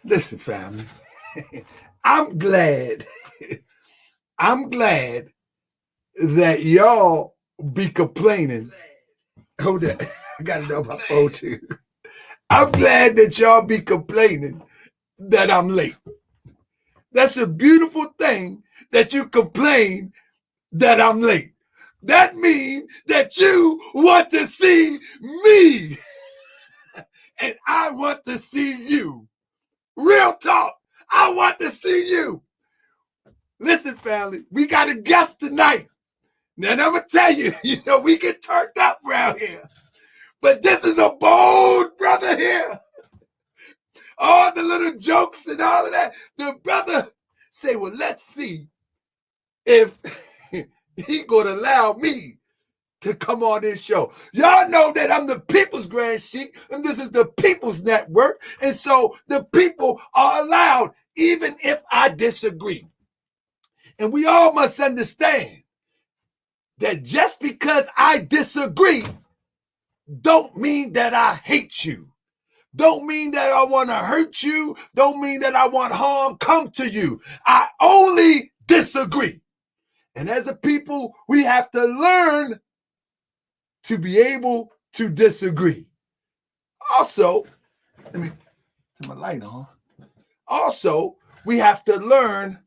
Listen, family. I'm glad. I'm glad that y'all be complaining. Hold that. I gotta know my phone too. I'm glad that y'all be complaining that I'm late. That's a beautiful thing that you complain that I'm late. That means that you want to see me and I want to see you. Real talk. I want to see you. Listen, family, we got a guest tonight. Now, I'm going to tell you, we get turned up around here. But this is a bold brother here. All the little jokes and all of that. The brother say, well, let's see if he going to allow me to come on this show. Y'all know that I'm the People's Grand Sheik, and this is the People's Network. And so the people are allowed, even if I disagree. And we all must understand that just because I disagree don't mean that I hate you. Don't mean that I want to hurt you. Don't mean that I want harm come to you. I only disagree. And as a people, we have to learn to be able to disagree. Also, let me turn my light on. Also, we have to learn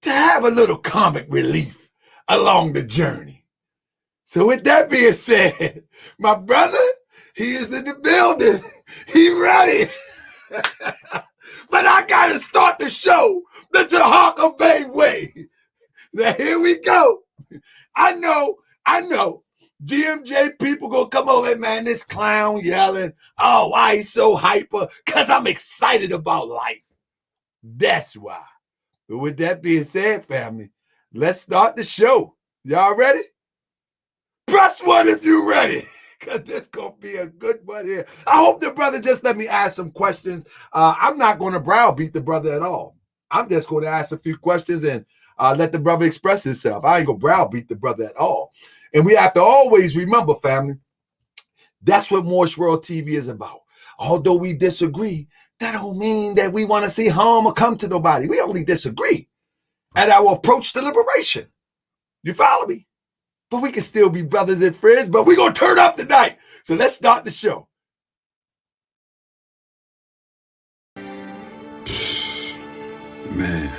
to have a little comic relief along the journey. So with that being said, my brother, he is in the building. He ready. But I got to start the show the Taharka Bay way. Now here we go. I know. GMJ people gonna come over, man, this clown yelling, oh, why he's so hyper? Because I'm excited about life. That's why. But with that being said, family, let's start the show. Y'all ready? Press one if you're ready, because this going to be a good one here. I hope the brother just let me ask some questions. I'm not going to browbeat the brother at all. I'm just going to ask a few questions and let the brother express himself. I ain't going to browbeat the brother at all. And we have to always remember, family, that's what Moorish World TV is about. Although we disagree, that don't mean that we want to see harm or come to nobody. We only disagree at our approach to liberation. You follow me? But we can still be brothers and friends, but we're going to turn up tonight. So let's start the show. Man,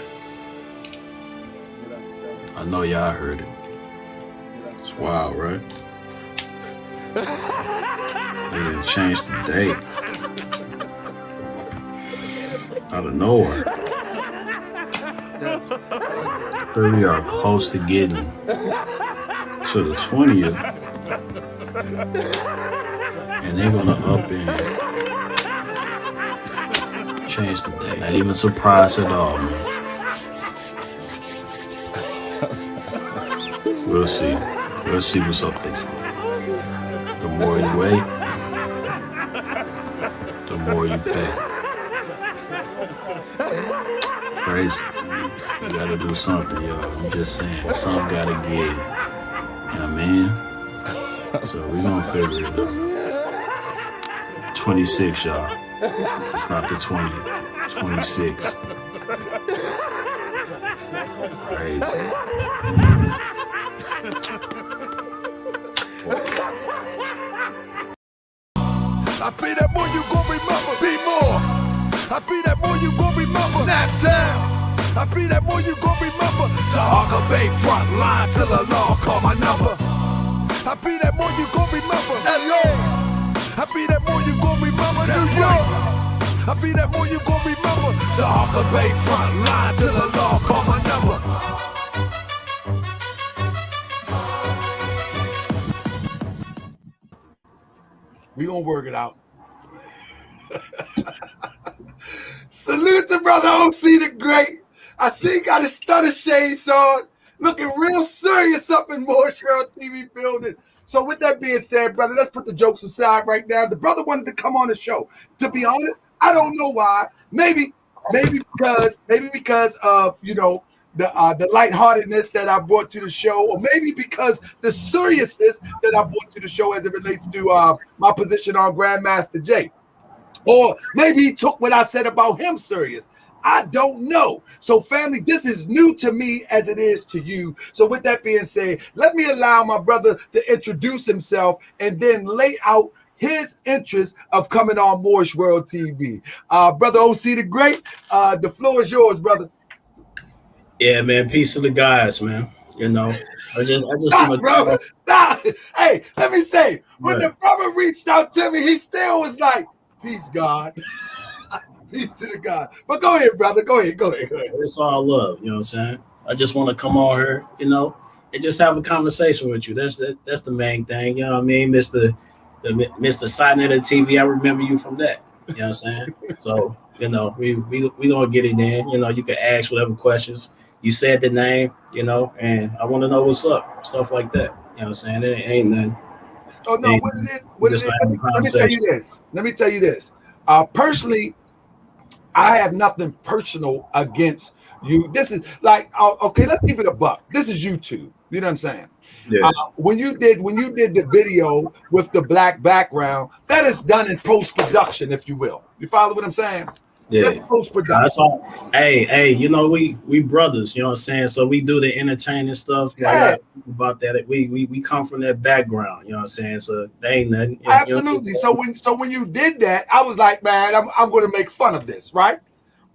I know y'all heard it. It's wild, right? They didn't change the date. Out of nowhere. Here we are close to getting to the 20th. And they're gonna up and change the date. Not even surprised at all, man. We'll see. We'll see what's up this week. The more you wait, the more you pay. Crazy. You gotta do something, y'all. I'm just saying. Something gotta give. You know what I mean? So we're gonna figure it out. 26, y'all. It's not the 20th. 26. Crazy. I be that more you gon' remember, be more. I be that more you gon' remember, nap town. I be that more you gon' remember, Taharka Bay front line till the law call my number. I be that more you gon' remember, LA. I be that more you gon' remember, New York. I be that more you gon' remember, Taharka Bay front line till the law call my number. We gonna work it out. Salute to brother OC the Great. I see he got his stutter shades on, looking real serious up in Moorish World TV building. So with that being said, brother, let's put the jokes aside right now. The brother wanted to come on the show. To be honest, I don't know why. Maybe because of the lightheartedness that I brought to the show, or maybe because the seriousness that I brought to the show as it relates to my position on Grandmaster Jay. Or maybe he took what I said about him serious. I don't know. So, family, this is new to me as it is to you. So, with that being said, let me allow my brother to introduce himself and then lay out his interest of coming on Moorish World TV. Brother OC the Great, the floor is yours, brother. Yeah, man. Peace to the guys, man. You know, I just Stop, want brother. Stop. Hey, let me say, when Right. the brother reached out to me, he still was like, peace, God. Peace to the God. But go ahead, brother. Go ahead. It's all love. You know what I'm saying? I just want to come on here, you know, and just have a conversation with you. That's the main thing. You know what I mean, Mr. Silent of the TV. I remember you from that. You know what I'm saying? So, you know, we gonna get it in. You know, you can ask whatever questions. You said the name, you know, and I want to know what's up, stuff like that. You know what I'm saying? It ain't nothing. Oh no, what it is, let me tell you this. Let me tell you this. Personally, I have nothing personal against you. This is like, okay, let's keep it a buck. This is YouTube. You know what I'm saying? Yeah. When you did the video with the black background, that is done in post-production, if you will. You follow what I'm saying? Yeah. That's post-production. That's all. Hey, you know, we brothers, you know what I'm saying? So we do the entertaining stuff. Yeah. About that. We come from that background, you know what I'm saying? So there ain't nothing. Absolutely. So when you did that, I was like, man, I'm going to make fun of this, right?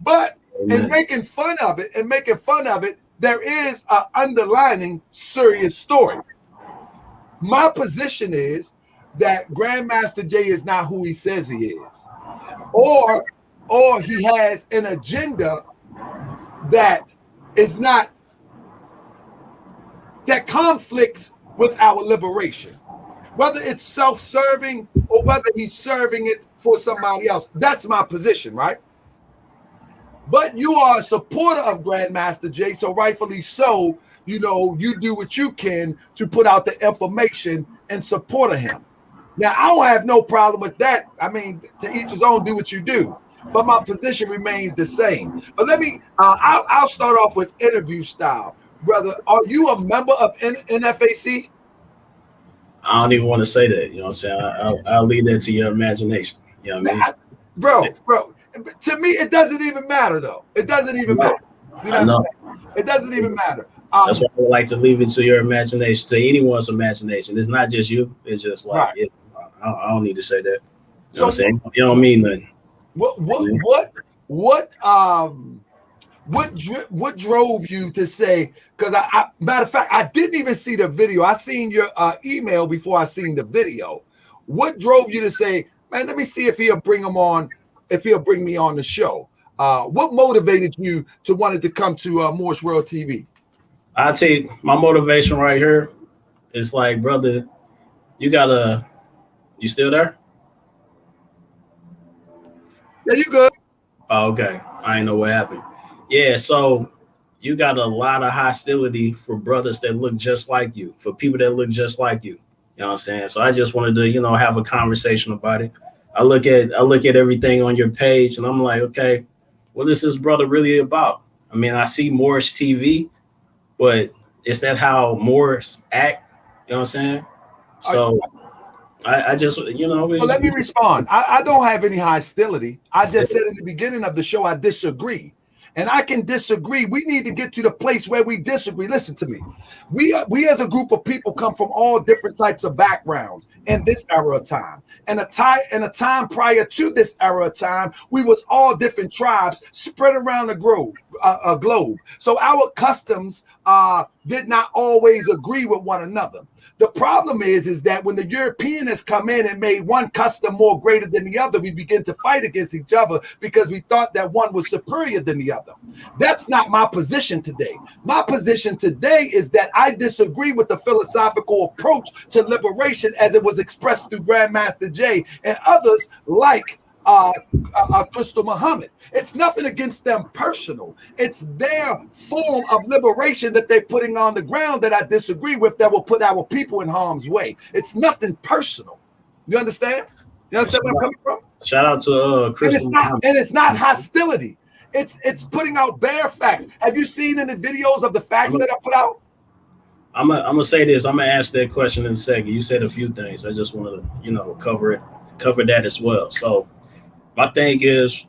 But in making fun of it, there is an underlining serious story. My position is that Grandmaster Jay is not who he says he is, or he has an agenda that is not, that conflicts with our liberation, whether it's self-serving or whether he's serving it for somebody else. That's my position, right? But you are a supporter of Grandmaster Jay, so rightfully so, you know, you do what you can to put out the information in support of him. Now, I don't have no problem with that. I mean, to each his own, do what you do. But my position remains the same. But let me, I'll start off with interview style. Brother, are you a member of NFAC? I don't even want to say that, you know what I'm saying? I'll leave that to your imagination. You know what I mean? Bro, to me, it doesn't even matter, though. It doesn't even matter. You know what I'm saying? It doesn't even matter. That's why I would like to leave it to your imagination, to anyone's imagination. It's not just you. It's just like, right. I don't need to say that. You know what I'm saying? You don't mean nothing. What drove you to say, because I matter of fact, I didn't even see the video. I seen your email before I seen the video. What drove you to say, man, let me see if he'll bring him on, if he'll bring me on the show? What motivated you to wanted to come to Moorish World TV? I'll tell you, my motivation right here is like, brother, you still there? Yeah, you good. Oh, okay. I ain't know what happened. Yeah, so you got a lot of hostility for brothers that look just like you, for people that look just like you. You know what I'm saying? So I just wanted to, you know, have a conversation about it. I look at everything on your page and I'm like, okay, what is this brother really about? I mean, I see Moorish TV, but is that how Moors act? You know what I'm saying? So I just, you know. Well, let me respond. I don't have any hostility. I just said in the beginning of the show, I disagree. And I can disagree. We need to get to the place where we disagree. Listen to me. We as a group of people come from all different types of backgrounds in this era of time. And a time prior to this era of time, we was all different tribes spread around the globe. So our customs did not always agree with one another. The problem is that when the European has come in and made one custom more greater than the other, we begin to fight against each other because we thought that one was superior than the other. That's not my position today. My position today is that I disagree with the philosophical approach to liberation as it was expressed through Grandmaster Jay and others like Crystal Muhammad. It's nothing against them personal. It's their form of liberation that they're putting on the ground that I disagree with, that will put our people in harm's way. It's nothing personal. You understand? You understand where I'm coming from? Shout out to Crystal Muhammad. And it's not hostility. It's putting out bare facts. Have you seen in the videos of the facts that I put out? I'm gonna say this. I'm gonna ask that question in a second. You said a few things. I just wanted to, you know, cover that as well. So My thing is,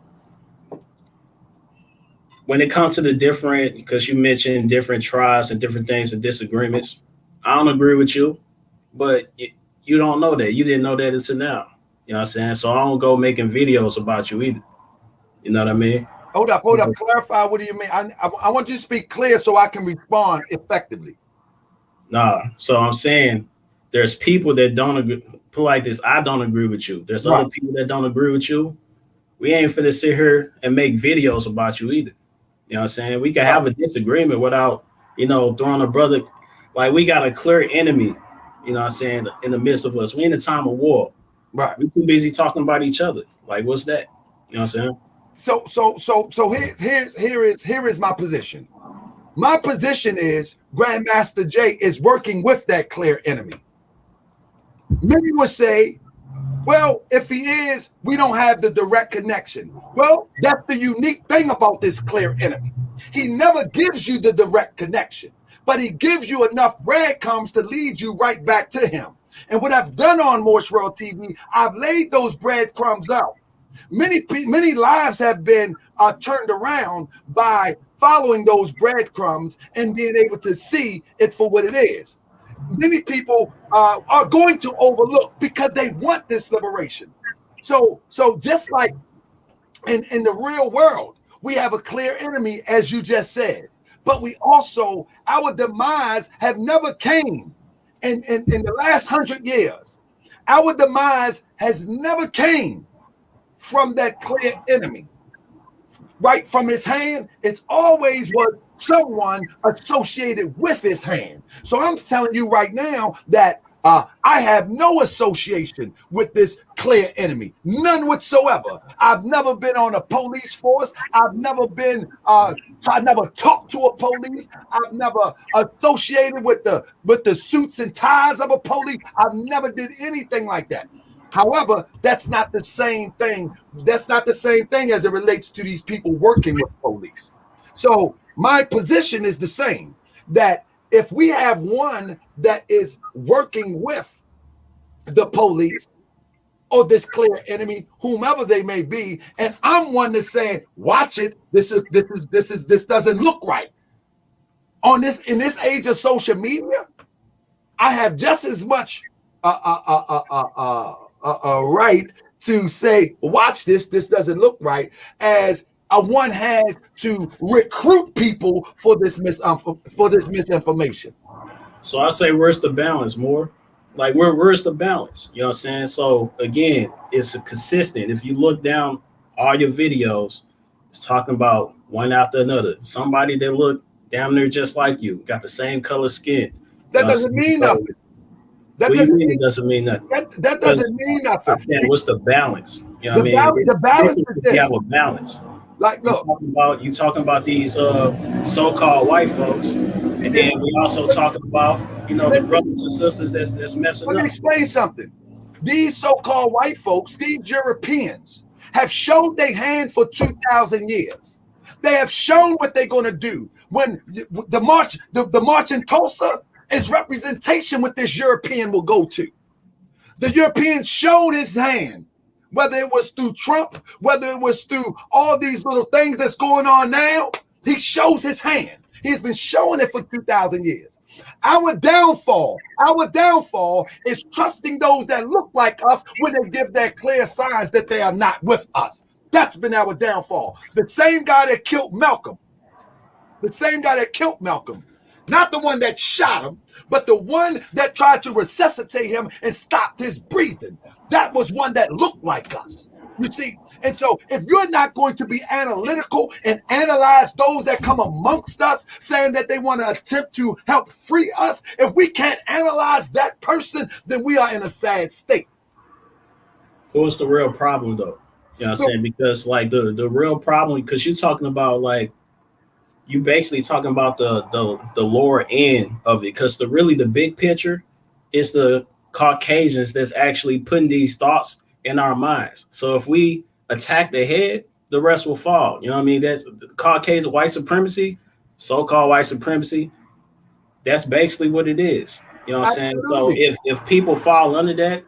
when it comes to the different, because you mentioned different tribes and different things and disagreements, I don't agree with you, but you don't know that. You didn't know that until now. You know what I'm saying? So I don't go making videos about you either. You know what I mean? Hold up. Clarify. What do you mean? I want you to speak clear so I can respond effectively. Nah. So I'm saying there's people that don't agree. Put like this, I don't agree with you. There's other people that don't agree with you. We ain't finna sit here and make videos about you either. You know what I'm saying? We can have a disagreement without, throwing a brother. Like, we got a clear enemy, you know what I'm saying, in the midst of us. We in a time of war. Right. We too busy talking about each other. Like, what's that? You know what I'm saying? So here is my position. My position is Grandmaster Jay is working with that clear enemy. Many would say, well, if he is, we don't have the direct connection. Well, that's the unique thing about this clear enemy. He never gives you the direct connection, but he gives you enough breadcrumbs to lead you right back to him. And what I've done on Moorish World TV, I've laid those breadcrumbs out. Many lives have been turned around by following those breadcrumbs and being able to see it for what it is. Many people are going to overlook because they want this liberation. So just like in the real world, we have a clear enemy, as you just said, but we also, our demise have never came in the last 100 years. Our demise has never came from that clear enemy. Right from his hand, it's always was someone associated with his hand. So I'm telling you right now that I have no association with this clear enemy, none whatsoever. I've never been on a police force. I've never been, I never talked to a police. I've never associated with the suits and ties of a police. I've never did anything like that. However, that's not the same thing. That's not the same thing as it relates to these people working with police. So my position is the same, that if we have one that is working with the police or this clear enemy, whomever they may be, and I'm one that's saying, watch it, this doesn't look right. In this age of social media, I have just as much right to say, watch this doesn't look right, as one has to recruit people for this misinformation. So I say, where's the balance, more? Like, where's the balance? You know what I'm saying? So again, it's consistent. If you look down all your videos, it's talking about one after another. Somebody that look damn near just like you, got the same color skin. That doesn't mean nothing. What do you mean it doesn't mean nothing? That doesn't mean nothing. I'm saying, what's the balance? You know what I mean? The balance is this. You have a balance. Like, look, you talking about these so-called white folks, and then we also talking about the brothers and sisters that's messing up. Let me explain something. These so-called white folks, these Europeans, have showed their hand for 2,000 years. They have shown what they're going to do. When the march in Tulsa is representation what this European will go to. The European showed his hand. Whether it was through Trump, whether it was through all these little things that's going on now, he shows his hand. He's been showing it for 2,000 years. Our downfall is trusting those that look like us when they give their clear signs that they are not with us. That's been our downfall. The same guy that killed Malcolm, not the one that shot him, but the one that tried to resuscitate him and stopped his breathing. That was one that looked like us. You see? And so if you're not going to be analytical and analyze those that come amongst us saying that they want to attempt to help free us, if we can't analyze that person, then we are in a sad state. What's the real problem, though? You know what I'm saying? Because like the real problem, because you're talking about like, you basically talking about the lower end of it, because the big picture is the Caucasians that's actually putting these thoughts in our minds. So if we attack the head, the rest will fall. You know what I mean? That's Caucasian white supremacy, so-called white supremacy. That's basically what it is. You know what I'm saying? So if people fall under that,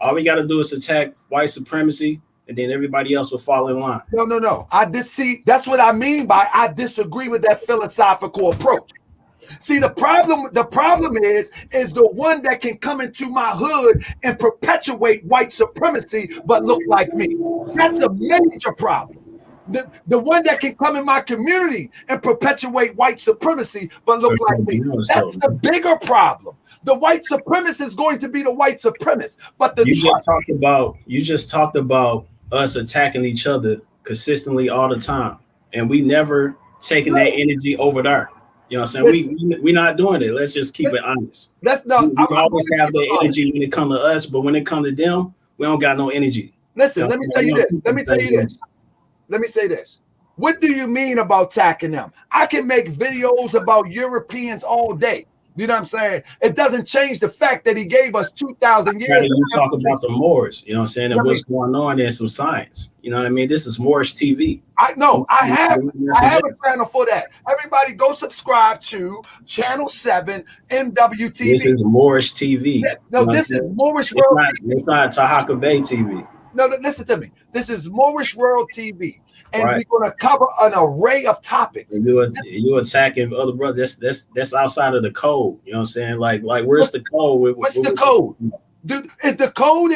all we got to do is attack white supremacy, and then everybody else will fall in line. No. See, that's what I mean by I disagree with that philosophical approach. See, the problem is the one that can come into my hood and perpetuate white supremacy but look like me. That's a major problem. The one that can come in my community and perpetuate white supremacy but look like me. That's the bigger problem. The white supremacist is going to be the white supremacist. But you just talked about us attacking each other consistently all the time, and we never taking that energy over there. You know what I'm saying? We're not doing it. Let's just keep it honest. We always have that energy when it comes to us, but when it comes to them, we don't got no energy. Listen, let me tell you this. Let me say this. What do you mean about attacking them? I can make videos about Europeans all day. You know what I'm saying? It doesn't change the fact that he gave us 2,000 years. You talk about the Moors, you know what I'm saying, and what's going on there, some science. You know what I mean? This is Moorish TV. I have a channel for that. Everybody go subscribe to Channel 7 MWTV. This is Moorish TV. This is Moorish World TV. It's not Taharka Bay TV. No, listen to me. This is Moorish World TV. And we're going to cover an array of topics. You attacking other brothers. That's outside of the code. You know what I'm saying? Like where's the code? What's the code? Is the code?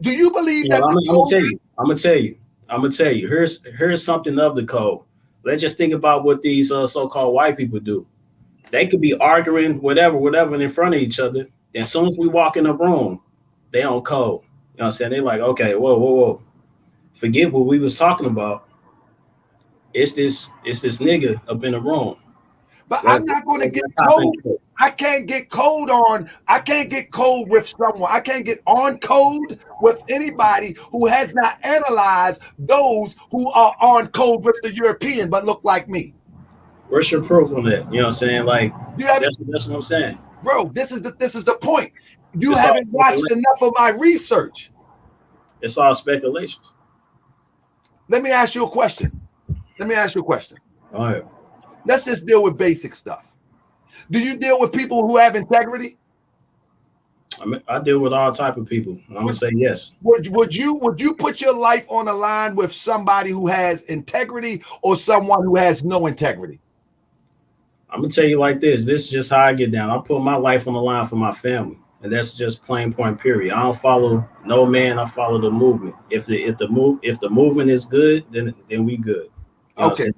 Do you believe that? I'm gonna tell you. Here's something of the code. Let's just think about what these so-called white people do. They could be arguing whatever in front of each other. Then as soon as we walk in the room, they on code. You know what I'm saying? They like, okay, whoa. Forget what we was talking about. It's this nigga up in the room. But I'm not going to get code. I can't get code with someone. I can't get on code with anybody who has not analyzed those who are on code with the European but look like me. Where's your proof on that? You know what I'm saying? Like that's what I'm saying. Bro, this is the point. You haven't watched enough of my research. It's all speculations. Let me ask you a question. All right. Let's just deal with basic stuff. Do you deal with people who have integrity? I deal with all type of people. I'm gonna say yes. Would you put your life on the line with somebody who has integrity or someone who has no integrity? I'm gonna tell you like this. This is just how I get down. I put my life on the line for my family, and that's just plain point. Period. I don't follow no man. I follow the movement. If the movement is good, then we good. You know okay.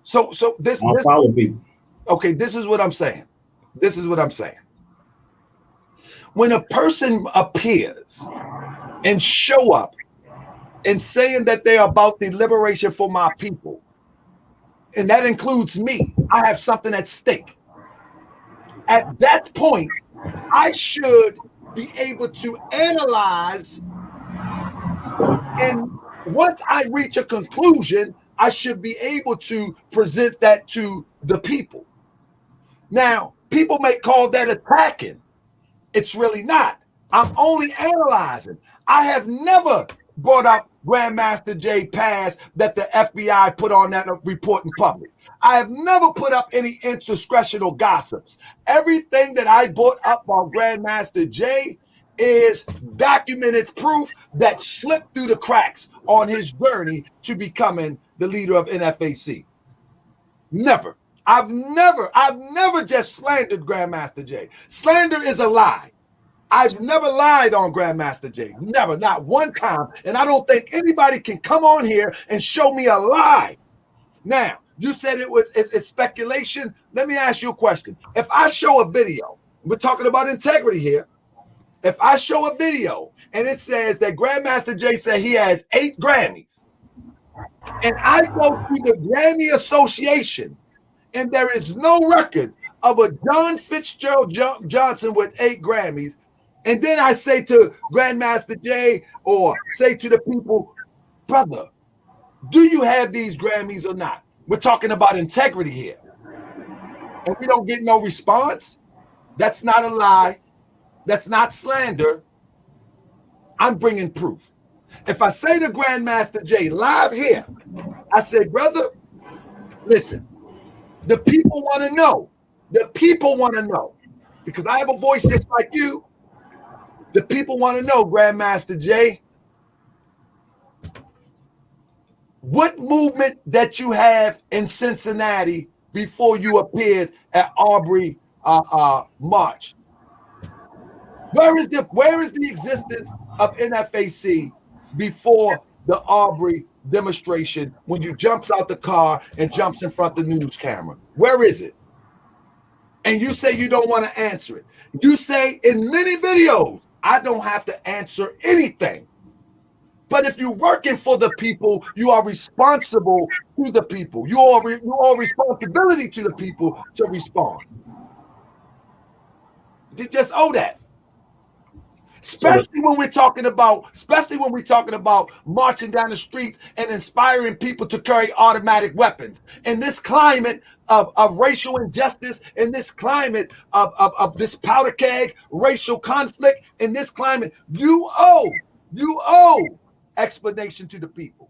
So this follow people. Okay, this is what I'm saying. When a person appears and show up and saying that they are about the liberation for my people, and that includes me, I have something at stake. At that point, I should be able to analyze, and once I reach a conclusion, I should be able to present that to the people. Now, people may call that attacking. It's really not. I'm only analyzing. I have never brought up Grandmaster J pass that the FBI put on that report in public. I have never put up any indiscretional gossips. Everything that I brought up on Grandmaster J is documented proof that slipped through the cracks on his journey to becoming the leader of NFAC. Never. I've never just slandered Grandmaster J. Slander is a lie. I've never lied on Grandmaster J. Never, not one time. And I don't think anybody can come on here and show me a lie. Now, you said it's speculation. Let me ask you a question. If I show a video, we're talking about integrity here. If I show a video and it says that Grandmaster J said he has 8 Grammys, and I go to the Grammy Association and there is no record of a John Fitzgerald Johnson with 8 Grammys, and then I say to Grandmaster J or say to the people, brother, do you have these Grammys or not? We're talking about integrity here. And we don't get no response. That's not a lie. That's not slander. I'm bringing proof. If I say to Grandmaster J live here, I say, brother, listen, the people want to know. The people want to know. Because I have a voice just like you. The people want to know, Grandmaster J, What movement that you have in Cincinnati before you appeared at Aubrey March? Where is the existence of NFAC before the Aubrey demonstration when you jumps out the car and jumps in front of the news camera? Where is it? And you say you don't want to answer it. You say in many videos, I don't have to answer anything. But if you're working for the people, you are responsible to the people. You owe responsibility to the people to respond. You just owe that. Especially when we're talking about marching down the streets and inspiring people to carry automatic weapons. In this climate of racial injustice, in this climate of this powder keg racial conflict, in this climate, you owe explanation to the people.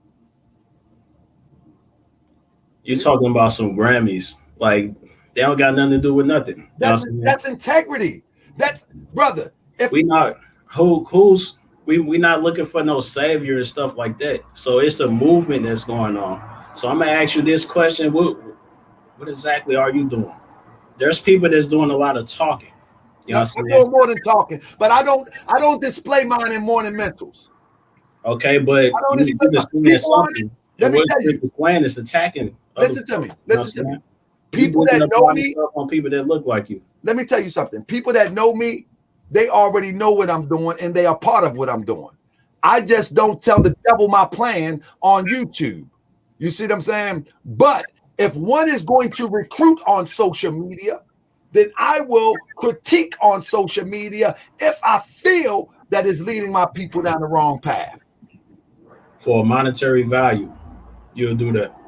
You're talking about some Grammys. Like, they don't got nothing to do with nothing. That's integrity. That's, brother. If we not we not looking for no savior and stuff like that. So it's a movement that's going on. So I'm gonna ask you this question: What exactly are you doing? There's people that's doing a lot of talking. You know what I'm saying? More than talking, but I don't display mine in morning mentals. Okay, but you displaying something. Let me tell you, the plan is attacking. Listen to me. People that know me, on people that look like you. Let me tell you something. People that know me, they already know what I'm doing, and they are part of what I'm doing. I just don't tell the devil my plan on YouTube. You see what I'm saying? But if one is going to recruit on social media, then I will critique on social media if I feel that is leading my people down the wrong path. For a monetary value, you'll do that.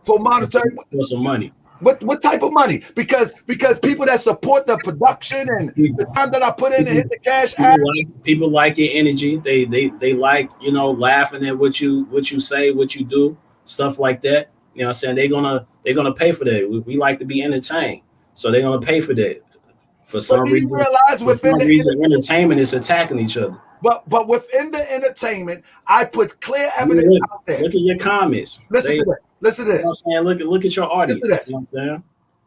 For monetary, for some money. What type of money? Because people that support the production and the time that I put in and hit the cash app. People like your energy. They like, laughing at what you say, what you do, stuff like that. You know what I'm saying? They're gonna pay for that. We like to be entertained. So they're gonna pay for that. For some reason, entertainment is attacking each other. But within the entertainment, I put clear evidence out there. Look at your comments. Listen to this. You know what I'm saying? Look at your audience. Listen to this. You know what I'm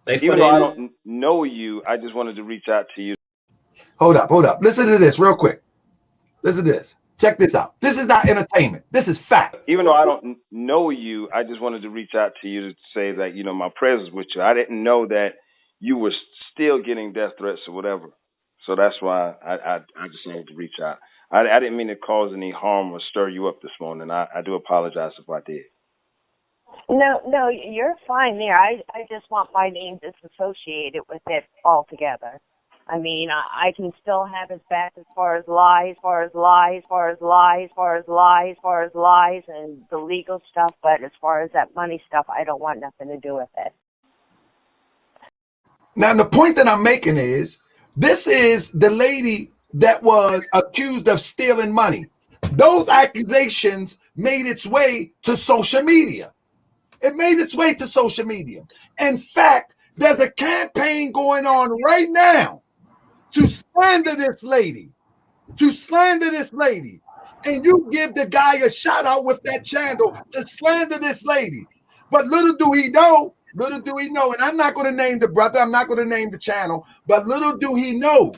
saying? Even though I don't know you, I just wanted to reach out to you. Hold up. Listen to this real quick. Listen to this. Check this out. This is not entertainment. This is fact. Even though I don't know you, I just wanted to reach out to you to say that, my presence with you. I didn't know that you were still getting death threats or whatever. So that's why I just wanted to reach out. I didn't mean to cause any harm or stir you up this morning. I do apologize if I did. No, you're fine there. I just want my name disassociated with it altogether. I mean, I can still have his back as far as lies, and the legal stuff, but as far as that money stuff, I don't want nothing to do with it. Now, the point that I'm making is, this is the lady that was accused of stealing money. Those accusations made its way to social media. It made its way to social media. In fact, there's a campaign going on right now to slander this lady. And you give the guy a shout out with that channel to slander this lady. But little do he know, and I'm not going to name the brother, I'm not going to name the channel, but little do he knows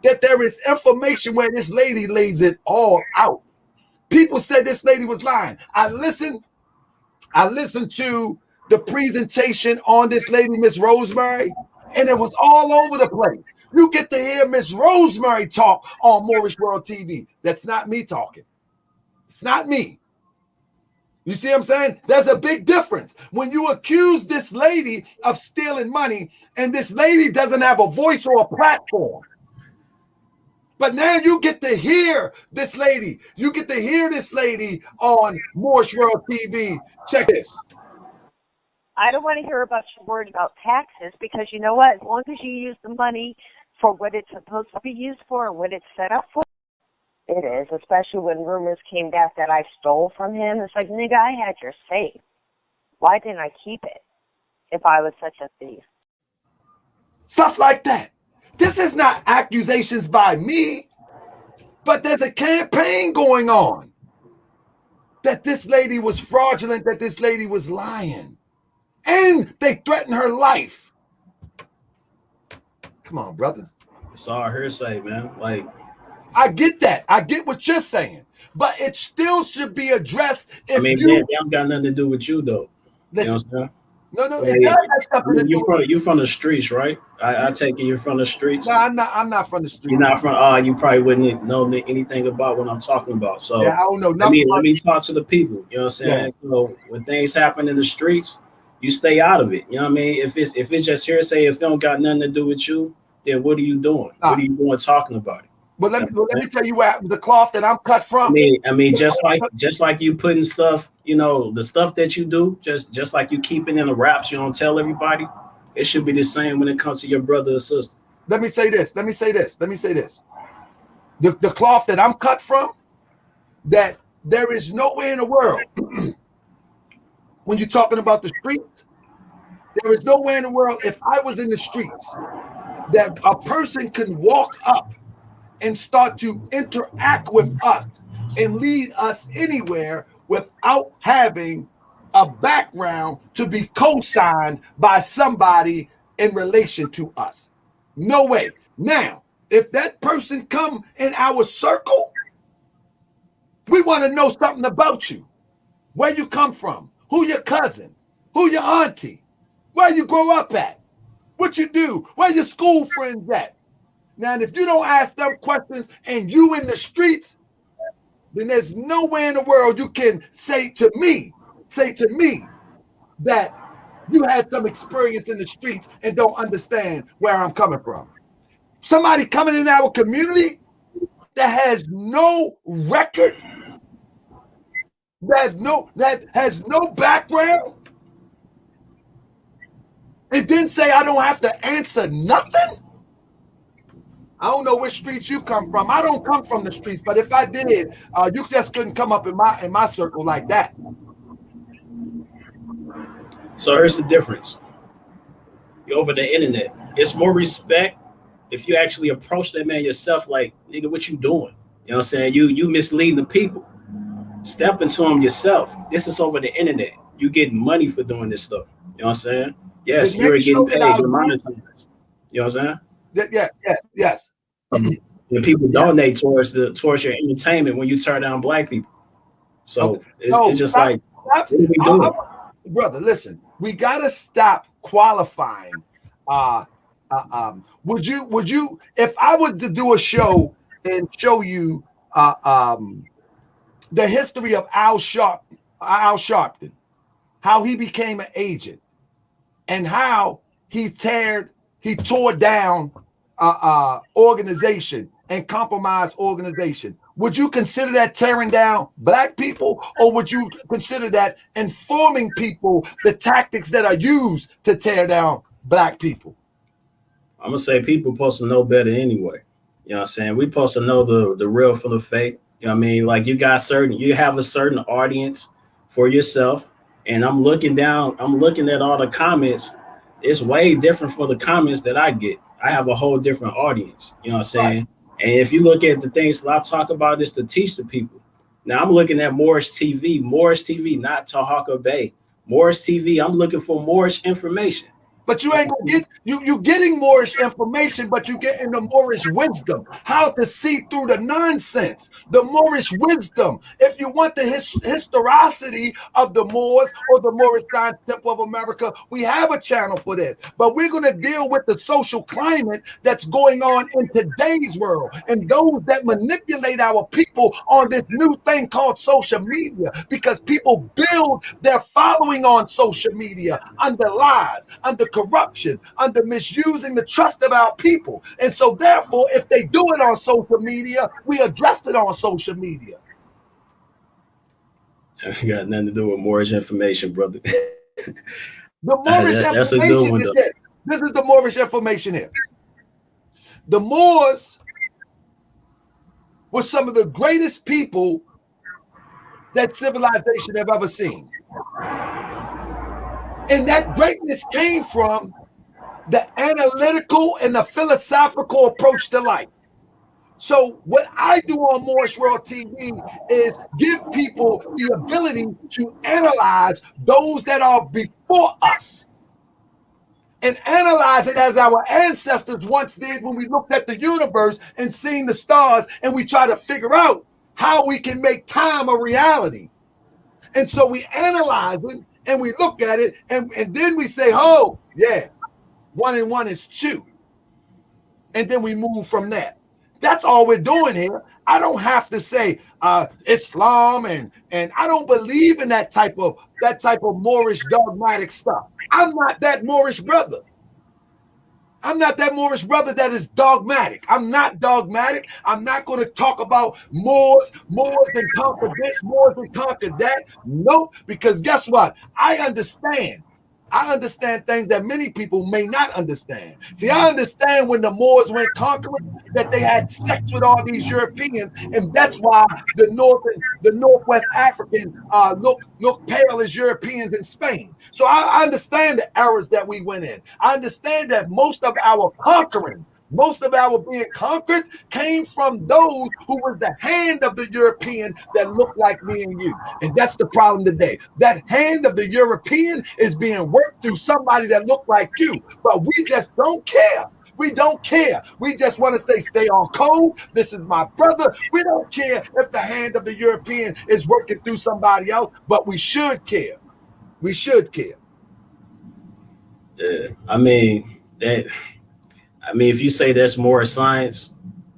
that there is information where this lady lays it all out. People said this lady was lying. I listened to the presentation on this lady, Miss Rosemary, and it was all over the place. You get to hear Miss Rosemary talk on Moorish World TV. That's not me talking. It's not me. You see what I'm saying? There's a big difference. When you accuse this lady of stealing money and this lady doesn't have a voice or a platform. But now you get to hear this lady. You get to hear this lady on Moorish World TV. Check this. I don't want to hear about your word about taxes, because you know what? As long as you use the money for what it's supposed to be used for and what it's set up for, it is. Especially when rumors came back that I stole from him. It's like, nigga, I had your safe. Why didn't I keep it if I was such a thief? Stuff like that. This is not accusations by me, but there's a campaign going on. that this lady was fraudulent, that this lady was lying. And they threatened her life. Come on, brother. It's all hearsay, man. Like, I get that. I get what you're saying. But it still should be addressed if I mean, you... they don't got nothing to do with you, though. Listen, you know what I'm saying? No, it does have something to do with... You're from the streets, right? I take it you're from the streets. No, I'm not from the streets. You're not from... you probably wouldn't know anything about what I'm talking about. So yeah, I don't know nothing. let me talk to the people. You know what I'm saying? Yeah. So when things happen in the streets, you stay out of it. You know what I mean? If it's just hearsay, if it don't got nothing to do with you, then what are you doing? What are you doing talking about it? But let me tell you where the cloth that I'm cut from. I mean, just like you putting stuff, you know, the stuff that you do, just like you keep it in the wraps, you don't tell everybody. It should be the same when it comes to your brother or sister. Let me say this. The cloth that I'm cut from, that there is nowhere in the world, when you're talking about the streets, there is nowhere in the world, if I was in the streets, that a person can walk up and start to interact with us and lead us anywhere without having a background to be co-signed by somebody in relation to us. No way. Now, if that person come in our circle, we want to know something about you. Where you come from, who your cousin, who your auntie, where you grow up at, what you do, where your school friends at. Now, if you don't ask them questions and you in the streets, then there's nowhere in the world you can say to me that you had some experience in the streets and don't understand where I'm coming from. Somebody coming in our community that has no record, that has no background, and then say I don't have to answer nothing? I don't know which streets you come from. I don't come from the streets, but if I did, you just couldn't come up in my circle like that. So here's the difference. You're over the internet. It's more respect if you actually approach that man yourself, like, nigga, what you doing? You know what I'm saying? You misleading the people. Step into them yourself. This is over the internet. You get money for doing this stuff. You know what I'm saying? Yes, you're getting paid. You're monetized. You know what I'm saying? Yes. And people donate towards your entertainment when you turn down black people. So it's just like, what are we doing? Brother, listen, we gotta stop qualifying. Would you, if I were to do a show and show you the history of Al Sharpton, how he became an agent, and how he tore down organization and compromised organization, would you consider that tearing down black people, or would you consider that informing people the tactics that are used to tear down black people? I'm gonna say people supposed to know better anyway. You know what I'm saying? We supposed to know the real from the fake. You know what I mean? Like you have a certain audience for yourself. And I'm looking at all the comments. It's way different for the comments that I get. I have a whole different audience. You know what I'm saying? Right. And if you look at the things that I talk about, is to teach the people. Now I'm looking at Moorish TV, not Taharka Bay. Moorish TV, I'm looking for Moorish information. But you ain't gonna get you getting Moorish information, but you getting the Moorish wisdom, how to see through the nonsense, the Moorish wisdom. If you want the historicity of the Moors or the Moorish Science Temple of America, we have a channel for this. But we're gonna deal with the social climate that's going on in today's world, and those that manipulate our people on this new thing called social media, because people build their following on social media under lies, under corruption, under misusing the trust of our people. And so therefore, if they do it on social media, we address it on social media. It got nothing to do with Moorish information, brother. The Moorish information is this. This is the Moorish information here. The Moors were some of the greatest people that civilization have ever seen. And that greatness came from the analytical and the philosophical approach to life. So what I do on Moorish World TV is give people the ability to analyze those that are before us and analyze it as our ancestors once did when we looked at the universe and seen the stars, and we try to figure out how we can make time a reality. And so we analyze it and we look at it, and then we say, oh, yeah, 1 and 1 is 2. And then we move from there. That's all we're doing here. I don't have to say Islam and I don't believe in that type of Moorish dogmatic stuff. I'm not that Moorish brother. I'm not that Moorish brother that is dogmatic. I'm not dogmatic. I'm not going to talk about Moors that conquered this, Moors that conquered that. Nope, because guess what? I understand things that many people may not understand. See, I understand when the Moors went conquering that they had sex with all these Europeans, and that's why the Northwest African look pale as Europeans in Spain. So I understand the errors that we went in. I understand that most of our conquering, most of our being conquered came from those who was the hand of the European that looked like me and you. And that's the problem today. That hand of the European is being worked through somebody that looked like you. But we just don't care. We don't care. We just want to say, stay on code. This is my brother. We don't care if the hand of the European is working through somebody else, but we should care. We should care. Yeah, I mean, if you say that's more science,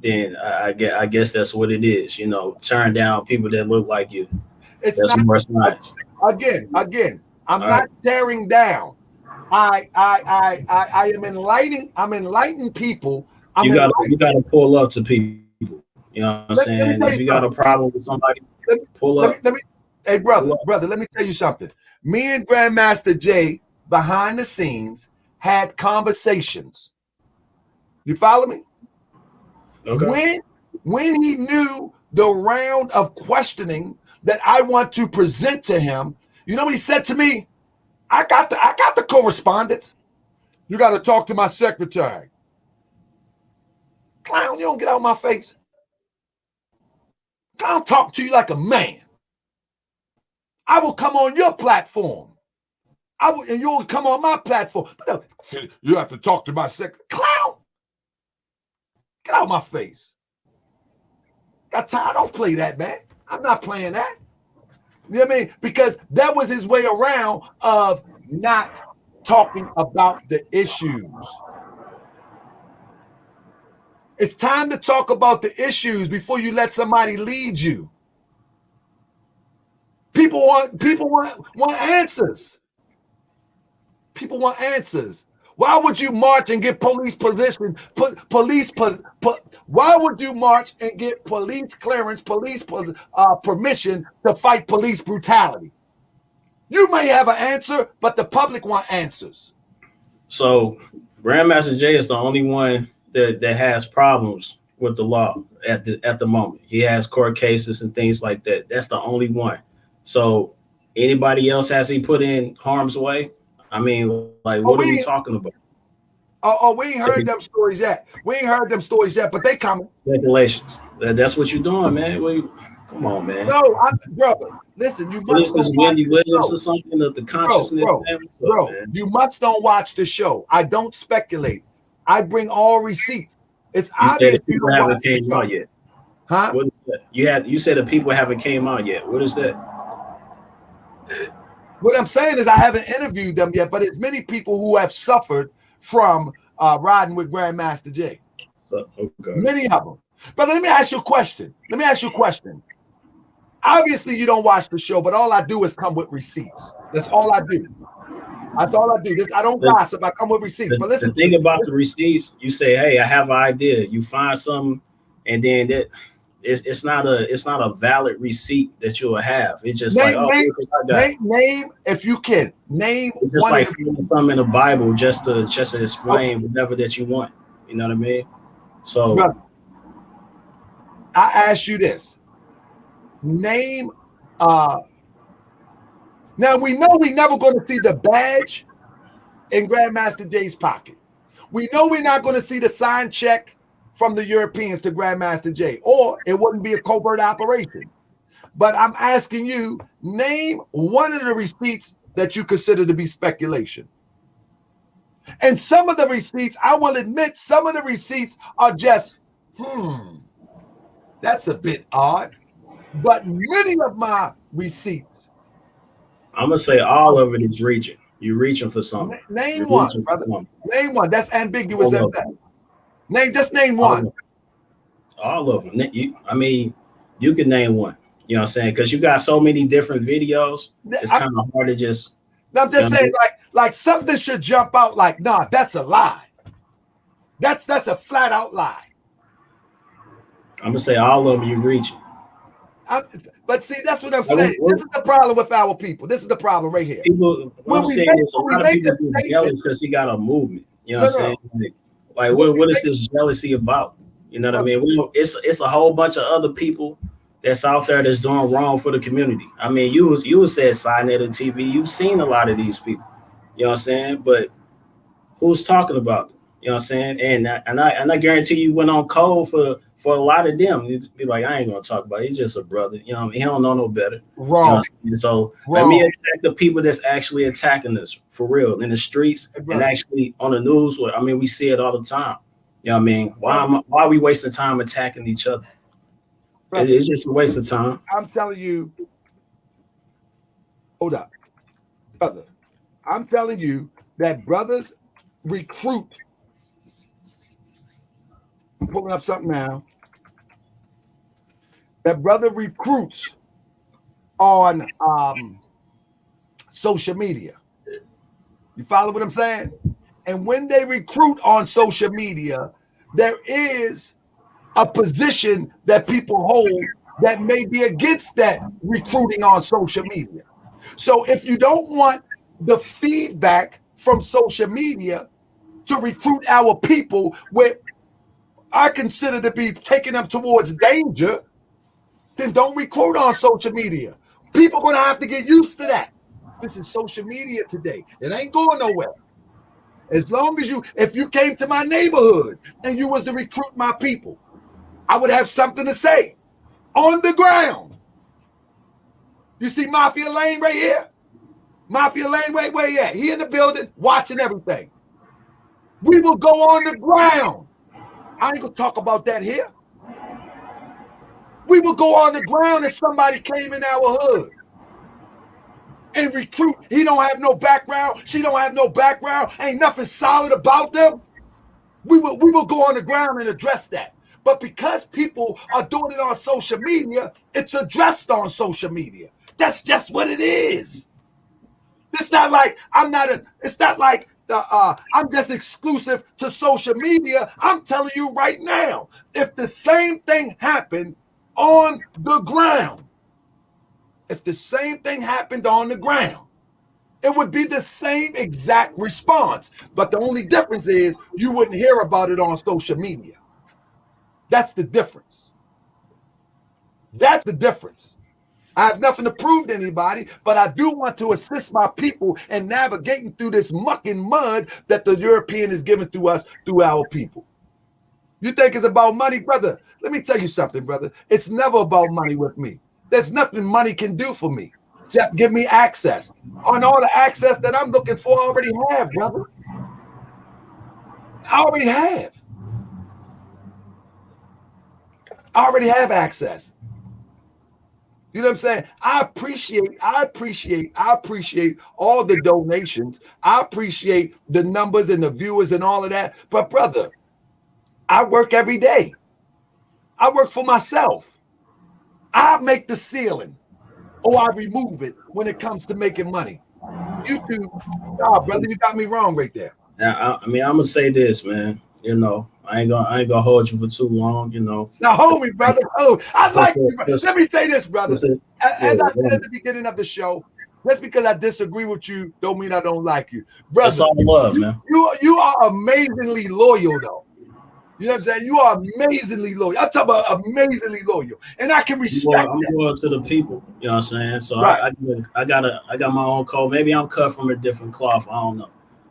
then I guess that's what it is. You know, turn down people that look like you. That's not more science. Again, I'm not tearing down. I am enlightening. I'm enlightening people. You gotta pull up to people. You know what I'm saying? If you got a problem with somebody, pull up. Hey, brother, let me tell you something. Me and Grandmaster Jay, behind the scenes, had conversations. You follow me? Okay. When he knew the round of questioning that I want to present to him, you know what he said to me? I got the correspondence. You got to talk to my secretary. Clown, you don't get out of my face. I'll talk to you like a man. I will come on your platform. And you'll come on my platform. But you have to talk to my secretary. Clown, get out of my face. Got time? I don't play that, man. I'm not playing that. You know what I mean? Because that was his way around of not talking about the issues. It's time to talk about the issues before you let somebody lead you. People want answers. People want answers. Why would you march and get police position? Why would you march and get police clearance, permission to fight police brutality? You may have an answer, but the public want answers. So Grandmaster Jay is the only one that has problems with the law at the moment. He has court cases and things like that. That's the only one. So anybody else has he put in harm's way? I mean, like, what are we talking about? We ain't heard them stories yet. But they coming. Speculations. That's what you're doing, man. Come on, man. No, brother. Listen, you must. This is Wendy Williams or something of the consciousness. Bro, you must don't watch the show. I don't speculate. I bring all receipts. It's obvious you people haven't came out yet. Huh? What is that? You said the people haven't came out yet. What is that? What I'm saying is I haven't interviewed them yet, but it's many people who have suffered from riding with Grandmaster Jay. Okay. Many of them. But let me ask you a question. Obviously, you don't watch the show, but all I do is come with receipts. That's all I do. I don't gossip. I come with receipts. But listen, the thing about the receipts, you say, "Hey, I have an idea." You find something, and then it's not a valid receipt that you'll have. It's just name if you can name. It's just like finding something in the Bible just to explain whatever that you want. You know what I mean? So, brother, I ask you this: name. Now we know we're never going to see the badge in Grandmaster Jay's pocket. We know we're not going to see the signed check from the Europeans to Grandmaster Jay, or it wouldn't be a covert operation. But I'm asking you, name one of the receipts that you consider to be speculation. And some of the receipts, I will admit, some of the receipts are just, that's a bit odd. But many of my receipts, I'm gonna say all of it is reaching. You're reaching for something. Name one, brother. Name one. That's ambiguous at best. Just name one. All of them. I mean, you can name one. You know what I'm saying? Because you got so many different videos. It's kind of hard to just. I'm just saying, like something should jump out. Like, nah, that's a lie. That's a flat out lie. I'm gonna say all of them. You reaching. But see, that's what I'm saying. This is the problem with our people. This is the problem right here. People, what I'm saying is a lot of people get jealous because he got a movement. You know what I'm saying? Like what is this jealousy about? You know what I mean? It's a whole bunch of other people that's out there that's doing wrong for the community. I mean, you said Signet and TV. You've seen a lot of these people. You know what I'm saying? But who's talking about them? You know what I'm saying? And I guarantee you went on cold for a lot of them. You'd be like, I ain't gonna talk about it. He's just a brother. You know, he don't know no better. Wrong. You know so let me attack the people that's actually attacking us for real in the streets and actually on the news. I mean, we see it all the time. You know what I mean? Why are we wasting time attacking each other? It's just a waste of time. I'm telling you. Hold up, brother. I'm telling you that brothers recruit. I'm pulling up something now. That brother recruits on social media. You follow what I'm saying? And when they recruit on social media, there is a position that people hold that may be against that recruiting on social media. So if you don't want the feedback from social media to recruit our people, where I consider to be taking them towards danger, then don't recruit on social media. People are going to have to get used to that. This is social media today. It ain't going nowhere. As long as if you came to my neighborhood and you was to recruit my people, I would have something to say on the ground. You see Mafia Lane right here? Mafia Lane, where he at? He in the building watching everything. We will go on the ground. I ain't gonna talk about that here. We will go on the ground if somebody came in our hood and recruit. He don't have no background. She don't have no background. Ain't nothing solid about them. We will go on the ground and address that. But because people are doing it on social media, it's addressed on social media. That's just what it is. It's not like I'm just exclusive to social media. I'm telling you right now, if the same thing happened on the ground, it would be the same exact response. But the only difference is you wouldn't hear about it on social media. That's the difference. That's the difference. I have nothing to prove to anybody, but I do want to assist my people in navigating through this muck and mud that the European is giving to us through our people. You think it's about money, brother? Let me tell you something, brother. It's never about money with me. There's nothing money can do for me except give me access. On all the access that I'm looking for, I already have, brother. I already have access. You know what I'm saying? I appreciate all the donations. I appreciate the numbers and the viewers and all of that. But brother, I work every day. I work for myself. I make the ceiling or I remove it when it comes to making money. YouTube, brother, you got me wrong right there. Now, I mean, I'm gonna say this, man. You know, I ain't gonna hold you for too long. You know. Now, hold me, brother. Oh, I like you. Let me say this, brother. As I said at the beginning of the show, just because I disagree with you, don't mean I don't like you, brother. That's all love, man. You are amazingly loyal, though. You know what I'm saying? You are amazingly loyal. I'm talking about amazingly loyal, and I can respect that. I'm loyal to the people. You know what I'm saying? So right. I got my own code. Maybe I'm cut from a different cloth. I don't know.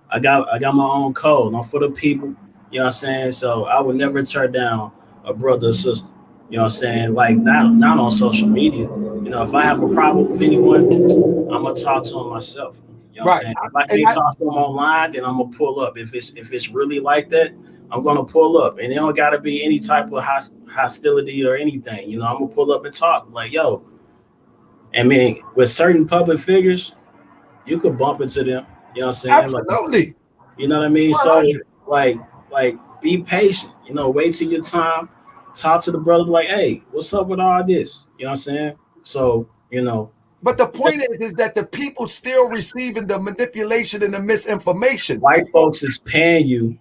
I got my own code. I'm for the people. You know what I'm saying? So I would never turn down a brother or sister. You know what I'm saying? Like not on social media. You know, if I have a problem with anyone, I'm gonna talk to them myself. You know what I'm Right. saying? If I And can't talk to them online, then I'm gonna pull up. If it's really like that, I'm gonna pull up. And it don't gotta be any type of hostility or anything. You know, I'm gonna pull up and talk. Like, yo, I mean, with certain public figures, you could bump into them. You know what I'm saying? Like, absolutely. you know what I mean? So 100. like be patient, you know, wait till your time, talk to the brother, like, hey, what's up with all this? You know what I'm saying? So, you know. But the point is that the people still receiving the manipulation and the misinformation. White folks is paying you,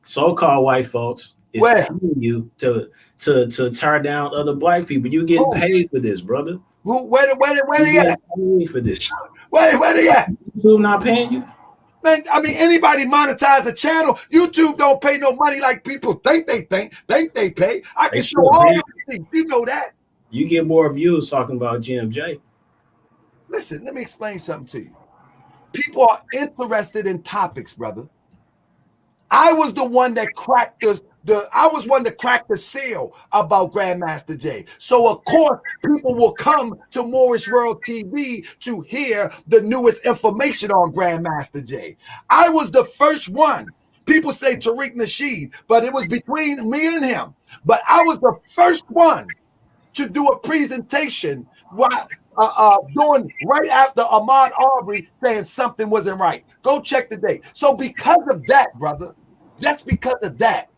so-called white folks is Where? paying you to tear down other black people. You getting paid for this, brother. Where they You at? getting paid for this. Where they at? YouTube not paying you? Man, I mean, anybody monetize a channel. YouTube don't pay no money like people think they pay. I can show all the things. You know that. You get more views talking about GMJ. Listen, let me explain something to you. People are interested in topics, brother. I was the one that cracked the seal about Grandmaster Jay. So of course, people will come to Moorish World TV to hear the newest information on Grandmaster Jay. I was the first one. People say Tariq Nasheed, but it was between me and him. But I was the first one to do a presentation while doing right after Ahmaud Arbery saying something wasn't right. Go check the date. So because of that, brother, just because of that,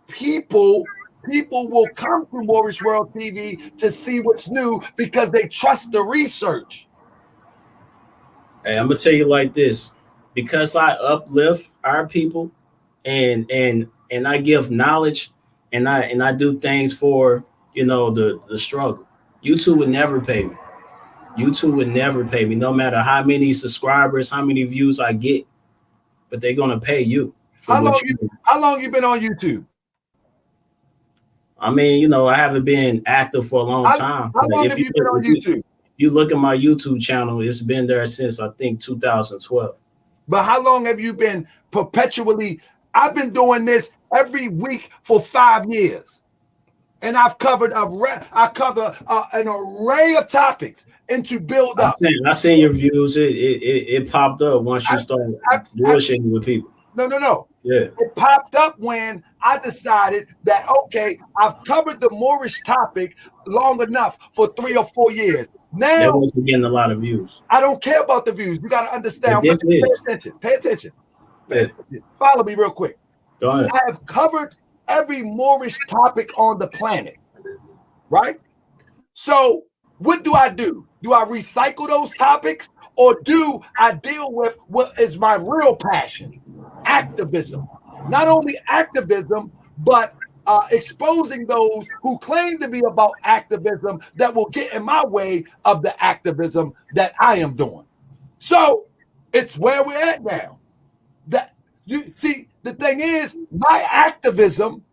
people will come to Moorish World TV to see what's new because they trust the research. Hey, I'm gonna tell you like this, because I uplift our people and I give knowledge and I do things for, you know, the struggle. YouTube would never pay me. YouTube would never pay me, no matter how many subscribers, how many views I get, but they're gonna pay you. How long you been on YouTube? I mean, you know, I haven't been active for a long time. How long have you been on YouTube? You look at my YouTube channel, it's been there since I think 2012. But how long have you been perpetually? I've been doing this every week for 5 years. And I've covered an array of topics and to build up. I seen your views. It popped up once you started bullshitting with people. No. Yeah. It popped up when I decided that, okay, I've covered the Moorish topic long enough for 3 or 4 years. Now we're getting a lot of views. I don't care about the views. You got to understand. Pay attention. Follow me real quick. Go ahead. I have covered every Moorish topic on the planet, right? So what do? Do I recycle those topics, or do I deal with what is my real passion? Activism. Not only activism, but exposing those who claim to be about activism that will get in my way of the activism that I am doing. So it's where we're at now. That you see, the thing is, my activism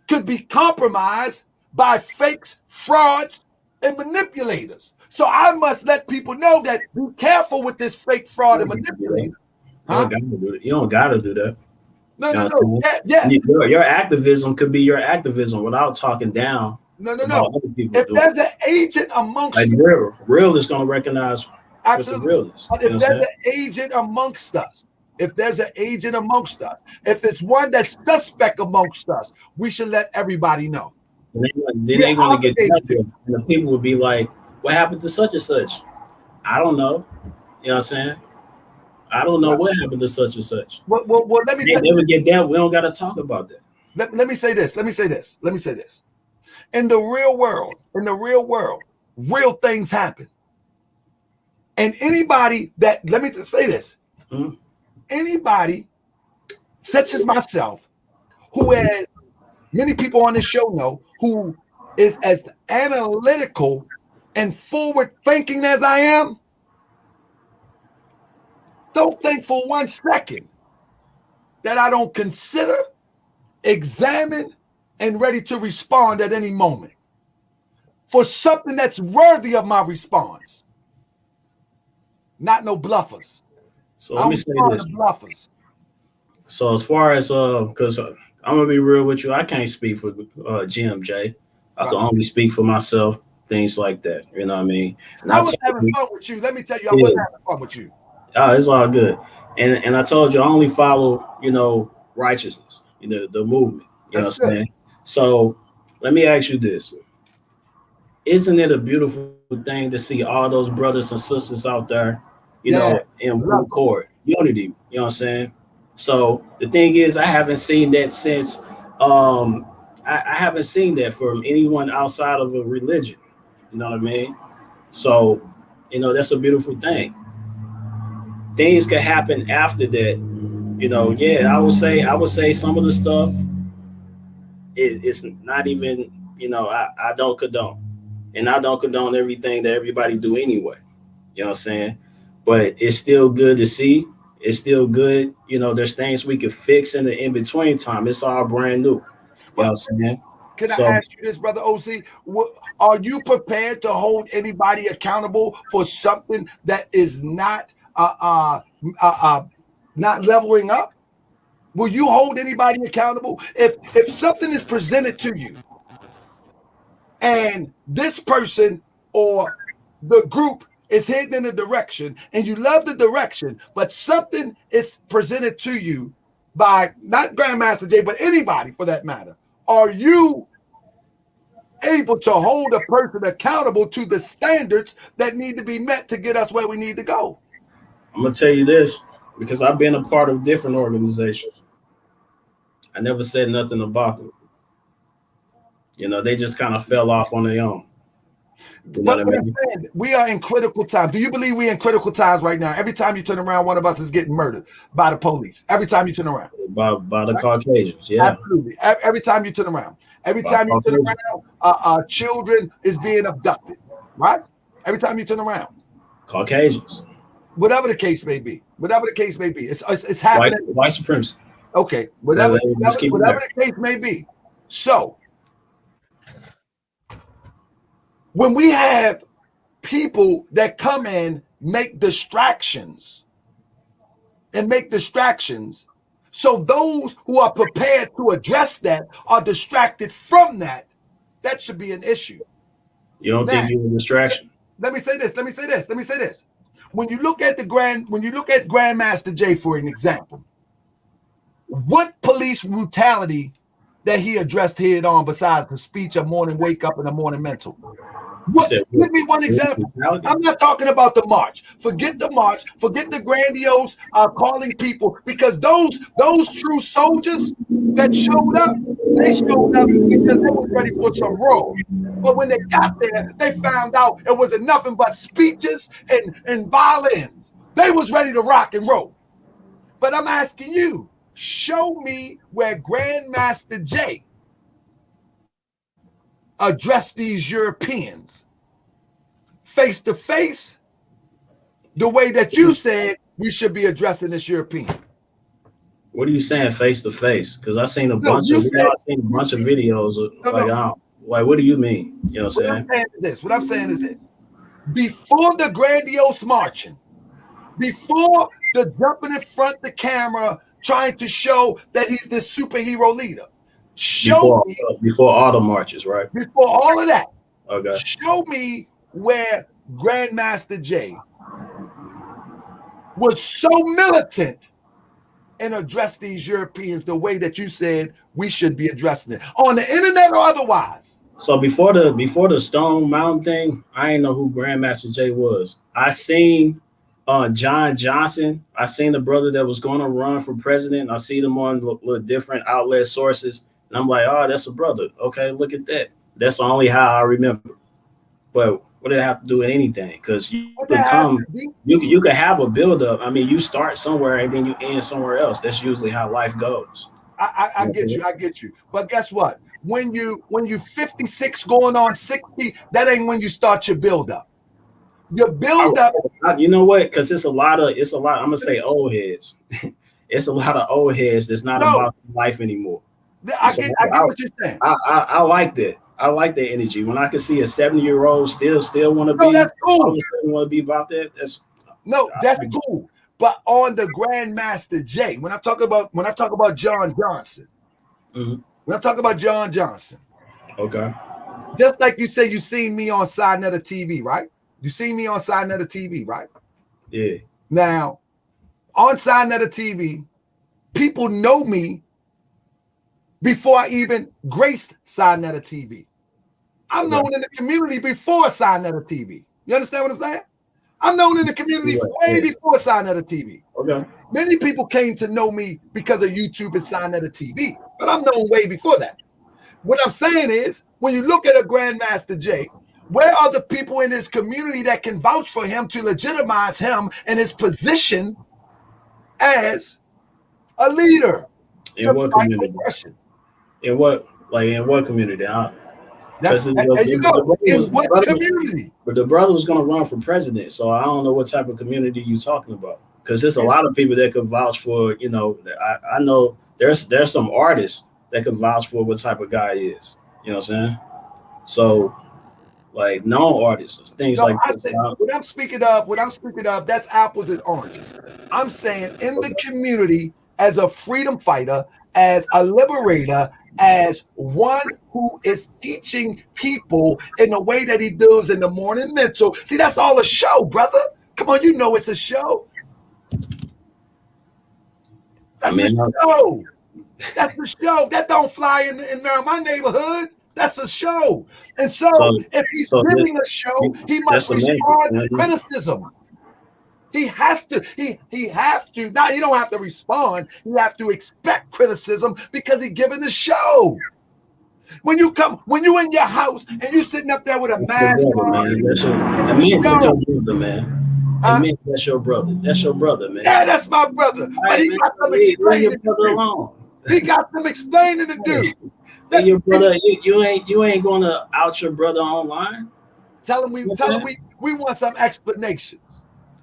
could be compromised by fakes, frauds, and manipulators. So I must let people know that be careful with this fake, fraud, and manipulator. Huh? You don't gotta do that. No. Yes. Your activism could be your activism without talking down. No. If there's an agent amongst you, real is gonna recognize absolutely realness. But if there's an agent amongst us, if it's one that's suspect amongst us, we should let everybody know. Then they're gonna get and the people would be like, "What happened to such and such?" I don't know. You know what I'm saying? I don't know what happened to such and such. Well, let me. They would get that. We don't got to talk about that. Let me say this. In the real world, real things happen. And anybody that, let me just say this. Mm-hmm. Anybody such as myself, who has many people on this show know, who is as analytical and forward thinking as I am, don't think for 1 second that I don't consider, examine, and ready to respond at any moment for something that's worthy of my response. Not no bluffers. So let me say this. Bluffers. So as far as because I'm gonna be real with you, I can't speak for GMJ. I can only speak for myself. Things like that, you know what I mean. And I I was told having you, fun with you. Let me tell you, I yeah, was having fun with you. it's all good. And I told you I only follow, righteousness, the movement. You know That's what I'm good. saying? So let me ask you this: isn't it a beautiful thing to see all those brothers and sisters out there, Yeah, in one love. accord, unity? You know what I'm saying? So the thing is, I haven't seen that since. Um, I haven't seen that from anyone outside of a religion. You know what I mean? So, that's a beautiful thing. Things could happen after that. Yeah, I would say some of the stuff it's not even, I don't condone. And I don't condone everything that everybody do anyway. You know what I'm saying? But it's still good to see. It's still good. There's things we could fix in the in between time. It's all brand new. You know what Well, I'm saying? can I So ask you this, brother OC? Are you prepared to hold anybody accountable for something that is not leveling up? Will you hold anybody accountable if something is presented to you and this person or the group is heading in a direction and you love the direction, but something is presented to you by not Grandmaster Jay, but anybody for that matter? Are you able to hold a person accountable to the standards that need to be met to get us where we need to go? I'm gonna tell you this because I've been a part of different organizations. I never said nothing about them. They just kind of fell off on their own. You know what But I what I'm mean? saying, we are in critical times. Do you believe we're in critical times right now? Every time you turn around, one of us is getting murdered by the police. Every time you turn around. By the Caucasians, yeah. Absolutely. Every time you turn around. Every By time you turn Caucasians. around, children is being abducted. Right? Every time you turn around. Caucasians. Whatever the case may be. Whatever the case may be. It's White happening. white supremacy. Okay. Whatever Let's keep it whatever there. the case may be. So when we have people that come in, make distractions, so those who are prepared to address that are distracted from that, that should be an issue. You don't Now, think you're a distraction? let me say this. When you look at Grandmaster Jay for an example, what police brutality that he addressed head on besides the speech of morning wake up and the morning mental? You What? said Give me one example. I'm not talking about the march. Forget the march. Forget the grandiose calling people, because those true soldiers that showed up, they showed up because they were ready for some raw. But when they got there, they found out it wasn't nothing but speeches and violins. They was ready to rock and roll. But I'm asking you, show me where Grandmaster Jay addressed these Europeans face to face the way that you said we should be addressing this European. What are you saying face to face? Because I seen a No, bunch you of said videos. no. Like, what do you mean? You know what What I'm I'm saying? saying is this. What I'm saying is this. Before the grandiose marching, before the jumping in front of the camera, trying to show that he's this superhero leader, show me Before all the marches, right? before all of that. Okay. Show me where Grandmaster Jay was so militant and address these Europeans the way that you said we should be addressing it on the internet or otherwise. So before the Stone Mountain thing, I didn't know who Grandmaster Jay was. I seen John Johnson. I seen the brother that was going to run for president. I see them on little different outlet sources, and I'm like, oh, that's a brother. Okay, look at that. That's only how I remember. But what did it have to do with anything? Because you could have a build up. I mean, you start somewhere and then you end somewhere else. That's usually how life goes. I get you. But guess what? When you 56 going on 60, that ain't when you start your build up. Your build up. You know what? Because it's a lot. I'm gonna say old heads. It's a lot of old heads that's not about life anymore. I get what you're saying. I like that. I like that energy. When I can see a 70-year-old still want to be, that's cool. All of a sudden want to be about that. That's cool. but on the Grandmaster J. When I talk about John Johnson, Mhm. when I talk about John Johnson, Okay. just like you say, you seen me on Sidenetter TV, right? You seen me on Sidenetter TV, right? Yeah. Now, on Sidenetter TV, people know me before I even graced Sidenetter TV. I'm known in the community before Sidenetter TV. You understand what I'm saying? I'm known in the community way before Sidenetter TV. Okay. Many people came to know me because of YouTube and Sidenetter TV, but I'm known way before that. What I'm saying is, when you look at a Grandmaster J, where are the people in his community that can vouch for him to legitimize him and his position as a leader? In what community? In what community? That's, and you know, in what community? But the brother was going to run for president, so I don't know what type of community you're talking about. Because there's a lot of people that could vouch for, you know, I know there's some artists that could vouch for what type of guy he is. You know what I'm saying? So, like known artists, things like this. What I'm speaking of, that's apples and oranges. I'm saying in the community as a freedom fighter, as a liberator, as one who is teaching people in the way that he does in the morning mental. See, that's all a show, brother. Come on, you know it's a show. That's a show. That's a show. That don't fly in my neighborhood. That's a show. And so if he's giving a show, he must respond to criticism. He has to. He have to. Now you don't have to respond. You have to expect criticism because he's giving the show. When you in your house and you sitting up there with a mask on, that's your brother. That's your brother, man. Yeah, that's my brother. But he got some explaining to do. He got some explaining to do. Hey, your brother, you ain't gonna out your brother online. Tell him we want some explanations.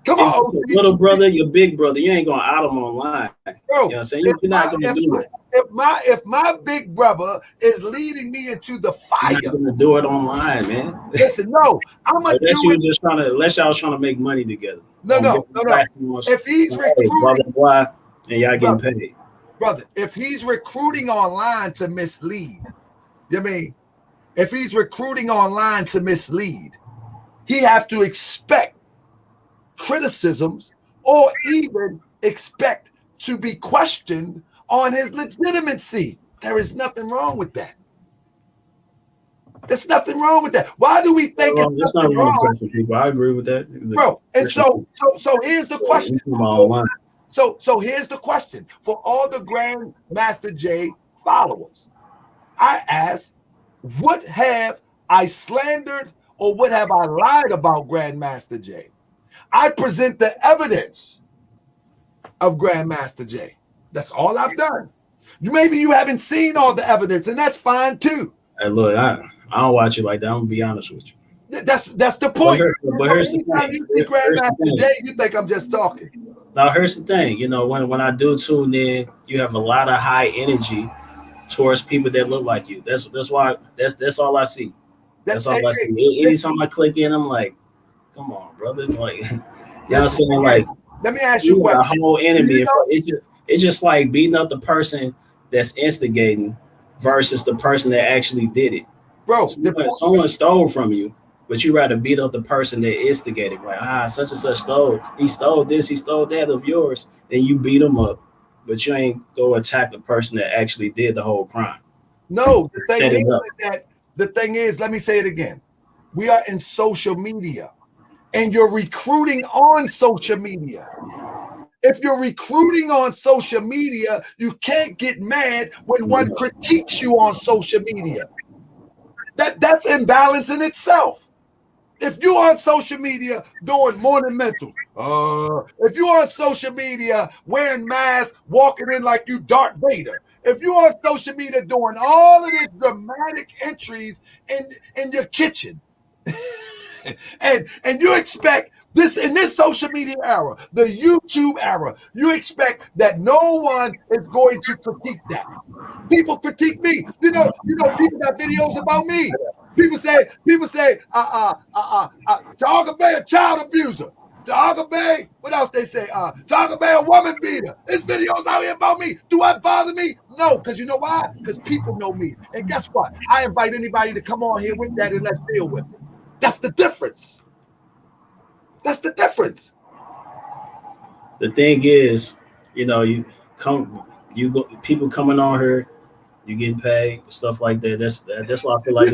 Come on, your little brother, your big brother, you ain't gonna out him online. Bro, you know what I'm saying? You're not gonna do it. If my big brother is leading me into the fire, you're not gonna do it online, man. Listen, no, I'm gonna do it. Unless y'all was trying to make money together. No. If he's recruiting, and y'all getting paid, brother. If he's recruiting online to mislead, if he's recruiting online to mislead, he have to expect criticisms or even expect to be questioned on his legitimacy. There is nothing wrong with that. There's nothing wrong with that. Why do we think it's nothing wrong? People, I agree with that, bro. And so here's the question. So here's the question for all the Grandmaster J followers. I ask, what have I slandered or what have I lied about Grandmaster J? I present the evidence of Grandmaster J. That's all I've done. Maybe you haven't seen all the evidence, and that's fine too. Hey, look, I don't watch you like that. I'm gonna be honest with you. That's the point. But here's the thing. You see Grandmaster J, you think I'm just talking. Now here's the thing. You know, when I do tune in, you have a lot of high energy towards people that look like you. That's why that's all I see. That's all I see. Anytime I click in, I'm like, come on, brother. Like, you know what I'm saying? Like, let me ask you a whole enemy. It's just like beating up the person that's instigating versus the person that actually did it. Bro, someone stole from you, but you rather beat up the person that instigated. Like, such and such stole. He stole this, he stole that of yours. Then you beat him up, but you ain't go attack the person that actually did the whole crime. No, the thing is, let me say it again. We are in social media. And you're recruiting on social media. If you're recruiting on social media, you can't get mad when one critiques you on social media. That's imbalance in itself. If you're on social media doing morning mental, if you're on social media wearing masks, walking in like you Darth Vader, if you're on social media doing all of these dramatic entries in your kitchen, and you expect this in this social media era, the YouTube era, you expect that no one is going to critique that. People critique me. You know, people got videos about me. People say, Taharka Bay a child abuser. Taharka Bay, what else they say? Taharka Bay, a woman beater. This video's out here about me. Do I bother me? No, because you know why? Because people know me. And guess what? I invite anybody to come on here with that and let's deal with it. That's the difference. That's the difference. The thing is, people coming on here, you getting paid, stuff like that. That's why I feel like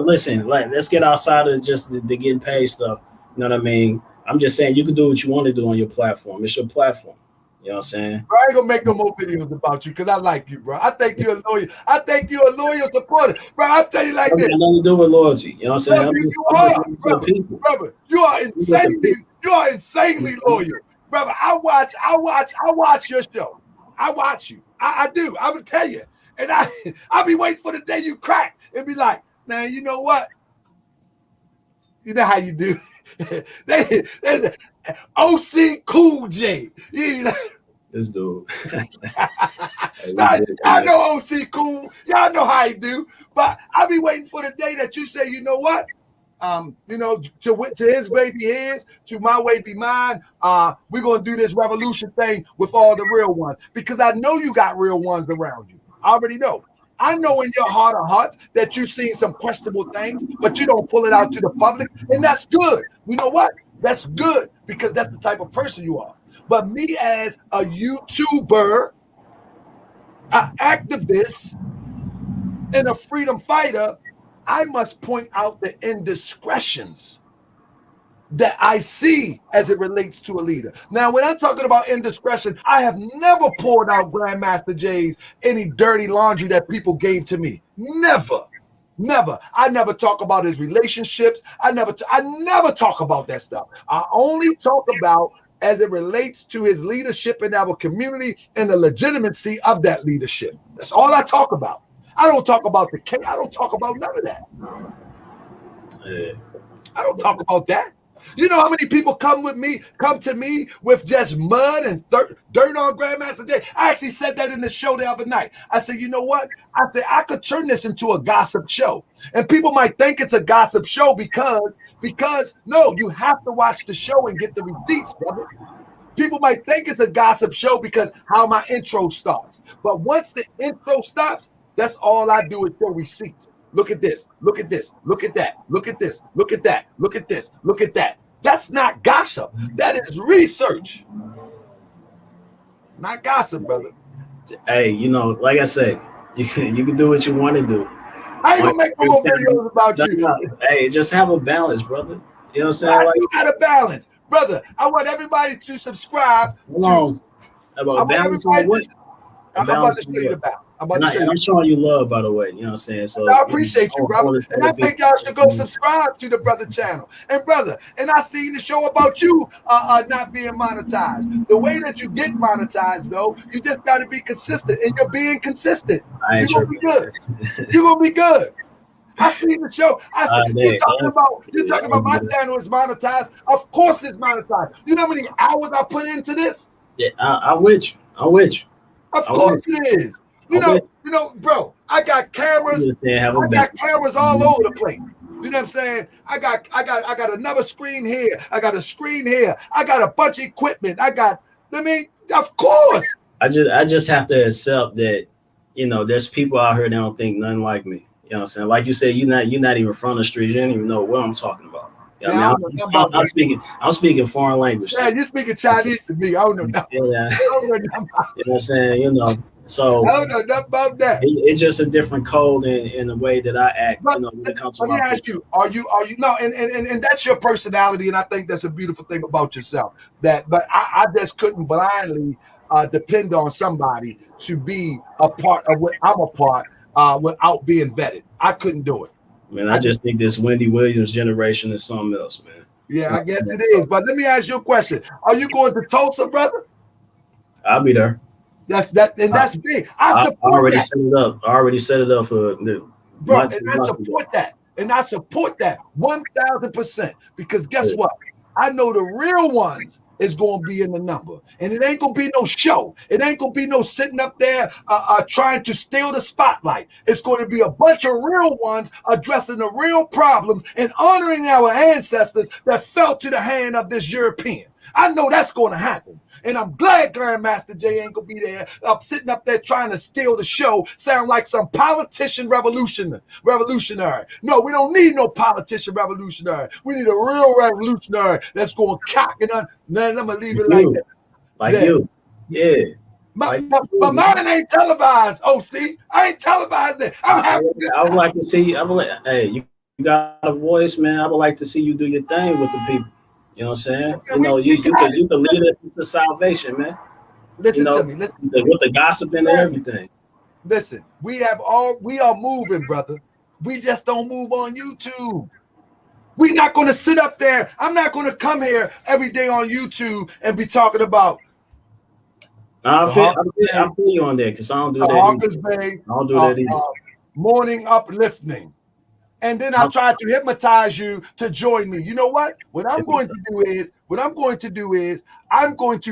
listen, like let's get outside of just the getting paid stuff. You know what I mean? I'm just saying you can do what you want to do on your platform. It's your platform. You know what I'm saying? I ain't gonna make no more videos about you because I like you, bro. I think you're a loyal. I think you're a loyal supporter, bro. I'll tell you like this. Nothing to do with loyalty. You know what I'm saying? Brother. You are insanely. You are insanely loyal, brother. I watch your show. I watch you. I do. I would tell you, and I'll be waiting for the day you crack and be like, man, you know what? You know how you do. There's a OC Cool J. You know? This dude. I know OC Cool. Y'all know how he do. But I'll be waiting for the day that you say, you know what? To his way be his, to my way be mine. We're gonna do this revolution thing with all the real ones because I know you got real ones around you. I already know. I know in your heart of hearts that you've seen some questionable things, but you don't pull it out to the public, and that's good. You know what? That's good because that's the type of person you are. But me as a YouTuber, an activist, and a freedom fighter, I must point out the indiscretions that I see as it relates to a leader. Now, when I'm talking about indiscretion, I have never poured out Grandmaster J's any dirty laundry that people gave to me. Never. I never talk about his relationships. I never talk about that stuff. I only talk about as it relates to his leadership in our community and the legitimacy of that leadership. That's all I talk about. I don't talk about the case. I don't talk about none of that. I don't talk about that. You know how many people come to me with just mud and dirt on Grandmaster Jay? I actually said that in the show the other night. I said, you know what? I said, I could turn this into a gossip show. And people might think it's a gossip show because no, you have to watch the show and get the receipts, brother. People might think it's a gossip show because how my intro starts. But once the intro stops, that's all I do is show receipts. Look at this. Look at this. Look at that. Look at this. Look at that. Look at this. Look at that. That's not gossip. That is research. Not gossip, brother. Hey, like I said, you can do what you want to do. I ain't gonna make no more videos about you. Hey, just have a balance, brother. You know what I'm saying? You got a balance, brother. I want everybody to subscribe. About balance on what? I'm about to show you the balance. I'm showing you love, by the way. You know what I'm saying? So I appreciate you, brother. And I think y'all should go subscribe to the brother channel. And brother, and I seen the show about you not being monetized. The way that you get monetized, though, you just got to be consistent. And you're being consistent. You're gonna be good. You're gonna be good. I seen the show. You're talking about my channel is monetized. Of course it's monetized. You know how many hours I put into this? Yeah, I'm with you. Of course it is. You know, bro, I got cameras. I got cameras all over the place. You know what I'm saying? I got another screen here. I got a screen here. I got a bunch of equipment. Of course. I just have to accept that, there's people out here that don't think nothing like me. You know what I'm saying? Like you said, you're not even from the streets. You don't even know what I'm talking about. I'm speaking foreign language. Yeah, you're speaking Chinese to me. I don't know nothing. Yeah. You know what I'm saying? So I don't know nothing about that. It's just a different code in the way that I act. But, when it comes to let me ask you, are you no, and that's your personality, and I think that's a beautiful thing about yourself. But I just couldn't blindly depend on somebody to be a part of what I'm a part without being vetted. I couldn't do it. Man, I just think this Wendy Williams generation is something else, man. Yeah, I guess it is. But let me ask you a question. Are you going to Tulsa, brother? I'll be there. That's big. I already set it up for bro, and I support that. And I support that 1,000%. Because guess what? I know the real ones is going to be in the number. And it ain't going to be no show. It ain't going to be no sitting up there trying to steal the spotlight. It's going to be a bunch of real ones addressing the real problems and honoring our ancestors that fell to the hand of this European. I know that's going to happen. And I'm glad Grandmaster Jay ain't going to be there sitting up there trying to steal the show, sound like some politician revolutionary. No, we don't need no politician revolutionary. We need a real revolutionary that's going to cock and man, I'm going to leave it like that. Like you. Yeah. But mine ain't televised, OC. I ain't televised it. I would like to see, hey, you got a voice, man. I would like to see you do your thing with the people. You know what I'm saying? You know, you can lead us into salvation, man. Listen to me. Listen with the gossip and everything. Listen, we are moving, brother. We just don't move on YouTube. We're not going to sit up there. I'm not going to come here every day on YouTube and be talking about. I feel you on that because I don't do that. I don't do that either. Morning uplifting. And then I try to hypnotize you to join me. You know what? What I'm going to do is I'm going to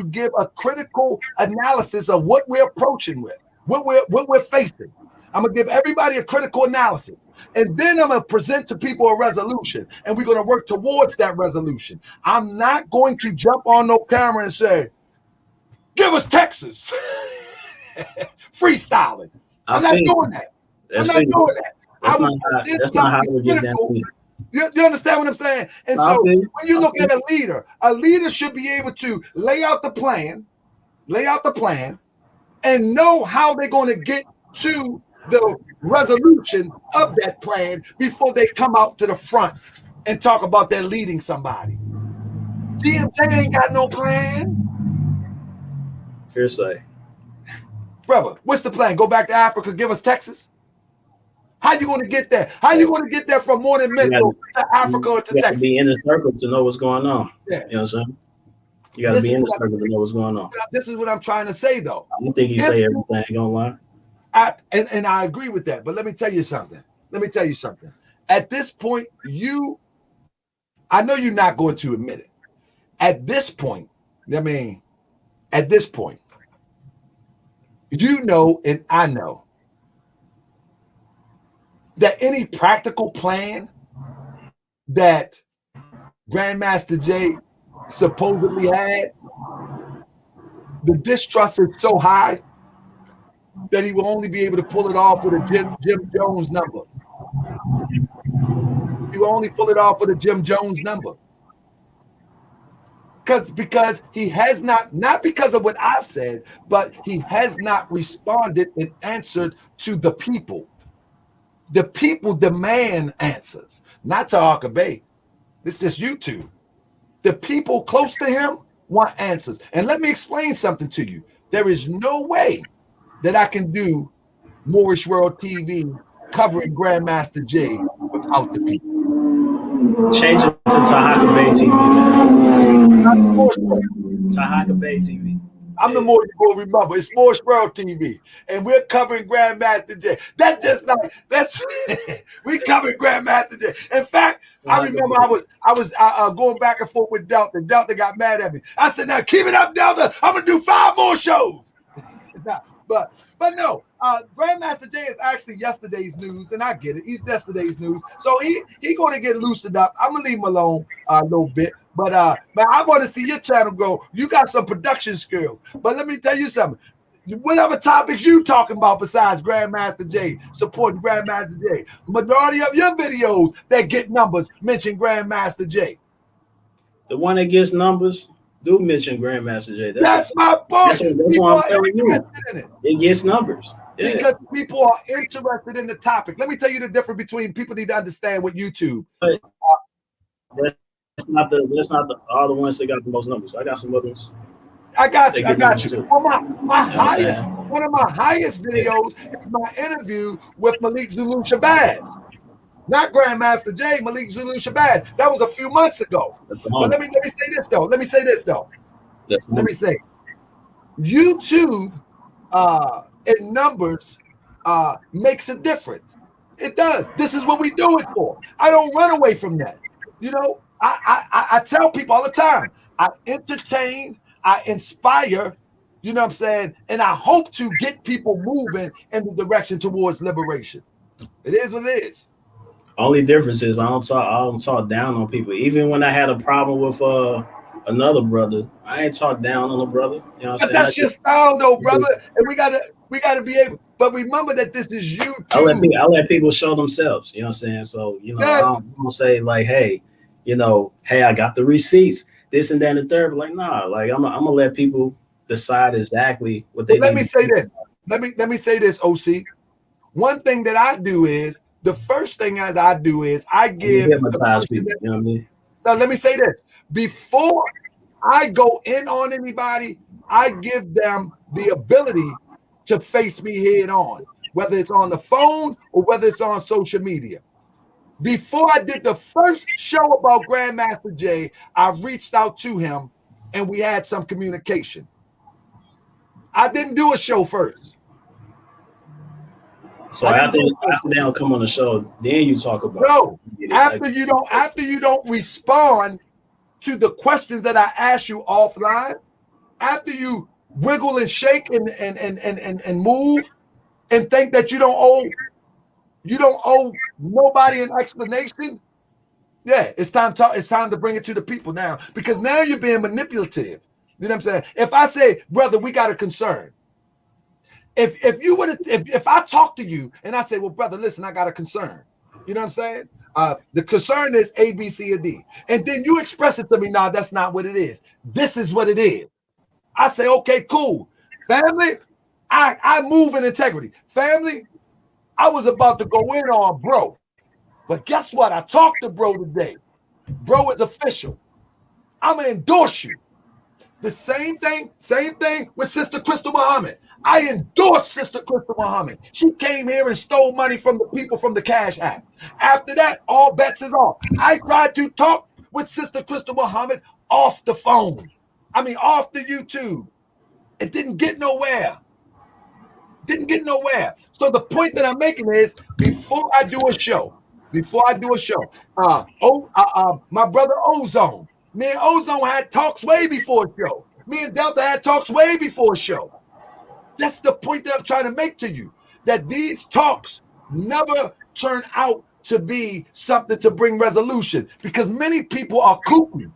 give a critical analysis of what we're approaching with, what we're facing. I'm gonna give everybody a critical analysis. And then I'm gonna present to people a resolution, and we're gonna work towards that resolution. I'm not going to jump on no camera and say, give us Texas. Freestyling. I'm not doing that. That's not how we get down. You understand what I'm saying? And so when you look at a leader should be able to lay out the plan, and know how they're going to get to the resolution of that plan before they come out to the front and talk about they're leading somebody. GMJ ain't got no plan. Hearsay. Brother, what's the plan? Go back to Africa, give us Texas? How you going to get there? How you going to get there from Morning Mental to Africa or to Texas? You got to be in the circle to know what's going on. Yeah. You know what I'm saying? You got to be in the circle to know what's going on. This is what I'm trying to say, though. I don't think he say everything. Ain't gonna lie. And I agree with that. But let me tell you something. At this point, I know you're not going to admit it. At this point, you know, and I know that any practical plan that Grandmaster Jay supposedly had, the distrust is so high that he will only be able to pull it off with a Jim Jones number. He will only pull it off with a Jim Jones number. Because he has not because of what I've said, but he has not responded and answered to the people. The people demand answers, not Taharka Bay. It's just YouTube. The people close to him want answers. And let me explain something to you. There is no way that I can do Moorish World TV covering Grandmaster Jay without the people. Change it to Taharka Bay TV, man. Taharka Bay TV. I'm the more you will remember. It's Moorish World TV, and we're covering Grandmaster Jay. We covering Grandmaster Jay. In fact, I remember I was going back and forth with Delta. Delta got mad at me. I said, "Now keep it up, Delta. I'm gonna do 5 more shows." But no, Grandmaster Jay is actually yesterday's news, and I get it. He's yesterday's news, so he going to get loosened up. I'm gonna leave him alone a little bit. But man, I want to see your channel grow. You got some production skills. But let me tell you something. Whatever topics you talking about besides Grandmaster Jay, supporting Grandmaster Jay, majority of your videos that get numbers mention Grandmaster Jay. The one that gets numbers do mention Grandmaster Jay. That's my point. That's what I'm telling you. It gets numbers. Yeah. Because people are interested in the topic. Let me tell you the difference between people need to understand with YouTube. That's not the all the ones that got the most numbers. I got some others. I got you. One of my highest videos is my interview with Malik Zulu Shabazz. Not Grandmaster Jay, Malik Zulu Shabazz. That was a few months ago. But let me say this though. Let me say YouTube in numbers makes a difference. It does. This is what we do it for. I don't run away from that. You know, I tell people all the time, I entertain, I inspire, you know what I'm saying? And I hope to get people moving in the direction towards liberation. It is what it is. Only difference is I don't talk down on people. Even when I had a problem with another brother, I ain't talk down on a brother. You know what I'm But saying? that's your style though, brother. And we gotta be able, but remember that this is YouTube. I let people show themselves. You know what I'm saying? So Yeah. I don't say like, hey, hey, I got the receipts, this and that and the third. But like, nah, like I'm gonna let people decide exactly what they. But let me say this. Let me say this, OC. One thing that I do is the first thing that I do is I give Hypnotize people. You know what I mean? Now let me say this. Before I go in on anybody, I give them the ability to face me head on, whether it's on the phone or whether it's on social media. Before I did the first show about Grandmaster Jay, I reached out to him and we had some communication. I didn't do a show first. So after they don't come on the show, then you talk about no. After you don't respond to the questions that I ask you offline, after you wiggle and shake and move and think that you don't owe nobody an explanation. Yeah, it's time to bring it to the people now, because now you're being manipulative. You know what I'm saying? If I say, brother, we got a concern. If I talk to you and I say, well, brother, listen, I got a concern. You know what I'm saying? The concern is A, B, C, or D. And then you express it to me, nah, that's not what it is. This is what it is. I say, okay, cool. Family, I move in integrity. Family, I was about to go in on bro. But guess what? I talked to bro today. Bro is official. I'm going to endorse you. The same thing with Sister Crystal Muhammad. I endorse Sister Crystal Muhammad. She came here and stole money from the people from the Cash App. After that, all bets is off. I tried to talk with Sister Crystal Muhammad off the phone. I mean, off the YouTube. It didn't get nowhere. So the point that I'm making is, before I do a show, my brother Ozone, me and Ozone had talks way before a show. Me and Delta had talks way before a show. That's the point that I'm trying to make to you, that these talks never turn out to be something to bring resolution, because many people are kooky.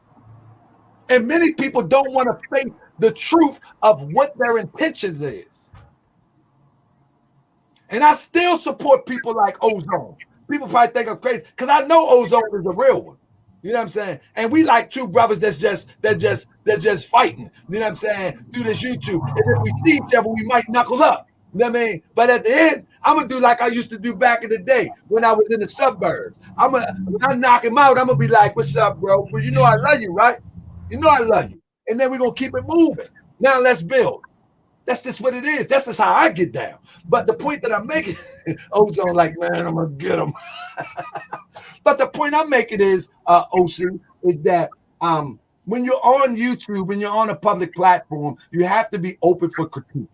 And many people don't want to face the truth of what their intentions is. And I still support people like Ozone. People probably think I'm crazy because I know Ozone is a real one. You know what I'm saying? And we like two brothers that's just fighting. You know what I'm saying? Through this YouTube. And if we see each other, we might knuckle up. You know what I mean? But at the end, I'm gonna do like I used to do back in the day when I was in the suburbs. When I knock him out, I'm gonna be like, "What's up, bro? Well, you know I love you, right? You know I love you." And then we're gonna keep it moving. Now let's build. That's just what it is. That's just how I get down. But the point that I'm making, Ozone, like, man, I'm gonna get him. But the point I'm making is, OC, is that when you're on YouTube, when you're on a public platform, you have to be open for critique.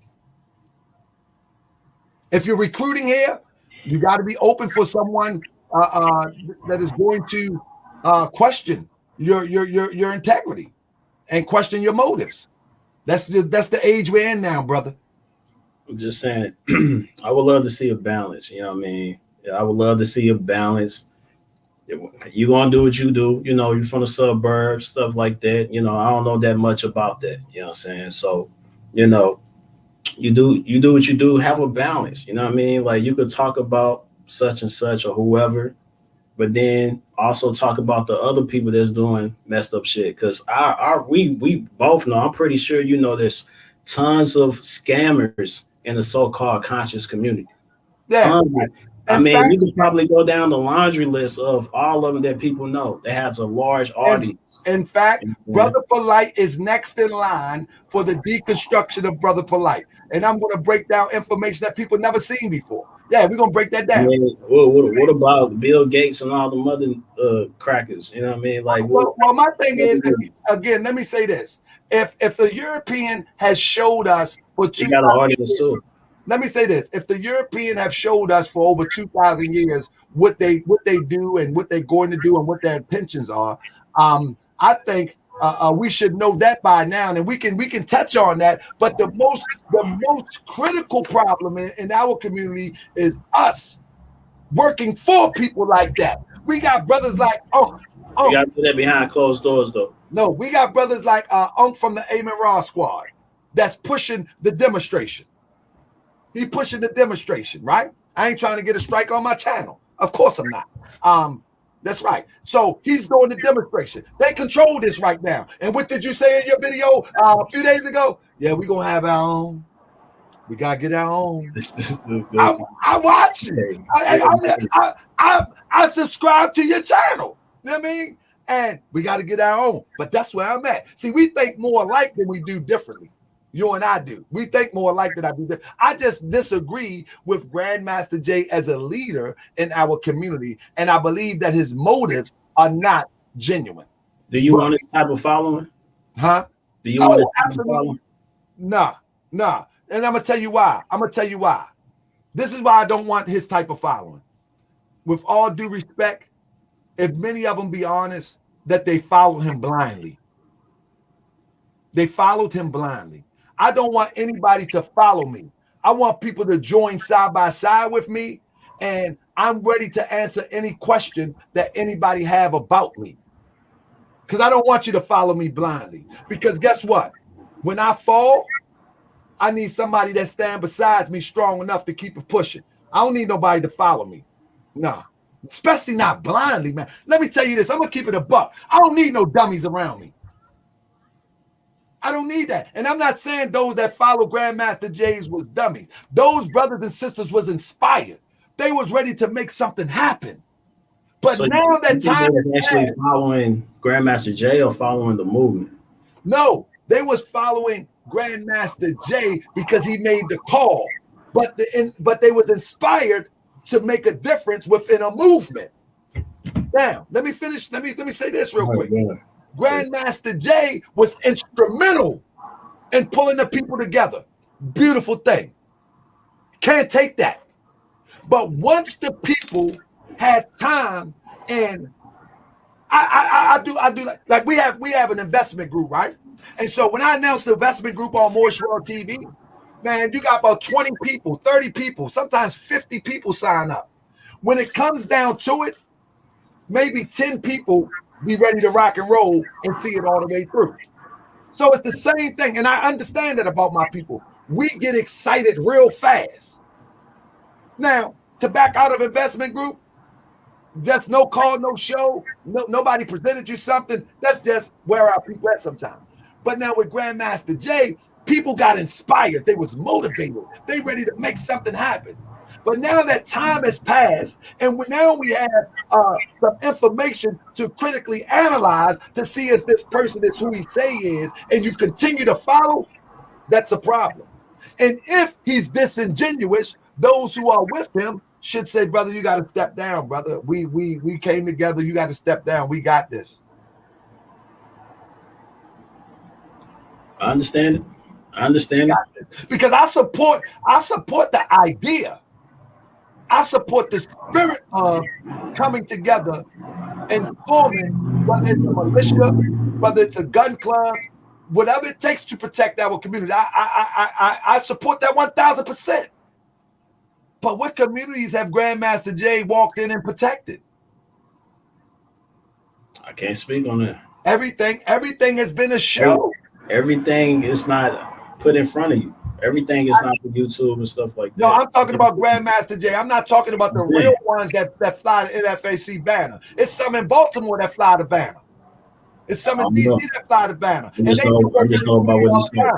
If you're recruiting here, you got to be open for someone that is going to question your integrity and question your motives. That's the age we're in now, brother. I'm just saying, I would love to see a balance. You know what I mean? I would love to see a balance. You gonna do what you do. You know, you're from the suburbs, stuff like that. You know, I don't know that much about that. You know what I'm saying? So, you know, you do what you do. Have a balance. You know what I mean? Like, you could talk about such and such or whoever, but then also talk about the other people that's doing messed up shit. Because we both know, I'm pretty sure you know, there's tons of scammers in the so-called conscious community. Yeah. I mean, you could probably go down the laundry list of all of them that people know. That has a large audience. In fact, Brother Polite is next in line for the deconstruction of Brother Polite. And I'm going to break down information that people never seen before. Yeah, we're going to break that down. What about Bill Gates and all the mother crackers? You know what I mean? Like, well, my thing is, again, let me say this. If the European has showed us for 2,000 got an audience too. Let me say this. If the European have showed us for over 2,000 years what they do and what they're going to do and what their intentions are, I think we should know that by now, and we can touch on that. But the most critical problem in our community is us working for people like that. We got brothers like You got to do that behind closed doors, though. No, we got brothers like from the Amen Ra squad that's pushing the demonstration. He pushing the demonstration, right? I ain't trying to get a strike on my channel. Of course I'm not. That's right. So he's doing the demonstration. They control this right now. And what did you say in your video a few days ago? Yeah, we're going to have our own. We got to get our own. I watch it. I subscribe to your channel. You know what I mean? And we got to get our own. But that's where I'm at. See, we think more alike than we do differently. You and I do. We think more alike than I do. I just disagree with Grandmaster Jay as a leader in our community. And I believe that his motives are not genuine. Do you want this type of following? Huh? Do you want this type of following? Nah. And I'm going to tell you why. This is why I don't want his type of following. With all due respect, if many of them be honest, that they follow him blindly. They followed him blindly. I don't want anybody to follow me. I want people to join side by side with me, and I'm ready to answer any question that anybody have about me. Because I don't want you to follow me blindly. Because guess what? When I fall, I need somebody that stand beside me strong enough to keep it pushing. I don't need nobody to follow me. Nah. Especially not blindly, man. Let me tell you this. I'm going to keep it a buck. I don't need no dummies around me. I don't need that. And I'm not saying those that follow Grandmaster Jay's was dummies. Those brothers and sisters was inspired. They was ready to make something happen. But so now that time is actually following Grandmaster Jay or following the movement? No, they was following Grandmaster Jay because he made the call. But they was inspired to make a difference within a movement. Now, let me finish. Let me say this real quick. Grandmaster Jay was instrumental in pulling the people together. Beautiful thing. Can't take that. But once the people had time, and I do like we have an investment group, right? And so when I announced the investment group on Moorish World TV, man, you got about 20 people, 30 people, sometimes 50 people sign up. When it comes down to it, maybe 10 people be ready to rock and roll and see it all the way through. So it's the same thing. And I understand that about my people. We get excited real fast. Now, to back out of investment group, just no call, no show, nobody presented you something. That's just where our people at sometimes. But now with Grandmaster Jay, people got inspired. They was motivated. They ready to make something happen. But now that time has passed, and now we have some information to critically analyze to see if this person is who he say he is, and you continue to follow, that's a problem. And if he's disingenuous, those who are with him should say, brother, you got to step down, brother. We came together. You got to step down. We got this. I understand it. Because I support the idea. I support the spirit of coming together and forming, whether it's a militia, whether it's a gun club, whatever it takes to protect our community. I support that 1,000%. But what communities have Grandmaster Jay walked in and protected? I can't speak on that. Everything has been a show. Everything is not put in front of you. Everything is not for YouTube and stuff like that. No, I'm talking about Grandmaster Jay. I'm not talking about the real ones that fly the NFAC banner. It's some in Baltimore that fly the banner. It's some in DC that fly the banner. I'm just know about what you said.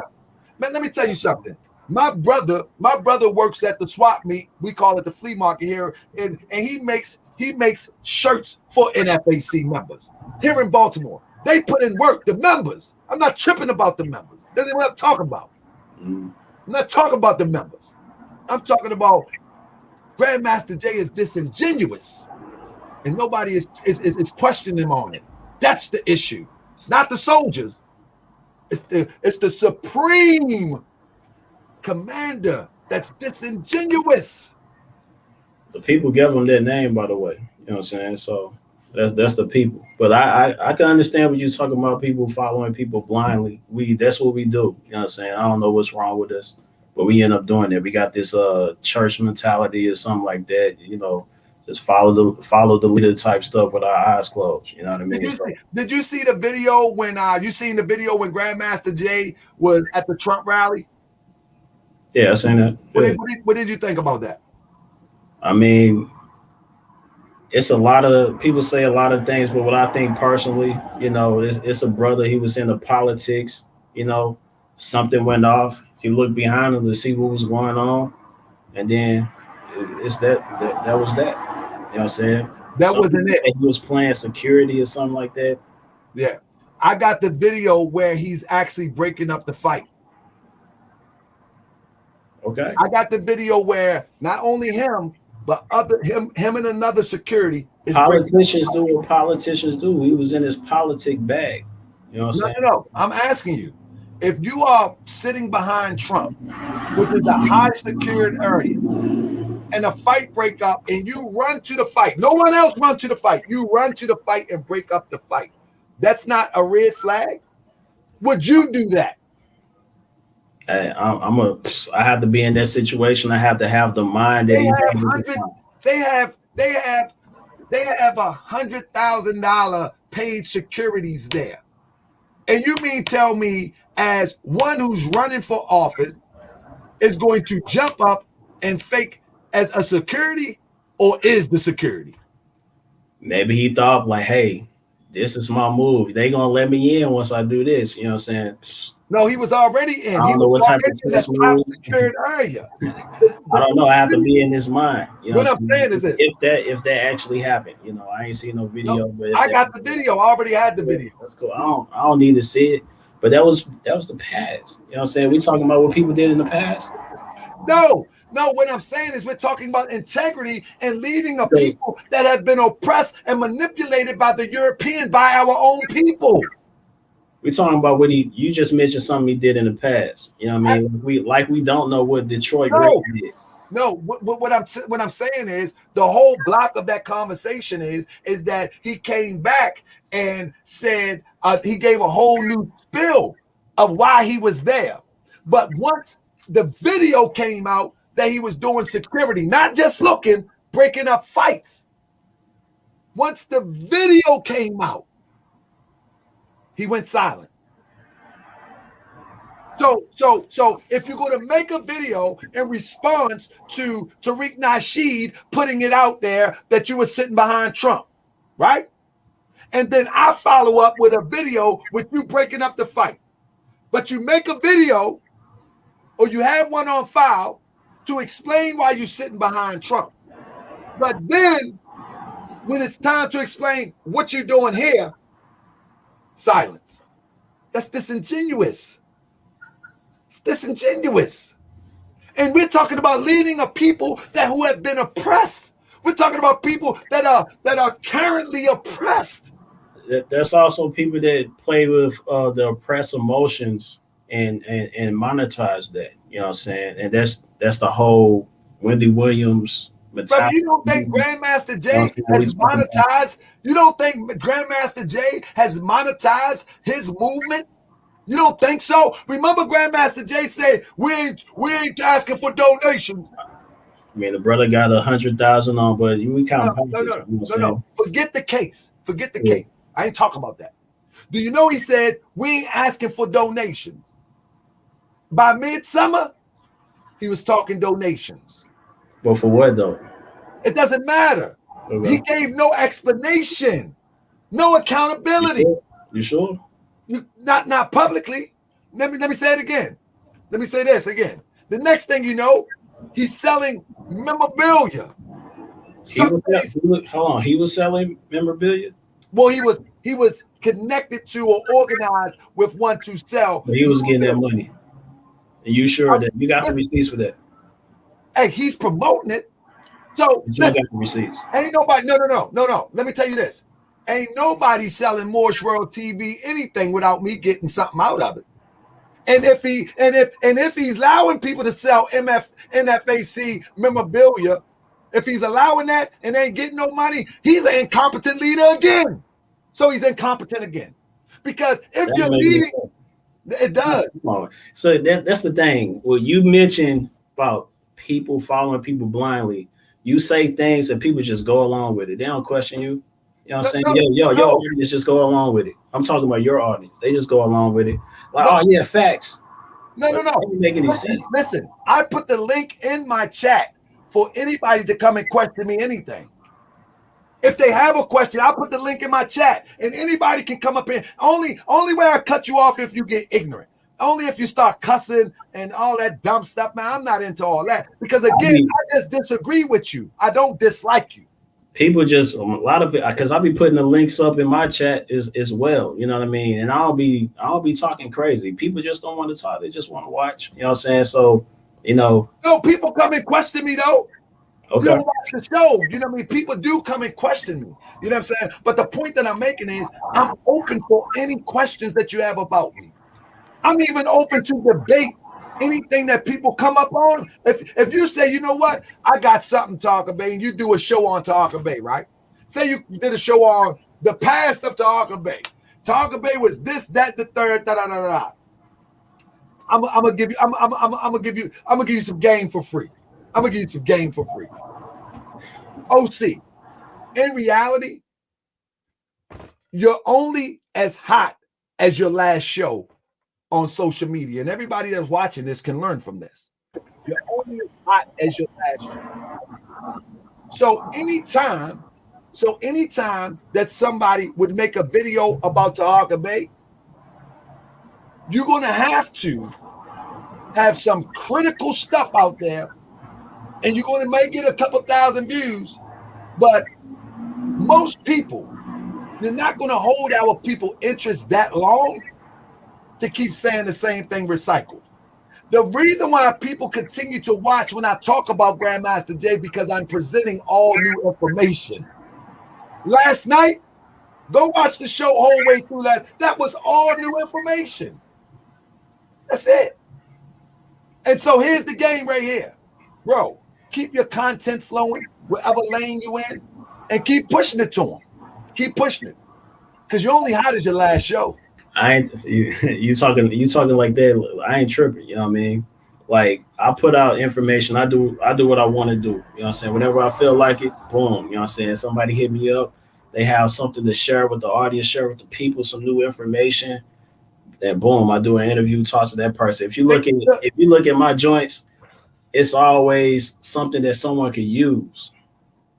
Man, let me tell you something. My brother works at the swap meet. We call it the flea market here, and he makes shirts for NFAC members here in Baltimore. They put in work. The members. I'm not tripping about the members. That's what I'm talking about. I'm not talking about the members. I'm talking about Grandmaster Jay is disingenuous, and nobody is questioning him on it. That's the issue. It's not the soldiers. It's the supreme commander that's disingenuous. The people gave him that name, by the way. You know what I'm saying? So That's the people. But I can understand what you're talking about. People following people blindly. That's what we do. You know what I'm saying? I don't know what's wrong with us, but we end up doing it. We got this church mentality or something like that. You know, just follow the leader type stuff with our eyes closed. You know what I mean? Did you see the video when you seen the video when Grandmaster Jay was at the Trump rally? Yeah, I seen that. Yeah. What did you think about that? I mean, it's a lot of people say a lot of things, but what I think personally, you know, it's a brother. He was into politics. You know, something went off. He looked behind him to see what was going on, and then it's that was that. You know what I'm saying? That wasn't it. He was playing security or something like that. Yeah, I got the video where he's actually breaking up the fight. Okay. I got the video where not only him, but him and another security. Politicians do what politicians do. He was in his politic bag. You know what I'm saying? No. I'm asking you, if you are sitting behind Trump, which is a high secured area, and a fight break up, and you run to the fight, no one else run to the fight. You run to the fight and break up the fight. That's not a red flag. Would you do that? Hey, I have to be in that situation. I have to have the mind that they have $100,000 paid securities there. And you mean tell me, as one who's running for office, is going to jump up and fake as a security, or is the security? Maybe he thought like, hey, this is my move. They gonna let me in once I do this. You know what I'm saying? No, he was already in. I don't know what type of that top secured area. I don't know. I have to be in his mind. You know what I'm saying is this: if that actually happened, you know, I ain't seen no video, but I got the video. I already had the video. That's cool. I don't need to see it, but that was the past. You know what I'm saying? We talking about what people did in the past. No. What I'm saying is we're talking about integrity and leading a people that have been oppressed and manipulated by the Europeans, by our own people. We're talking about what you just mentioned something he did in the past. You know what I mean? We don't know what Detroit did. No, what I'm saying is the whole block of that conversation is that he came back and said he gave a whole new spill of why he was there. But once the video came out that he was doing security, not just looking, breaking up fights. Once the video came out, he went silent. So if you're going to make a video in response to Tariq Nasheed putting it out there that you were sitting behind Trump, right? And then I follow up with a video with you breaking up the fight. But you make a video, or you have one on file, to explain why you're sitting behind Trump. But then, when it's time to explain what you're doing here, silence. That's disingenuous. It's disingenuous. And we're talking about leading a people who have been oppressed. We're talking about people that are currently oppressed. There's also people that play with the oppressed emotions and monetize that. You know what I'm saying? And that's the whole Wendy Williams mentality. Brother, you don't think Grandmaster Jay has monetized? You don't think Grandmaster Jay has monetized his movement? You don't think so? Remember, Grandmaster Jay said, "We ain't asking for donations." I mean, the brother got 100,000 on, but we kind of no. Forget the case. Forget the case. I ain't talking about that. Do you know he said we ain't asking for donations? By midsummer, he was talking donations. But for what though? It doesn't matter. Okay. He gave no explanation, no accountability. You sure? Not publicly. Let me say it again. Let me say this again. The next thing you know, he's selling memorabilia. He was selling memorabilia? Well, he was connected to or organized with one to sell. But he was getting that money. And you sure that you got the receipts for that? Hey, he's promoting it. So listen, got the receipts. Ain't nobody. No. Let me tell you this. Ain't nobody selling Moorish World TV anything without me getting something out of it. And if he's allowing people to sell NFAC memorabilia, If he's allowing that and ain't getting no money, he's an incompetent leader again. So he's incompetent again. Because if you're leading, it does. So that's the thing. Well, you mentioned about people following people blindly. You say things and people just go along with it. They don't question you. You know what I'm saying? Your audience just go along with it. I'm talking about your audience. They just go along with it. Like, oh yeah, facts. No. Doesn't make any sense. Listen, I put the link in my chat for anybody to come and question me anything. If they have a question, I'll put the link in my chat and anybody can come up in. Only way I cut you off if you get ignorant. Only if you start cussing and all that dumb stuff, man. I'm not into all that. Because again, I just disagree with you. I don't dislike you. People just a lot of it because I'll be putting the links up in my chat as well. You know what I mean? And I'll be talking crazy. People just don't want to talk, they just want to watch. You know what I'm saying? So, no, people come and question me though. Okay. You don't watch the show. You know what I mean? People do come and question me. You know what I'm saying? But the point that I'm making is I'm open for any questions that you have about me. I'm even open to debate anything that people come up on. If you say, you know what, I got something Taharka Bey, and you do a show on Taharka Bey, right? Say you did a show on the past of Taharka Bey. Taharka Bey was this, that, the third, da da da da. I'm gonna give you some game for free. I'm gonna give you some game for free. OC, in reality, you're only as hot as your last show on social media, and everybody that's watching this can learn from this. You're only as hot as your last show. So anytime that somebody would make a video about Taharka Bey, you're gonna have to have some critical stuff out there, and you're gonna make it a couple thousand views, but most people, they're not gonna hold our people interest that long to keep saying the same thing recycled. The reason why people continue to watch when I talk about Grandmaster Jay, because I'm presenting all new information. Last night, go watch the show whole way through that was all new information. That's it. And so here's the game right here. Bro, keep your content flowing wherever lane you in and keep pushing it to them. Keep pushing it. Because you're only hot as your last show. You talking like that. I ain't tripping, you know what I mean? Like, I put out information. I do what I want to do. You know what I'm saying? Whenever I feel like it, boom, you know what I'm saying? Somebody hit me up. They have something to share with the audience, share with the people, some new information. Then boom, I do an interview, talk to that person. If you look at my joints, it's always something that someone can use.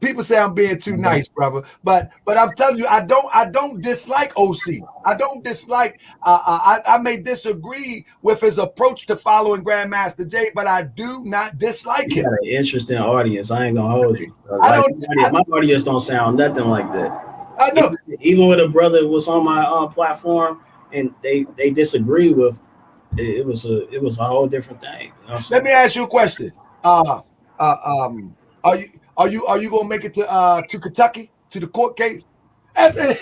People say I'm being too nice, brother, but I'm telling you, I don't dislike OC. I don't dislike. I may disagree with his approach to following Grandmaster Jay, but I do not dislike him. Got an interesting audience. I ain't gonna hold you. My audience don't sound nothing like that. I know. Even when a brother was on my platform and they disagree with, it was a whole different thing. You know Let me ask you a question. Are you gonna make it to Kentucky to the court case? Hey,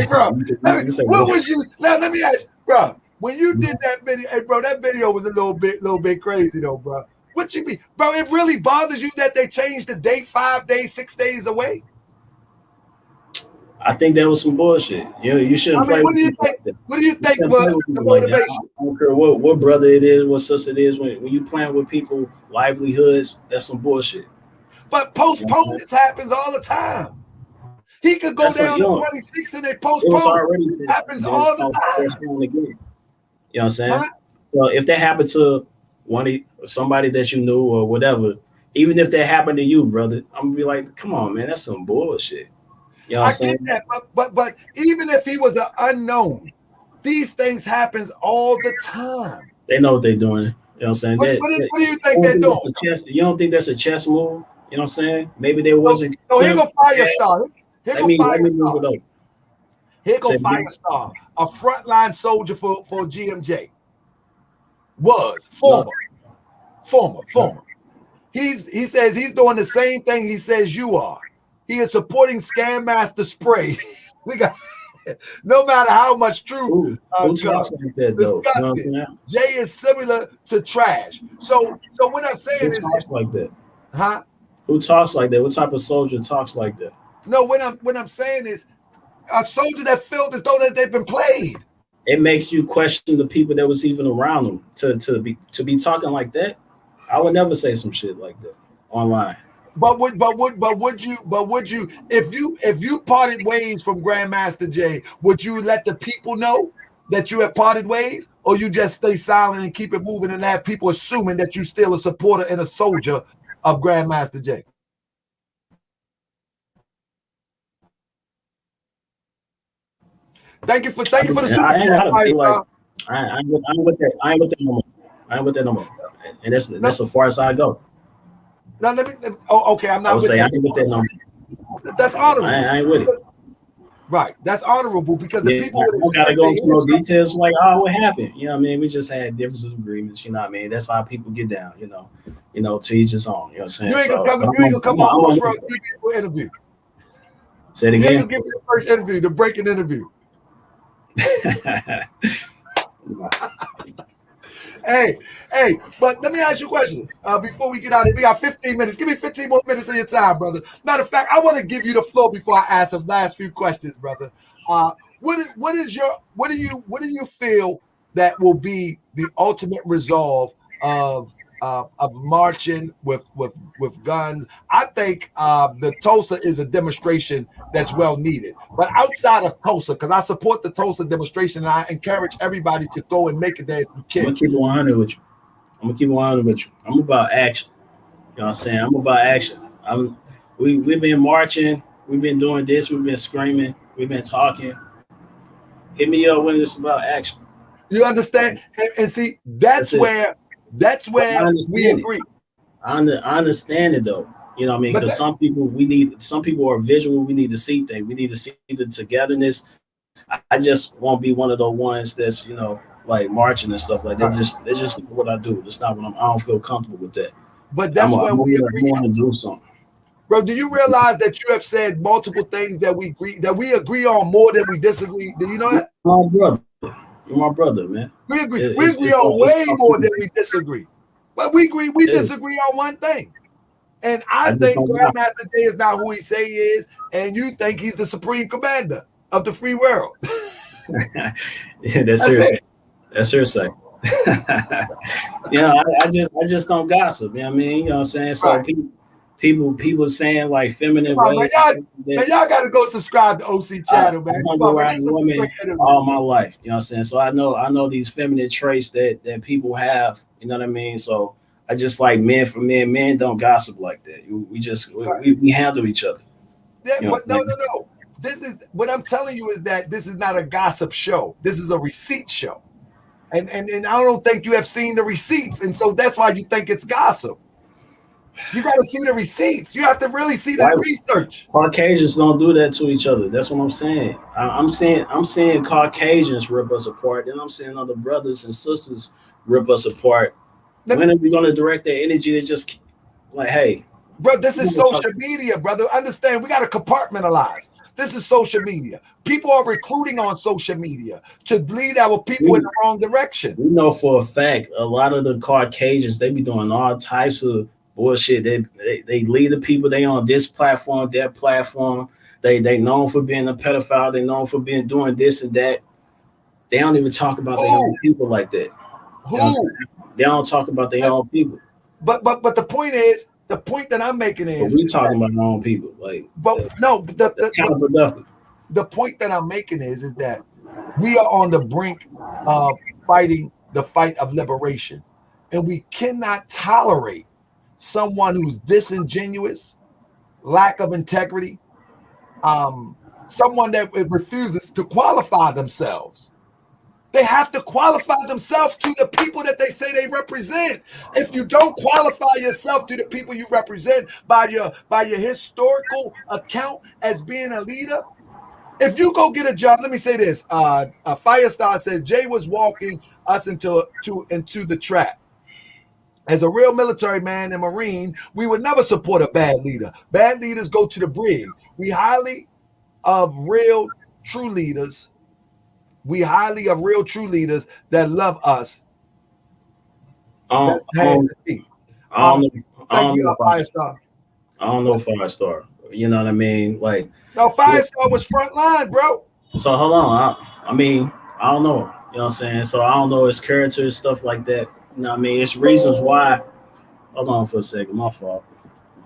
bro, let me ask you, bro. When you did that video, hey, bro, that video was a little bit crazy though, bro. What you mean, bro? It really bothers you that they changed the date 5 days, 6 days away? I think that was some bullshit. You shouldn't play. What do you think was the motivation? I don't care what brother it is, what sister it is. When you playing with people's livelihoods, that's some bullshit. But postponements happens all the time. He could go down to 26 and they postpone. It happens all the time. You know what I'm saying? So if that happened to somebody that you knew or whatever, even if that happened to you, brother, I'm gonna be like, come on, man, that's some bullshit. You know what I'm saying? Get that, but even if he was an unknown, these things happens all the time. They know what they're doing. You know what I'm saying? What do you think they're doing? You don't think that's a chess move? You know what I'm saying? Maybe there wasn't. No, here go Firestar. Here go Firestar, a frontline soldier for GMJ. Former. He says he's doing the same thing he says you are. He is supporting Scam Master Spray. We got no matter how much truth disgusting. Jay is similar to trash. So what I'm saying is like that. Huh? Who talks like that? What type of soldier talks like that? No, what I'm saying is a soldier that felt as though that they've been played. It makes you question the people that was even around them to be talking like that. I would never say some shit like that online. But would you if you parted ways from Grandmaster Jay, would you let the people know that you have parted ways, or you just stay silent and keep it moving and have people assuming that you're still a supporter and a soldier of Grandmaster Jay? Thank you for the super chat. I ain't with that. I ain't with that no more. I ain't with that no more. And that's as far as I go. Now let me. Oh, okay. I'm not. I would say I ain't with that no more. That's honorable. I ain't with it. Right. That's honorable because the people don't gotta go into no details like, oh, what happened? You know what I mean? We just had differences, agreements. You know what I mean? That's how people get down. You know, to each his own. You know what I'm saying? You ain't gonna come on Moorish World TV interview. Say it again. You ain't gonna give me the first interview, the breaking interview. Hey, but let me ask you a question before we get out of here. We got 15 minutes. Give me 15 more minutes of your time, brother. Matter of fact, I want to give you the floor before I ask the last few questions, brother. What do you feel that will be the ultimate resolve of marching with guns? I think the Tulsa is a demonstration that's well needed. But outside of Tulsa, because I support the Tulsa demonstration, and I encourage everybody to go and make it there if you can. I'm gonna keep it 100 with you. I'm about action. You know what I'm saying? I'm about action. We've been marching, we've been doing this, we've been screaming, we've been talking. Hit me up when it's about action. You understand? And see, that's where we agree. I understand it though. You know what I mean? Because some people are visual. We need to see things. We need to see the togetherness. I just won't be one of those ones that's, like marching and stuff like that. That's just not what I do. That's not what I don't feel comfortable with that. But that's where we agree. I want to do something. Bro, do you realize that you have said multiple things that we agree on more than we disagree? Do you know that? My brother. You're my brother, man. We agree on way more than we disagree. But we disagree on one thing. And I think Grandmaster Jay is not who he say he is, and you think he's the supreme commander of the free world. Yeah, that's hearsay. I just don't gossip. You know what I mean? You know what I'm saying? So right. People saying like feminine ways. Y'all got to go subscribe to OC channel, man. I've been around women all my life. You know what I'm saying? So I know these feminine traits that people have. You know what I mean? So I just like men for men. Men don't gossip like that. We handle each other. Yeah, you know but no. This is what I'm telling you is that this is not a gossip show. This is a receipt show. And I don't think you have seen the receipts. And so that's why you think it's gossip. You got to see the receipts. You have to really see the research. Caucasians don't do that to each other. That's what I'm saying. I'm saying Caucasians rip us apart. Then I'm saying other brothers and sisters rip us apart. When are we going to direct their energy to just like, hey. Bro, this is social media, brother. Understand, we got to compartmentalize. This is social media. People are recruiting on social media to lead our people in the wrong direction. We know for a fact a lot of the Caucasians, they be doing all types of bullshit. They lead the people. They on this platform, that platform. They known for being a pedophile. They known for doing this and that. They don't even talk about their own people like that. You know they don't talk about their own people. But the point is, the point that I'm making is we talking about our own people. Like, the point that I'm making is that we are on the brink of fighting the fight of liberation, and we cannot tolerate someone who's disingenuous, lack of integrity, someone that refuses to qualify themselves. They have to qualify themselves to the people that they say they represent. If you don't qualify yourself to the people you represent by your historical account as being a leader, if you go get a job, let me say this. Firestar says Jay was walking us into the trap. As a real military man and Marine, we would never support a bad leader. Bad leaders go to the brig. We highly of real true leaders that love us. I don't know I don't know Firestar. You know what I mean? Like, No, Firestar was front line, bro. so hold on. I mean, I don't know. You know what I'm saying? So I don't know his character, stuff like that. You know what I mean? It's reasons why. Hold on for a second. My fault.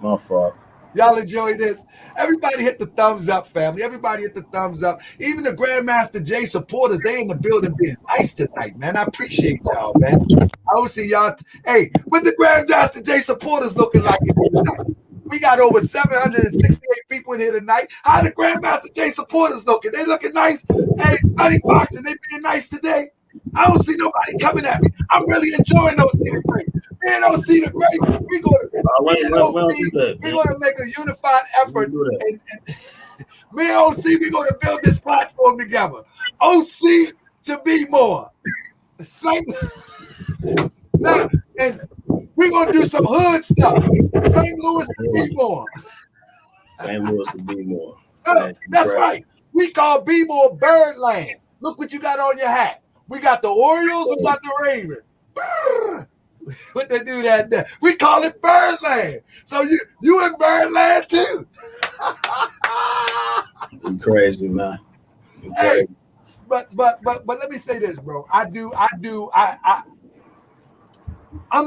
My fault. Y'all enjoy this? Everybody hit the thumbs up, family. Everybody hit the thumbs up. Even the Grandmaster J supporters, they in the building being nice tonight, man. I appreciate y'all, man. I don't see y'all. Hey, what the Grandmaster J supporters looking like in here tonight? We got over 768 people in here tonight. How the Grandmaster J supporters looking? They looking nice. Hey, Sunny Box, and they being nice today. I don't see nobody coming at me. I'm really enjoying those things. Me and OC the Great. We gonna make a unified effort. And me and OC, we gonna build this platform together. OC to be more. Same. Now, and we're gonna do some hood stuff. St. Louis to be more. St. Louis to be more. That's right. We call be more Birdland. Look what you got on your hat. We got the Orioles, we got the Ravens. What they do that day? We call it Birdland. So you in Birdland too. You crazy, man. You Hey, crazy. but let me say this, bro. I'm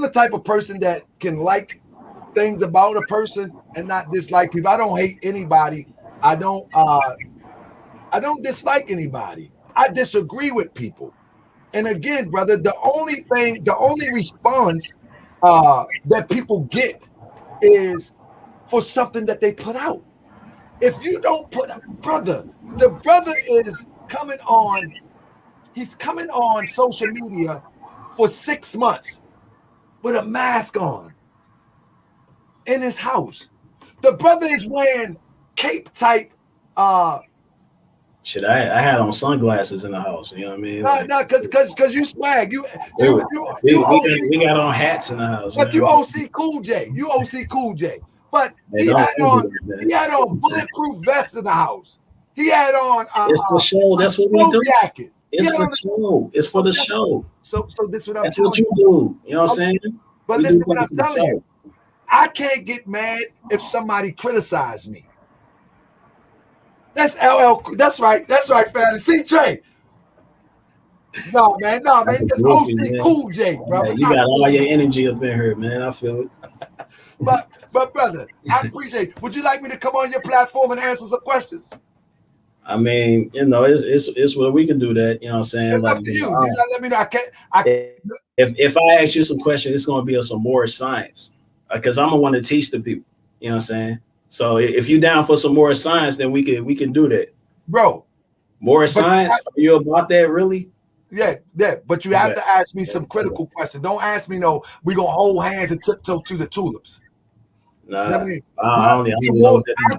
the type of person that can like things about a person and not dislike people. I don't hate anybody. I don't dislike anybody. I disagree with people. And again, brother, the only response that people get is for something that they put out. If you don't put out, the brother is coming on, he's coming on social media for 6 months with a mask on in his house. The brother is wearing cape type Shit, I had on sunglasses in the house. You know what I mean? No, because you swag. You we got on hats in the house. But you OC Cool J. You OC Cool J. But he had on bulletproof vests in the house. He had on it's for show. That's what we do. Jacket. It's for show. It's for the show. So this is what I'm That's telling what you do. You know what I'm saying? But listen what I'm telling you. I can't get mad if somebody criticizes me. That's LL. That's right, family. See, Trey. No, man. That's OC Cool J, brother. You got all your energy up in here, man. I feel it. But brother, I appreciate it. Would you like me to come on your platform and answer some questions? I mean, you know, it's where we can do that. You know what I'm saying? It's up to you. You let me know. If I ask you some questions, it's going to be some more science because I'm gonna want to teach the people. You know what I'm saying? So if you down for some more science, then we can do that, bro. More science? Are you about that really? Yeah. But you have to ask me some critical questions. Don't ask me we gonna hold hands and tiptoe to the tulips. Nah, I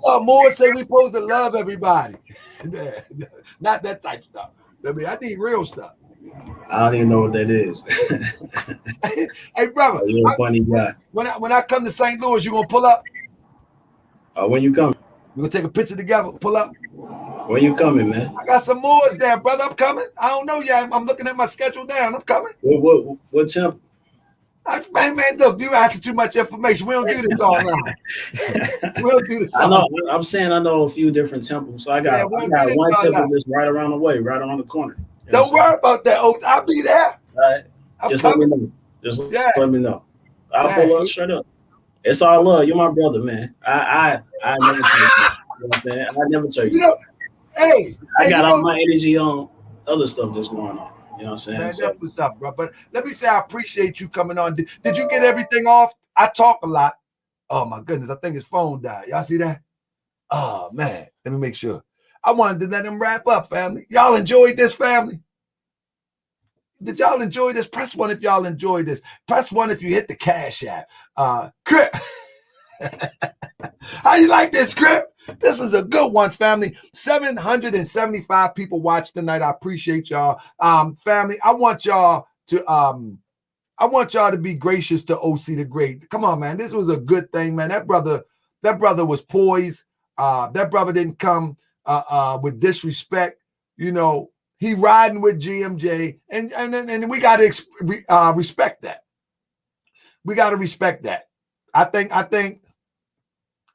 thought Moore said we supposed to love everybody. Not that type of stuff. I need real stuff. I don't even know what that is. Hey, brother, you're a funny guy. When I come to St. Louis, you gonna pull up? When you coming? We gonna take a picture together. Pull up. When you coming, man? I got some Moors there, brother. I'm coming. I don't know yet. I'm looking at my schedule now. I'm coming. What temp? Man, look, you asking too much information. We don't do this online. We'll do this. I know. I'm saying I know a few different temples. So I got one temple just right around the way, right around the corner. Don't worry about that, Oaks. I'll be there. All right. Just let me know. Let me know. I'll pull up straight up. It's all love. You're my brother, man. I never tell you. You know what I'm saying? I never tell you. I got all my energy on other stuff that's going on. You know what I'm saying? Man, that's what's up, bro. But let me say I appreciate you coming on. Did you get everything off? I talk a lot. Oh my goodness, I think his phone died. Y'all see that? Oh man, let me make sure. I wanted to let him wrap up, family. Y'all enjoyed this, family? Did y'all enjoy this? Press 1 if y'all enjoyed this. Press 1 if you hit the Cash App. Crip. How you like this, Crip? This was a good one, family. 775 people watched tonight. I appreciate y'all. Family, I want y'all to be gracious to OC the Great. Come on, man. This was a good thing, man. That brother was poised. That brother didn't come with disrespect. You know, he riding with GMJ, and we got to respect that. We got to respect that. I think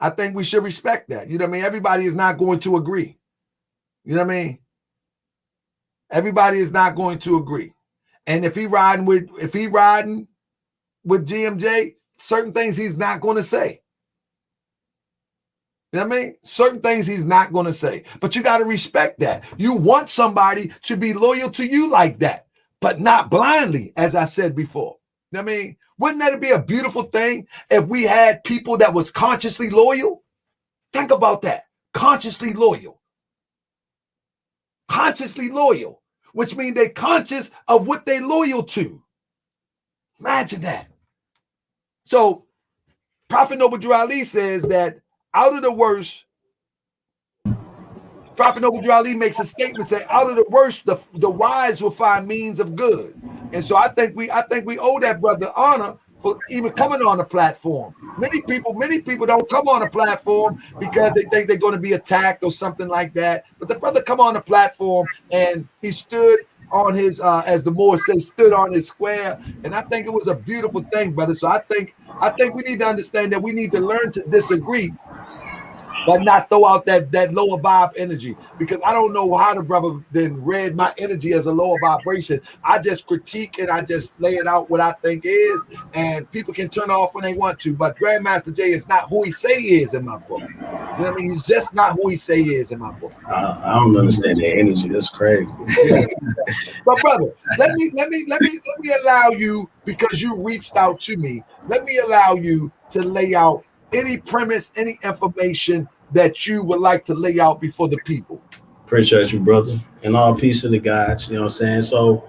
I think we should respect that. You know what I mean? Everybody is not going to agree. You know what I mean? Everybody is not going to agree. And if he riding with GMJ, certain things he's not going to say. You know what I mean? Certain things he's not going to say. But you got to respect that. You want somebody to be loyal to you like that, but not blindly, as I said before. You know what I mean? Wouldn't that be a beautiful thing if we had people that was consciously loyal? Think about that. Consciously loyal. Consciously loyal, which means they're conscious of what they're loyal to. Imagine that. So Prophet Noble Drew Ali says that out of the worst, Prophet Noble Drew Ali makes a statement saying, out of the worst, the wise will find means of good. And so I think we owe that brother honor for even coming on the platform. Many people don't come on a platform because they think they're going to be attacked or something like that. But the brother come on the platform and he stood on his, as the Moors say, stood on his square. And I think it was a beautiful thing, brother. So I think we need to understand that we need to learn to disagree, but not throw out that lower vibe energy, because I don't know how the brother then read my energy as a lower vibration. I just critique and I just lay it out what I think is, and people can turn off when they want to. But Grandmaster Jay is not who he say he is in my book. You know what I mean? He's just not who he say he is in my book. I don't understand that energy. That's crazy. Yeah. But brother, let me allow you, because you reached out to me. Let me allow you to lay out any premise, any information that you would like to lay out before the people. Appreciate you, brother. And all peace to the guys. You know what I'm saying? So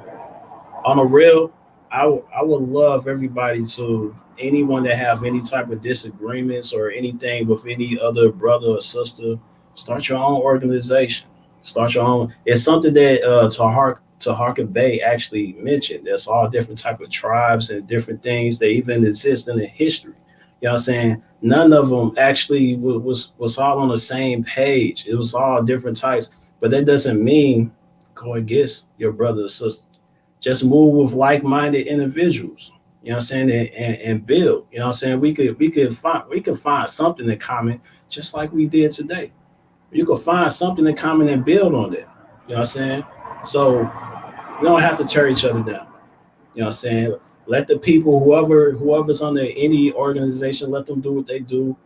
on a real, I would love everybody to, anyone that have any type of disagreements or anything with any other brother or sister, start your own organization. Start your own. It's something that Taharka Bay actually mentioned. There's all different type of tribes and different things that even exist in the history. You know what I'm saying? None of them actually was all on the same page. It was all different types, but that doesn't mean go against your brother or sister. Just move with like-minded individuals. You know what I'm saying? And build. You know what I'm saying? We could find something in common, just like we did today. You could find something in common and build on it. You know what I'm saying? So we don't have to tear each other down. You know what I'm saying? Let the people, whoever's under any organization, let them do what they do.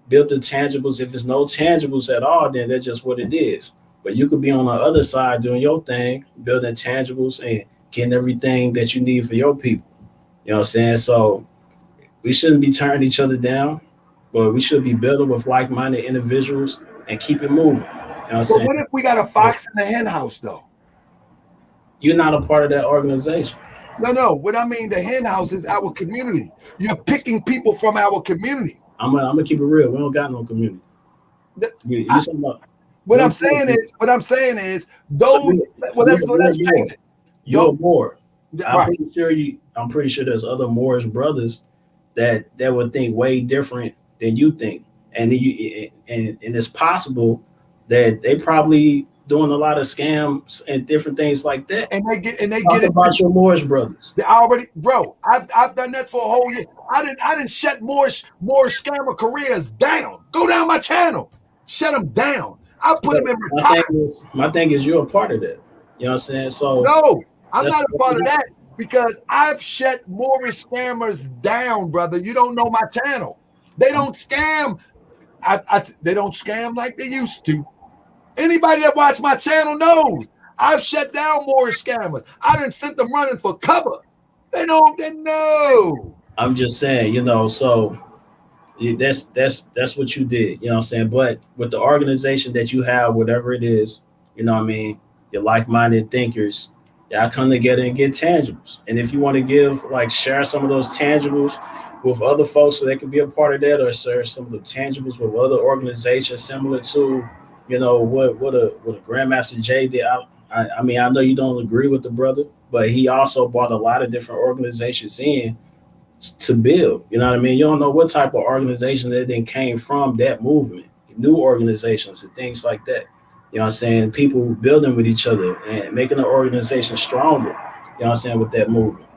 Build the tangibles. If it's no tangibles at all, then that's just what it is. But you could be on the other side doing your thing, building tangibles and getting everything that you need for your people. You know what I'm saying? So we shouldn't be tearing each other down, but we should be building with like-minded individuals and keep it moving. You know what I'm saying? What if we got a fox in the hen house, though? You're not a part of that organization. No. What I mean, the hen house is our community. You're picking people from our community. I'm gonna keep it real. We don't got no community. What I'm saying is those. Let's change it. You're more. Right. I'm pretty sure there's other Moorish brothers that would think way different than you think, and it's possible that they probably doing a lot of scams and different things like that. And they get it about your Moorish brothers. They already, bro. I've done that for a whole year. I didn't shut Moorish scammer careers down. Go down my channel, shut them down. I put them in retirement. My thing is you're a part of that. You know what I'm saying? So no, I'm not a part of that, because I've shut Moorish scammers down, brother. You don't know my channel. They don't scam. They don't scam like they used to. Anybody that watch my channel knows I've shut down Moorish scammers. I done sent them running for cover. They know. I'm just saying, you know, so that's what you did, you know what I'm saying? But with the organization that you have, whatever it is, you know what I mean, your like-minded thinkers, y'all come together and get tangibles. And if you want to share some of those tangibles with other folks so they can be a part of that, or share some of the tangibles with other organizations similar to, you know, what a Grandmaster Jay did. I mean, I know you don't agree with the brother, but he also brought a lot of different organizations in to build. You know what I mean? You don't know what type of organization that then came from that movement, new organizations and things like that. You know what I'm saying? People building with each other and making the organization stronger, you know what I'm saying, with that movement.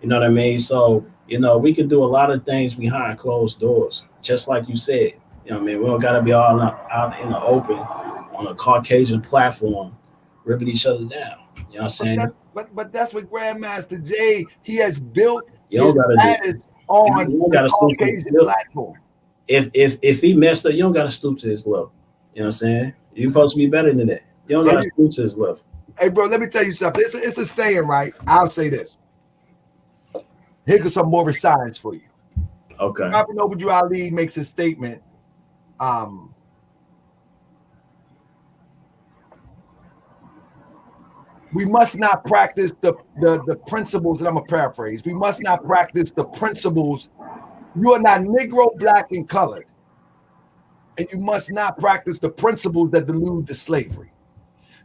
You know what I mean? So, you know, we can do a lot of things behind closed doors, just like you said. You know what I mean? We don't gotta be all out in the open on a Caucasian platform, ripping each other down. You know what I'm saying? But that's what Grandmaster Jay, he has built You don't his gotta do. status on You don't the gotta stoop to his Caucasian level. platform. If he messed up, you don't gotta stoop to his level. You know what I'm saying? You're supposed to be better than that. You don't gotta stoop to his level. Hey, bro, let me tell you something. It's a saying, right? I'll say this. Here's some Moorish science for you. Okay. Prophet Noble Ali makes a statement. We must not practice the principles, and I'm going to paraphrase. We must not practice the principles. You are not Negro, black, and colored. And you must not practice the principles that delude to slavery.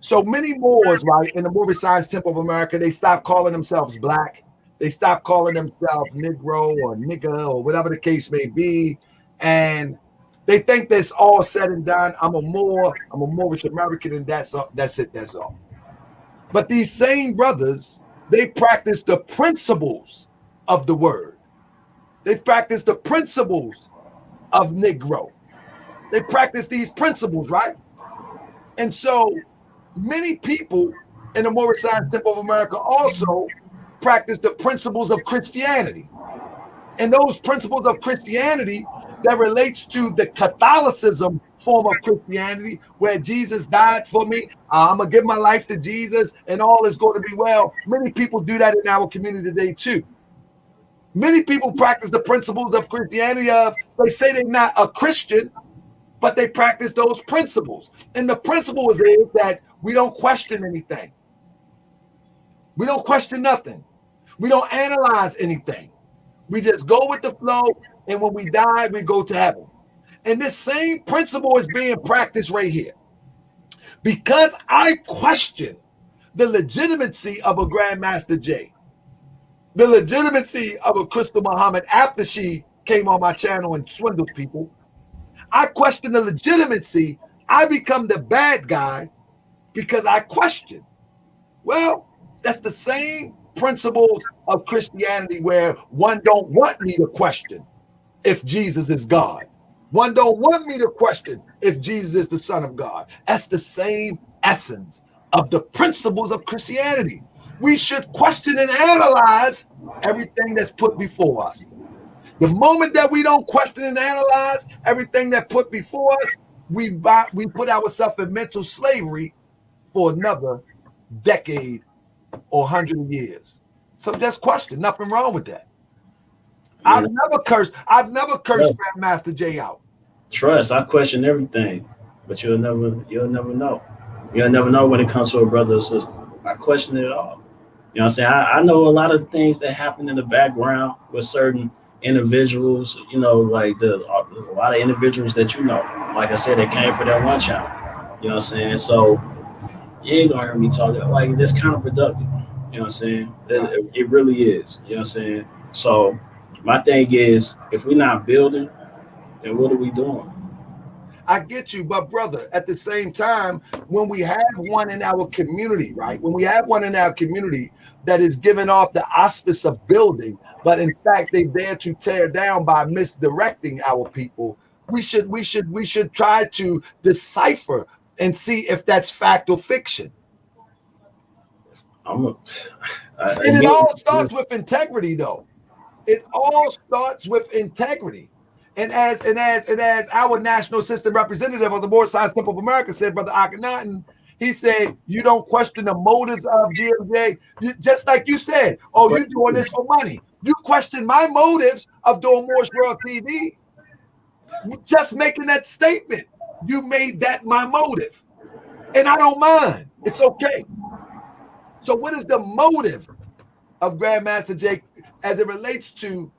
So many Moors, right, in the Moorish Science Temple of America, they stopped calling themselves black. They stopped calling themselves Negro or nigger or whatever the case may be. And they think that's all said and done. I'm a Moorish American, and that's it, that's all. But these same brothers, they practice the principles of the word. They practice the principles of Negro. They practice these principles, right? And so many people in the Moorish Science Temple of America also practice the principles of Christianity. And those principles of Christianity that relates to the Catholicism form of Christianity, where Jesus died for me, I'm going to give my life to Jesus and all is going to be well. Many people do that in our community today too. Many people practice the principles of Christianity they say they're not a Christian, but they practice those principles. And the principle is that we don't question anything. We don't question nothing. We don't analyze anything. We just go with the flow, and when we die, we go to heaven. And this same principle is being practiced right here. Because I question the legitimacy of a Grandmaster Jay, the legitimacy of a Crystal Muhammad after she came on my channel and swindled people, I question the legitimacy. I become the bad guy because I question. Well, that's the same principles of Christianity where one don't want me to question if Jesus is God. One don't want me to question if Jesus is the Son of God. That's the same essence of the principles of Christianity. We should question and analyze everything that's put before us. The moment that we don't question and analyze everything that put before us, we put ourselves in mental slavery for another decade or 100 years. So just question. Nothing wrong with that. Yeah. I've never cursed Grandmaster Jay out. Trust, I question everything, but you'll never know. You'll never know when it comes to a brother or sister. I question it all. You know what I'm saying? I know a lot of things that happen in the background with certain individuals, like a lot of individuals that like I said, that came for that one channel. You know what I'm saying? So you ain't gonna hear me talk like this counterproductive. You know what I'm saying? It really is. You know what I'm saying? So my thing is, if we're not building, then what are we doing? I get you, but brother, at the same time, when we have one in our community, right? When we have one in our community that is giving off the auspice of building, but in fact they dare to tear down by misdirecting our people, we should try to decipher and see if that's fact or fiction. And it all starts with integrity, though. It all starts with integrity. And as our national assistant representative of the Moorish Science Temple of America said, Brother Akhenaten, he said, you don't question the motives of GMJ. Just like you said, oh, you're doing this for money. You question my motives of doing Moorish World TV. Just making that statement, you made that my motive. And I don't mind. It's okay. So what is the motive of Grandmaster Jay as it relates to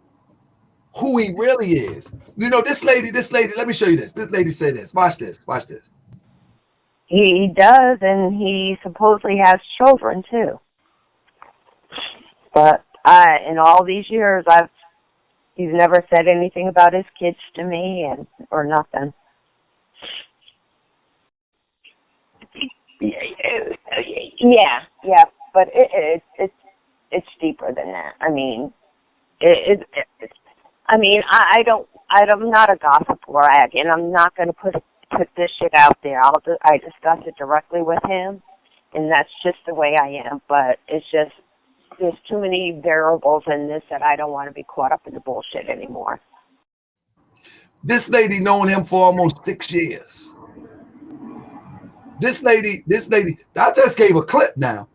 who he really is? This lady, let me show you this. This lady said this. Watch this. He does, and he supposedly has children too. But in all these years, he's never said anything about his kids to me or nothing. Yeah, but it's deeper than that. I mean, I mean, I'm not a gossip rag, and I'm not going to put this shit out there. I discuss it directly with him, and that's just the way I am. But it's just there's too many variables in this that I don't want to be caught up in the bullshit anymore. This lady known him for almost 6 years. This lady, I just gave a clip now.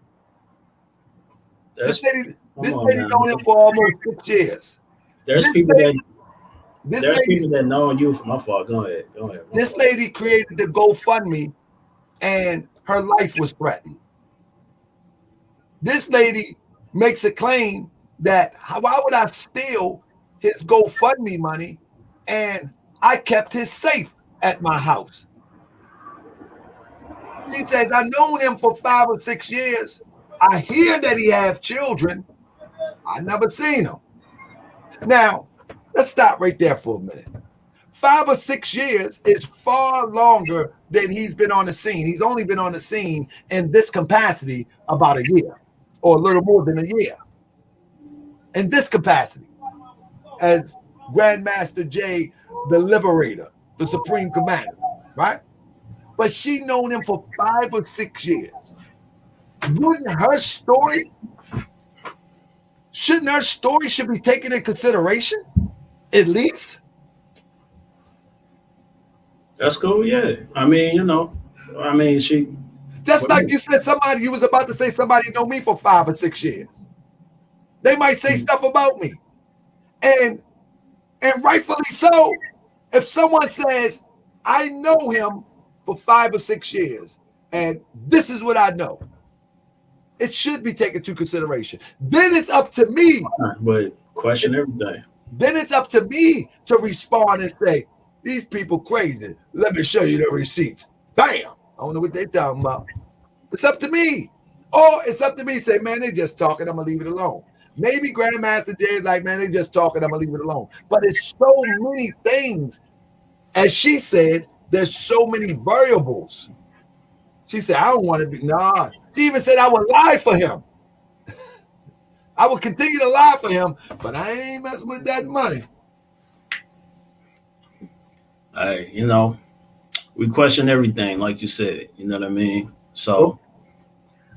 This lady known him for almost 6 years. There's people that know you from my fault. Go ahead. This lady created the GoFundMe, and her life was threatened. This lady makes a claim that why would I steal his GoFundMe money, and I kept his safe at my house. She says, I known him for 5 or 6 years. I hear that he have children. I never seen him. Now, let's stop right there for a minute. 5 or 6 years is far longer than he's been on the scene. He's only been on the scene in this capacity about a year, or a little more than a year. In this capacity, as Grandmaster Jay, the Liberator, the Supreme Commander, right? But she known him for 5 or 6 years. Shouldn't her story should be taken in consideration, at least? That's cool, yeah. I mean, she. Just like you said, you was about to say somebody know me for 5 or 6 years. They might say stuff about me. And rightfully so. If someone says, I know him for 5 or 6 years, and this is what I know, it should be taken into consideration. Then it's up to me. But question everything. Then it's up to me to respond and say, these people crazy. Let me show you the receipts. Bam! I don't know what they're talking about. It's up to me. Or it's up to me to say, man, they just talking. I'm going to leave it alone. Maybe Grandmaster Jay is like, man, they just talking. I'm going to leave it alone. But it's so many things. As she said, there's so many variables. She said, I don't want to be, nah. She even said I would lie for him. I would continue to lie for him, but I ain't messing with that money. Hey, we question everything, like you said. You know what I mean? So,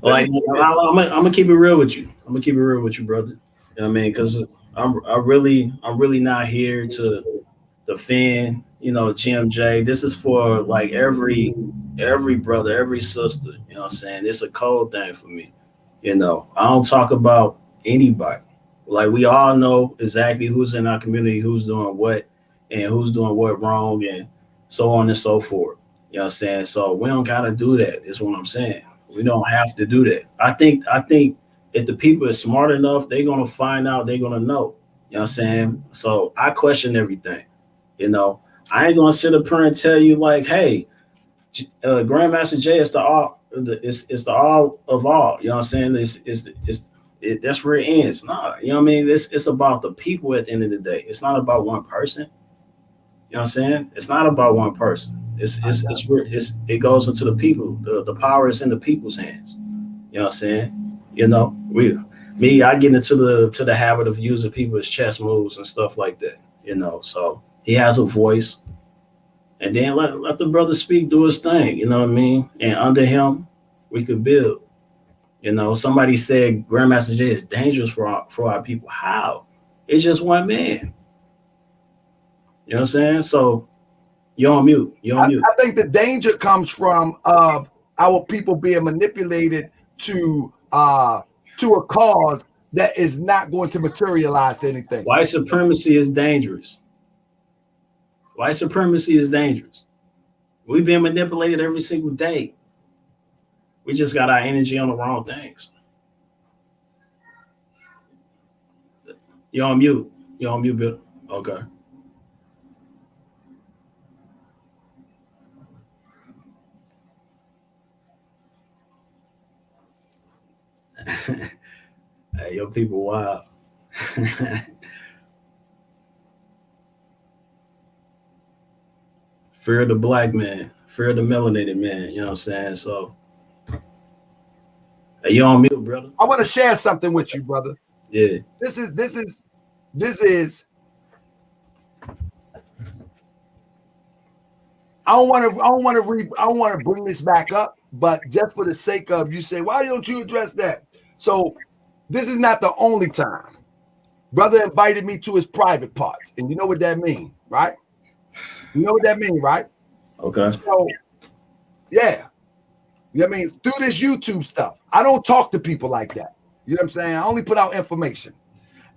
I'm gonna keep it real with you. I'm gonna keep it real with you, brother. You know what I mean? Because I'm really not here to defend, GMJ. This is for like every brother, every sister. You know what I'm saying? It's a cold thing for me. I don't talk about anybody. Like, we all know exactly who's in our community, who's doing what, and who's doing what wrong, and so on and so forth. You know what I'm saying? So we don't gotta do that, is what I'm saying. We don't have to do that. I think if the people are smart enough, they're gonna find out, they're gonna know. You know what I'm saying? So I question everything. I ain't gonna sit up here and tell you like, hey, Grandmaster Jay is the all of all. You know what I'm saying? That's where it ends. Nah, you know what I mean? It's about the people at the end of the day. It's not about one person. You know what I'm saying? It's not about one person. It goes into the people. The power is in the people's hands. You know what I'm saying? I get into the habit of using people as chess moves and stuff like that. So he has a voice, and then let the brother speak, do his thing. You know what I mean? And under him, we could build. Somebody said Grandmaster Jay is dangerous for our people. How? It's just one man. You know what I'm saying? So you're on mute. I think the danger comes from our people being manipulated to a cause that is not going to materialize to anything. White supremacy is dangerous. White supremacy is dangerous. We've been manipulated every single day. We just got our energy on the wrong things. You're on mute. Bill. Okay. Hey, your people wild. Fear the black man, fear the melanated man. You know what I'm saying? So, hey, you on mute, brother? I want to share something with you, brother. Yeah. This is I don't want to bring this back up, but just for the sake of you say, why don't you address that? So this is not the only time. Brother invited me to his private parts, and you know what that means, right? You know what that means, right? Okay. So, yeah. You know what I mean? Through this YouTube stuff, I don't talk to people like that. You know what I'm saying? I only put out information.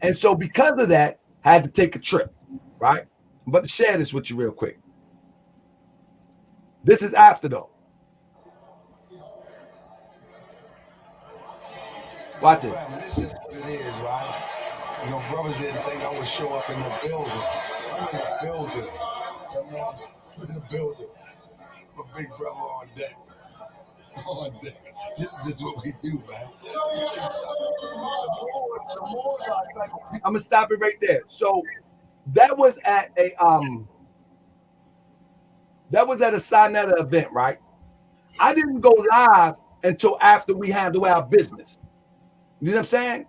And so because of that, I had to take a trip, right? I'm about to share this with you real quick. This is after, though. Watch this. This is what it is, right? You know, brothers didn't think I would show up in the building. I'm in the building. I'm in the building. My big brother on deck. On deck. This is just what we do, man. I'm gonna stop it right there. So that was at a Sinetta event, right? I didn't go live until after we handled our business. You know what I'm saying?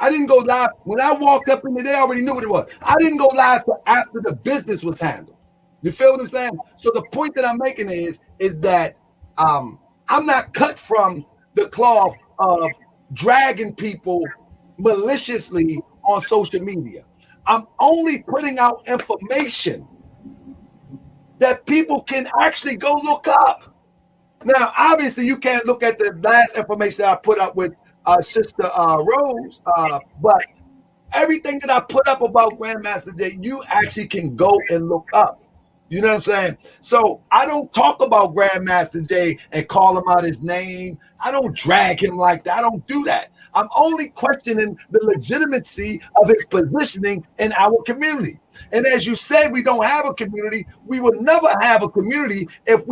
I didn't go live. When I walked up in there, they already knew what it was. I didn't go live till after the business was handled. You feel what I'm saying? So the point that I'm making is that I'm not cut from the cloth of dragging people maliciously on social media. I'm only putting out information that people can actually go look up. Now, obviously, you can't look at the last information that I put up with Sister Rose, but everything that I put up about Grandmaster Jay, you actually can go and look up. You know what I'm saying? So I don't talk about Grandmaster Jay and call him out his name. I don't drag him like that. I don't do that. I'm only questioning the legitimacy of his positioning in our community. And as you said, we don't have a community. We will never have a community if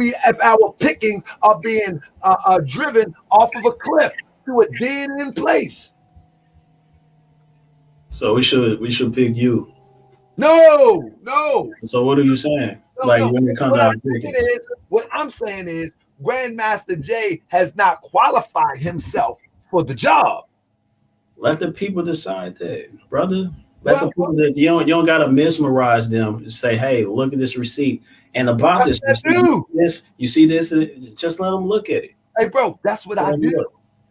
our pickings are being driven off of a cliff to a dead end place. So we should pick you. No. So what are you saying? No. When it comes out, what I'm saying is Grandmaster Jay has not qualified himself for the job. Let the people decide that, brother. Let the people that you don't gotta mesmerize them and say, hey, look at this receipt. And about this receipt, you see this, just let them look at it. Hey, bro, that's what I do.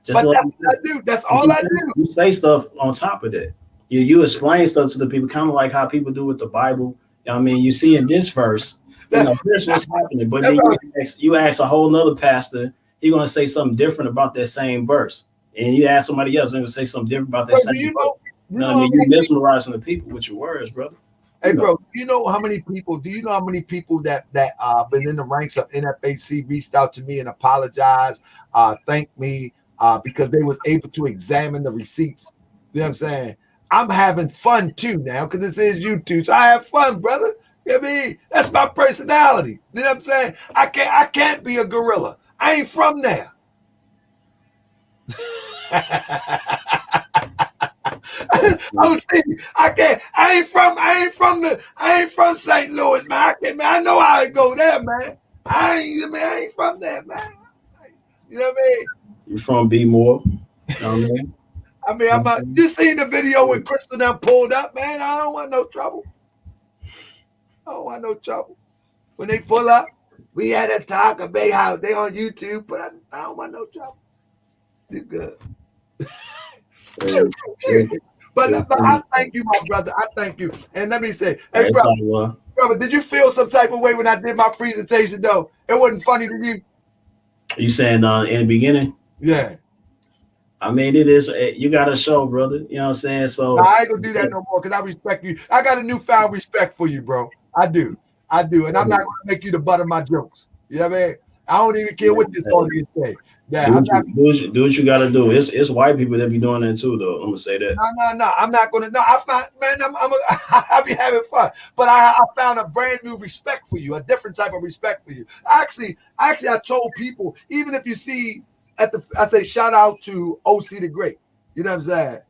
That's what I do. That's all I do. You say stuff on top of that. You explain stuff to the people, kind of like how people do with the Bible. I mean, you see in this verse, here's what's happening. But then you ask a whole nother pastor, he's going to say something different about that same verse. And you ask somebody else, they're going to say something different about that same verse. You're mesmerizing the people with your words, brother. Hey, bro, do you know how many people that been in the ranks of NFAC reached out to me and apologized, thanked me because they was able to examine the receipts? You know what I'm saying? I'm having fun too now because this is YouTube. So I have fun, brother. You know what I mean? That's my personality. You know what I'm saying? I can't be a gorilla. I ain't from there. I ain't from St. Louis, man. I know how it go there, man. I ain't from there, man. You know what I mean? You from B More? You know what I mean? You seen the video when Crystal them pulled up, man? I don't want no trouble. When they pull up, we at a Taharka Bay house. They on YouTube, but I don't want no trouble. You good. But I thank you, my brother. I thank you. And let me say, hey, brother, did you feel some type of way when I did my presentation, though? It wasn't funny to you? You saying in the beginning? Yeah. I mean, it is. You got to show, brother. You know what I'm saying? So I ain't going to do that no more because I respect you. I got a newfound respect for you, bro. I do. And I'm not going to make you the butt of my jokes. You know what I mean? I don't even care what this audience say. Yeah, do what you got to do. It's white people that be doing that too, though. I'm gonna say that. No. I'm not gonna. No, I find, man. I be having fun, but I found a brand new respect for you, a different type of respect for you. Actually, I told people, even if you see I say shout out to OC the Great. You know what I'm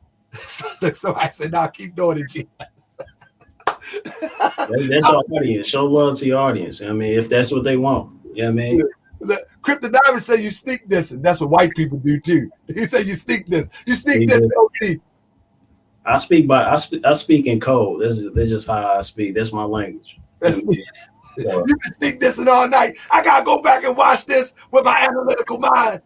saying? So I said, nah, keep doing it, Jesus. That's your audience. Show love to your audience. I mean, if that's what they want. You know what I mean? Crypto Diamond said you sneak this, and that's what white people do too. He said you sneak this. You sneak this, OC. I speak in code. That's just how I speak. That's my language. So, You can speak this and all night. I gotta go back and watch this with my analytical mind.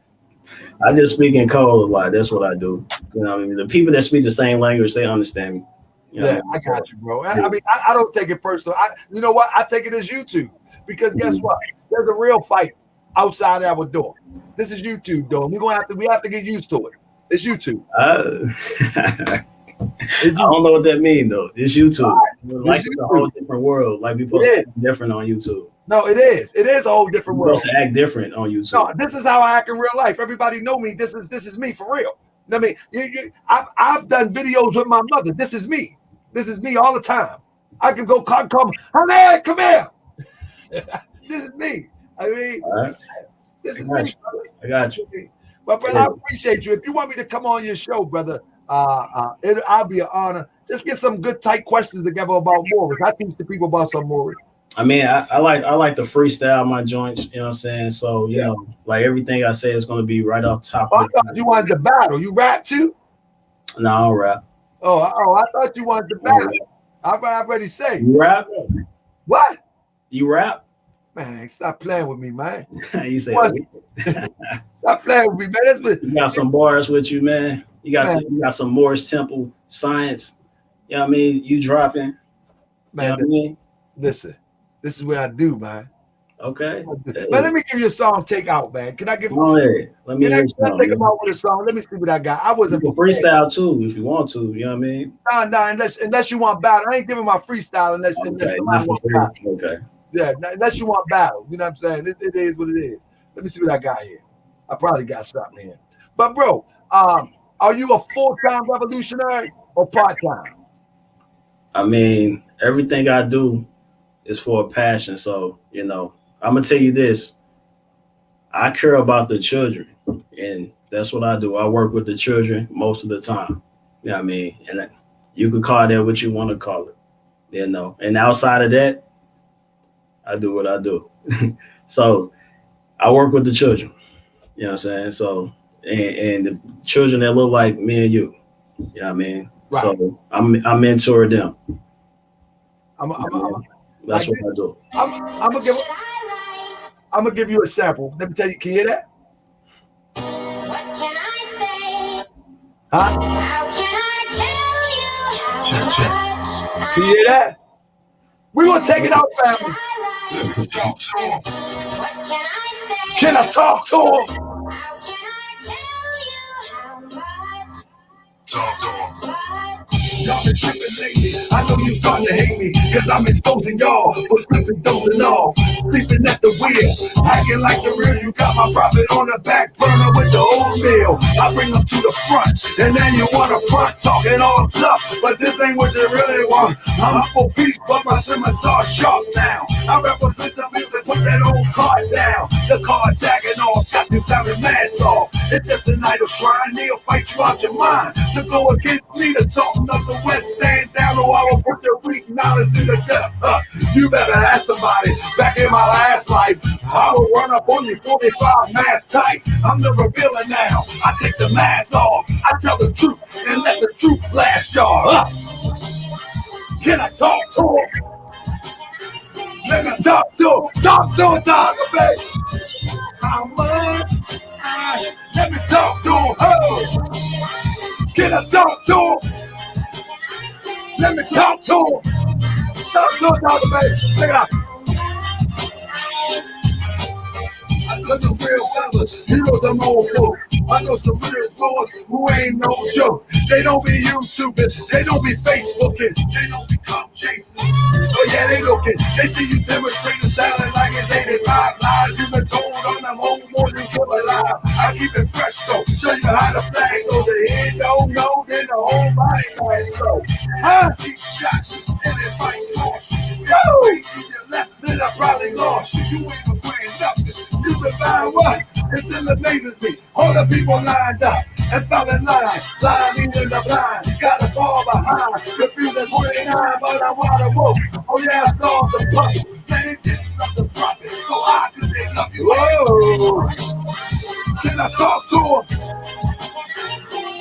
I just speak in code a lot. That's what I do. You know what I mean? The people that speak the same language, they understand me. You know Yeah, what I mean? I got you, bro. I mean, I don't take it personal. You know what? I take it as YouTube because guess what? There's a real fight outside our door. This is YouTube, though. We have to get used to it. It's YouTube. I don't know what that means though. It's YouTube. Like it's a whole different world. Like we supposed to act different on YouTube. No, it is. It is a whole different world. We're supposed to act different on YouTube. No, this is how I act in real life. Everybody know me. This is me for real. I mean, I've done videos with my mother. This is me. This is me all the time. I can go come honey, come here. This is me. I mean, this is me. I got you. But brother, I appreciate you. If you want me to come on your show, brother, I'll be an honor. Just get some good tight questions together about Moorish. I teach the people about some Moorish. I mean, I like to freestyle my joints, you know what I'm saying? So, you know, like everything I say is going to be right off top. I thought you wanted to battle. You rap too? No, I don't rap. Oh, I thought you wanted to battle. I've already said. You rap? What? You rap? Man, stop playing with me, man. You say stop playing with me, man. You got some bars with you, man. You got some Moorish Temple science. You know what I mean? You dropping. Man, you know what I mean? Listen, this is what I do, man. Okay. Man, let me give you a song take out, man. Can I give Go ahead. Let me can I take him out with a song? Let me see what I got. I wasn't freestyle too if you want to, you know what I mean? No, unless you want battle. I ain't giving my freestyle unless okay. Yeah, unless you want battle. You know what I'm saying? It is what it is. Let me see what I got here. I probably got something here. But bro, are you a full-time revolutionary or part-time? I mean, everything I do is for a passion. So, you know, I'm gonna tell you this. I care about the children, and that's what I do. I work with the children most of the time. You know what I mean? And you could call that what you want to call it. You know, and outside of that, I do what I do. So I work with the children. You know what I'm saying? So and the children that look like me and you. You know what I mean? Right. So I mentor them. That's what I do. I'm gonna give you a sample. Let me tell you. Can you hear that? What can I say? Huh? How can I tell you how much? Can you hear that? We're gonna take it out, family. Let me talk to him. What can I say? Can I talk to him? How can I tell you how much? Talk to him. Y'all been tripping lately. I know you starting to hate me, cause I'm exposing y'all for slipping, dosing off, sleeping at the wheel, acting like the real. You got my profit on the back burner with the oatmeal. I bring them to the front, and then you wanna front talking all tough, but this ain't what you really want. I'm up for peace, but my scimitar sharp now. I represent the music, put that old card down. The card jacking off, got you sounding mad soft. It's just an idle shrine, they'll fight you out your mind. To go against me, the talking of the West, stand down or I will put your weak knowledge in the dust. You better ask somebody. Back in my last life, I will run up on you 45 mask tight. I'm the revealer now. I take the mask off. I tell the truth and let the truth blast y'all. Can I talk to him? Let me talk to him. Talk to him, Taharka, baby. How much? Let me talk to him. Oh. Can I talk to him? Let me talk to him. Talk to him, Taharka, baby. Check it out. I know some real fellas, you know some old folks. I know some real sports who ain't no joke. They don't be YouTubing, they don't be Facebooking, they don't be clout chasing. Oh yeah, they looking, they see you demonstrating sounding like it's 85 lies. You've been told on them home more than you alive. I keep it fresh though, show you how the flag goes. The head don't know, then the whole body goes slow. Huh? Cheap shots, and it might cost you. Yo! Less than I probably lost you. You ain't been playing nothing. You survive what? It still amazes me. All the people lined up and fell in line. Blind leading the blind. Got us fall behind. Confusing 29, but I want to walk. Oh yeah, I saw the puppet. They didn't love the prophet. So how could they love you? Oh! Can I talk to him?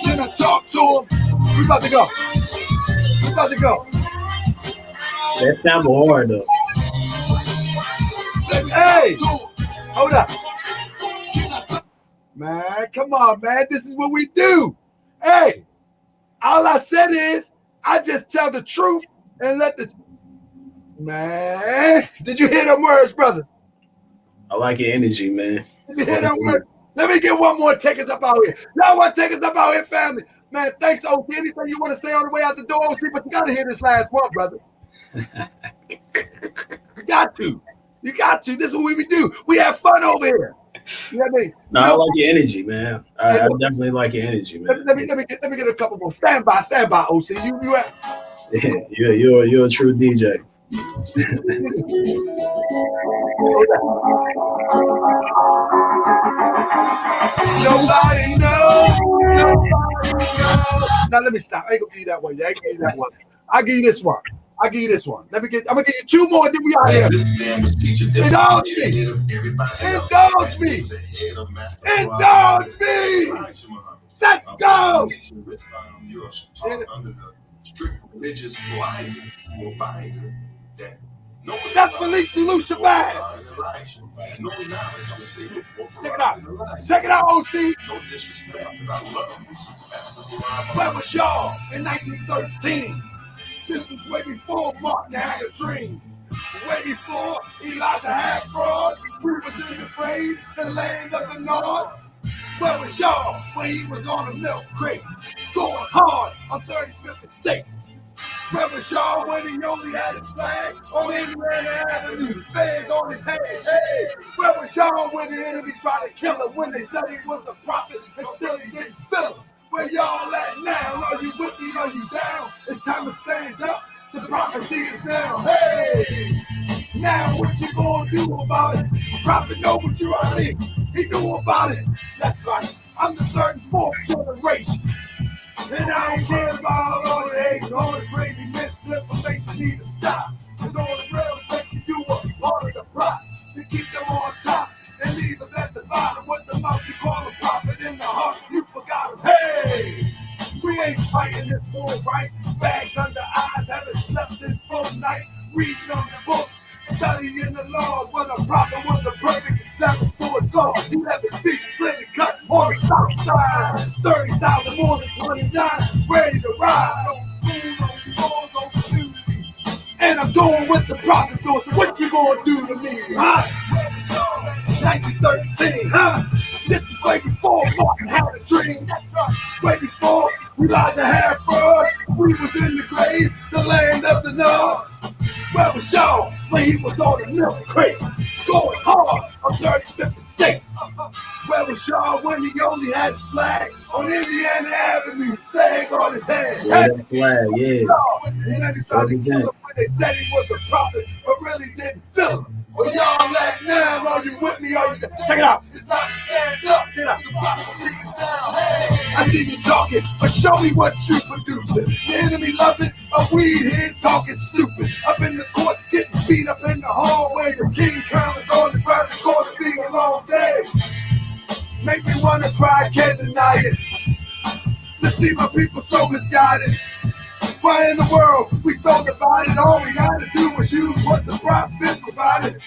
Can I talk to him? We about to go. We about to go. That sounds hard though. Hey, hold up. Man, come on, man. This is what we do. Hey, all I said is I just tell the truth and let the man. Did you hear them words, brother? I like your energy, man. Did you hear them words? Let me get one more take us up out here. Y'all want to take us up out here, family? Man, thanks, OC. Anything you want to say on the way out the door, OC, but you got to hear this last one, brother. You got to. You got to. This is what we do. We have fun over here. You know what I mean? No, I like your energy, man. I definitely like your energy, man. Let me get a couple more. Stand by, OC. You at You're a true DJ. Nobody knows. Now let me stop. I ain't gonna give you that one. I'll give you this one. I'm gonna give you two more, then we out here. Indulge me. Let's go. That's Malik Lou Shabazz. Check it out, OC. Where was y'all in 1913? This was way before Martin had a dream. Way before Elijah had fraud. We was in the grave, the land of the North. Where was y'all when he was on a milk crate? Going hard on 35th State. Where was y'all when he only had his flag on Indiana Avenue? Feds on his head. Hey, where was y'all when the enemies tried to kill him? When they said he was a prophet and still he didn't feel him? Where y'all at now? Are you with me? Are you down? It's time to stand up. The prophecy is now. Hey, now what you gonna do about it? Prophet know what you already. He knew about it. That's right. I'm the 34th generation. And I don't care about all the hate, all the crazy misinformation need to stop. And all the real things you do are part of the plot to keep them on top and leave us at the bottom. With the mouth you call a prophet, in the heart you forgot him. Hey, we ain't fighting this war, right? Bags under eyes, haven't slept this full night, reading on the book, studying the laws. When a prophet was a perfect example for his law. He left his feet plenty cut on the south side. 30,000 more than 29, ready to ride. And I'm going with the prophet door. So what you gonna do to me, huh? 1913, huh? This is way before Martin had a dream. That's right. Way before Elijah had fraud. We was in the grave, the land of the North. Where was y'all when he was on the milk crate? Going hard on 35th State. Where was y'all when he only had his flag on Indiana Avenue? Flag on his head. Flag, yeah. When they said he was a prophet, but really didn't feel him. Well, y'all at now, are you with me? Are you? Check it out. It's time to stand up. Get up. The prophecy is down. Hey, I see you talking, but show me what you producing. The enemy love it, a weed here talking stupid. Up in the courts, getting beat up in the hallway. The king crown is on the ground. It's going to be a long day. Make me want to cry, can't deny it. To see my people so misguided. Why in the world we so divided? All we gotta do is use what the prophet provided.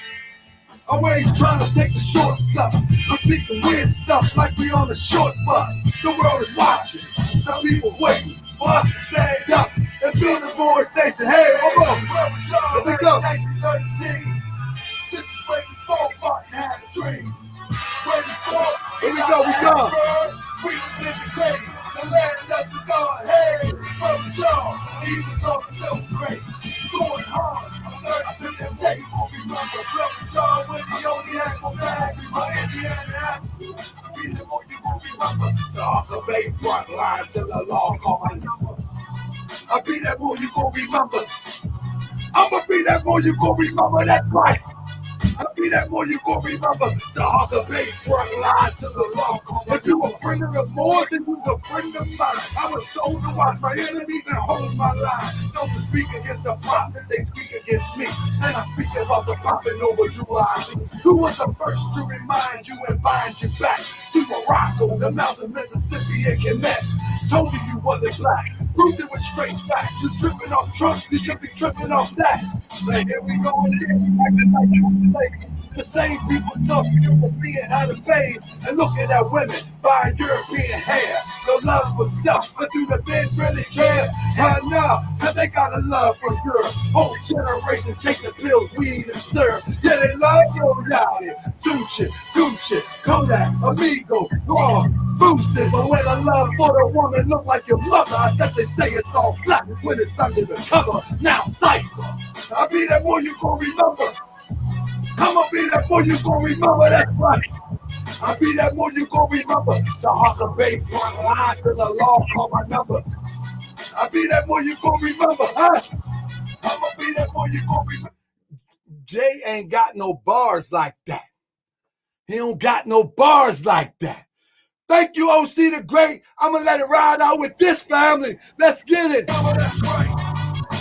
Always trying to take the short stuff, repeat the weird stuff like we on a short bus. The world is watching, the people waiting for us to stand up and build a more station. Hey, hold on, here we go. 1913, this is way before Martin had a dream. Way before, here we go. We was in the grave, the land of the God. Hey, where was y'all? He was on the milk crate, going hard. I think that day you won't remember. Where was y'all when he only had one bag? My Indiana Avenue. Be the more you won't remember. Taharka Bay front line till the law call my number. I'll be that more you gon' remember. I'ma be that more you gon' remember. That's right. I'll be that more you gon' remember. Taharka Bay front line to the law. If you a friend of more than you a friend of mine, I was told to watch my enemies and hold my line. Don't speak against the prophet, they speak against me. And I speak about the prophet over July. Who was the first to remind you and bind you back to Morocco, the mountains, Mississippi, and Quebec? Told you wasn't black. Proved it with straight facts. You tripping off trust, you should be tripping off that. Like, here we go again. The same people talk you for being out of pain and looking at women buying European hair. No love for self, but do the men really care? Hell no, cause they got a love for Europe. Whole generation chasing pills, weed, and syrup. Yeah, they love your reality. Tucci, Gucci, Kodak, Amigo, Raw, Boosie. But when the love for the woman look like your mother, I guess they say it's all black when it's under the cover. Now cycle. I'll be that boy you gon' remember. I'ma be that boy you gon' remember, that's right. I'll be that boy you gon' remember. Taharka Bay front line to the law, call my number. I'll be that boy you gon' remember, huh? I'ma be that boy you gon' remember. Jay ain't got no bars like that. He don't got no bars like that. Thank you, OC the Great. I'ma let it ride out with this family. Let's get it. That's right.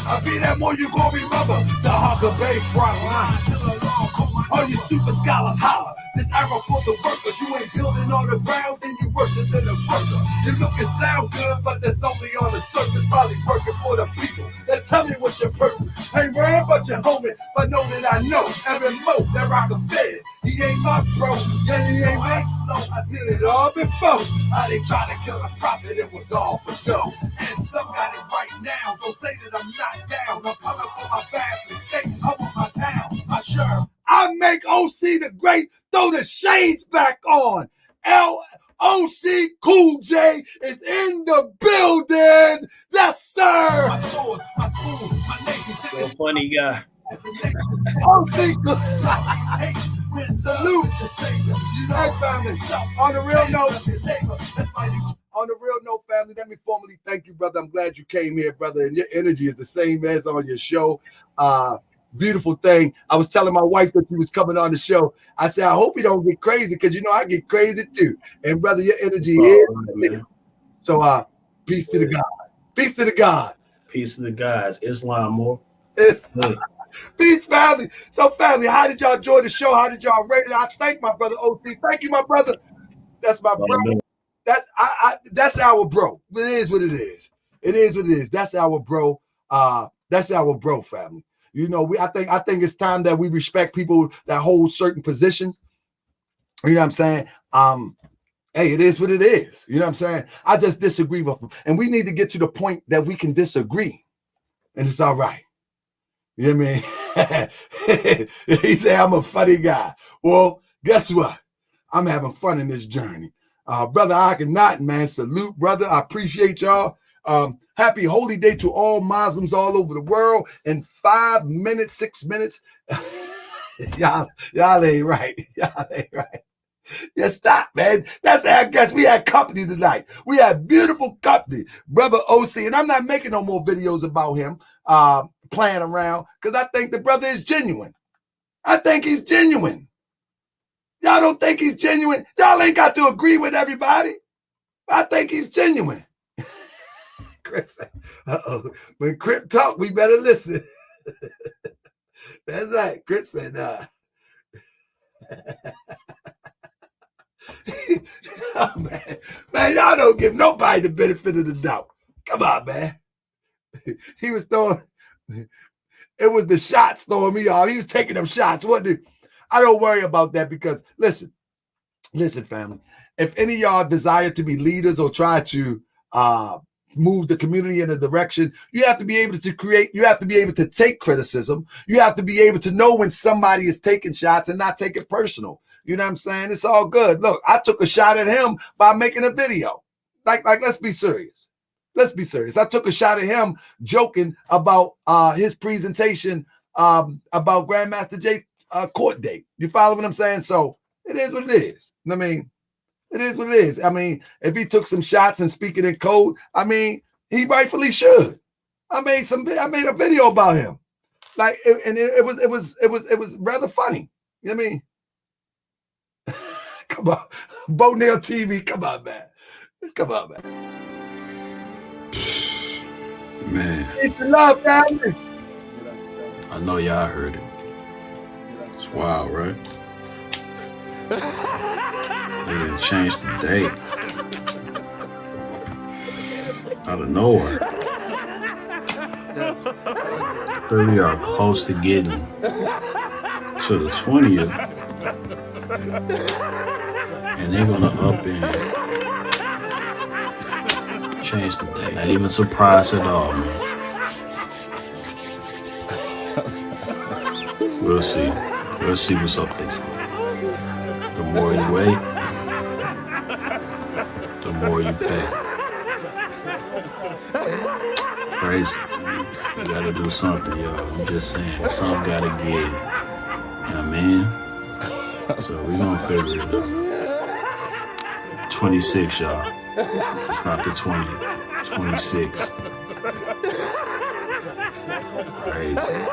I'll be that boy you gon' remember. Taharka Bay front line to the law, call my number. All you super scholars holler. This era for the workers. You ain't building on the ground, then you worship in the worker. You look and sound good, but that's only on the surface. Probably working for the people. Then tell me what's your purpose. Ain't worried about your homie, but know that I know every mo that rock a fizz. He ain't my bro, yeah, he ain't my slow. I seen it all before. How they try to kill the prophet, it was all for show. And some got it right now. Don't say that I'm not down. I'm coming for my fast mistakes. I want my town, my sure. I make OC the Great throw the shades back on. OC Cool J is in the building. Yes, sir. My school, my nation. So funny guy. OC salute. Hey, family. On the real note, family, let me formally thank you, brother. I'm glad you came here, brother. And your energy is the same as on your show. Beautiful thing. I was telling my wife that she was coming on the show. I said, I hope you don't get crazy because you know I get crazy too. And brother, your energy is. Man. So peace to the God. Peace to the God. Peace to the guys. Islam more. Peace, family. So, family, how did y'all enjoy the show? How did y'all rate it? I thank my brother OC. Thank you, my brother. That's my brother. That's our bro. It is what it is. It is what it is. That's our bro. That's our bro, family. You know, I think it's time that we respect people that hold certain positions. You know what I'm saying? Hey, it is what it is. You know what I'm saying? I just disagree with them. And we need to get to the point that we can disagree. And it's all right. You know what I mean? He said, I'm a funny guy. Well, guess what? I'm having fun in this journey. Brother Akhenaten, man, salute, brother. I appreciate y'all. Happy holy day to all Muslims all over the world. In 5 minutes, 6 minutes. y'all ain't right. Y'all ain't right. Yeah, stop, man. That's our guest. We had company tonight. We had beautiful company. Brother OC. And I'm not making no more videos about him playing around because I think the brother is genuine. I think he's genuine. Y'all don't think he's genuine? Y'all ain't got to agree with everybody. I think he's genuine. Chris said, when Crip talk, we better listen. That's right. Crip said, oh, man, y'all don't give nobody the benefit of the doubt. Come on, man. He was throwing, it was the shots throwing me off. He was taking them shots. I don't worry about that because, listen, family, if any of y'all desire to be leaders or try to move the community in a direction, you have to be able to create, you have to be able to take criticism. You have to be able to know when somebody is taking shots and not take it personal. You know what I'm saying? It's all good. Look, I took a shot at him by making a video. Like, let's be serious. Let's be serious. I took a shot at him joking about his presentation about Grandmaster Jay court date. You follow what I'm saying? So it is what it is. I mean, it is what it is. I mean, if he took some shots and speaking in code, I mean, he rightfully should. I made a video about him. Like, it was rather funny. You know what I mean? Come on. Bonell TV. Come on, man. Come on, man. Man. It's the love, family. I know y'all heard it. It's wild, right? They done changed the date. Out of nowhere. Here we are close to getting to the 20th. And they're gonna up and change the day. Not even surprised at all, man. We'll see. We'll see what's up next week. The more you wait, the more you pay. Crazy. You gotta do something, yo. I'm just saying. Something gotta give. You know what I mean? So we gonna figure it out. 26, y'all. It's not the 20th. 26. Crazy.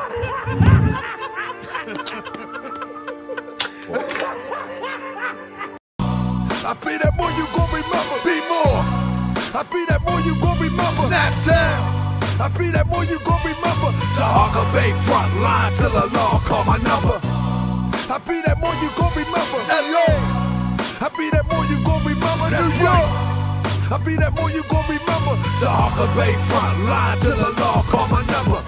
I be that more you gon' remember. Be more. I be that more you gon' remember. Nap town. I be that more you gon' remember. Taharka Bay front line till the law call my number. I be that more you gon' remember. LA. I be that more you gon' remember. New York. I be that more you gon' remember. Taharka Bay front line till the law call my number.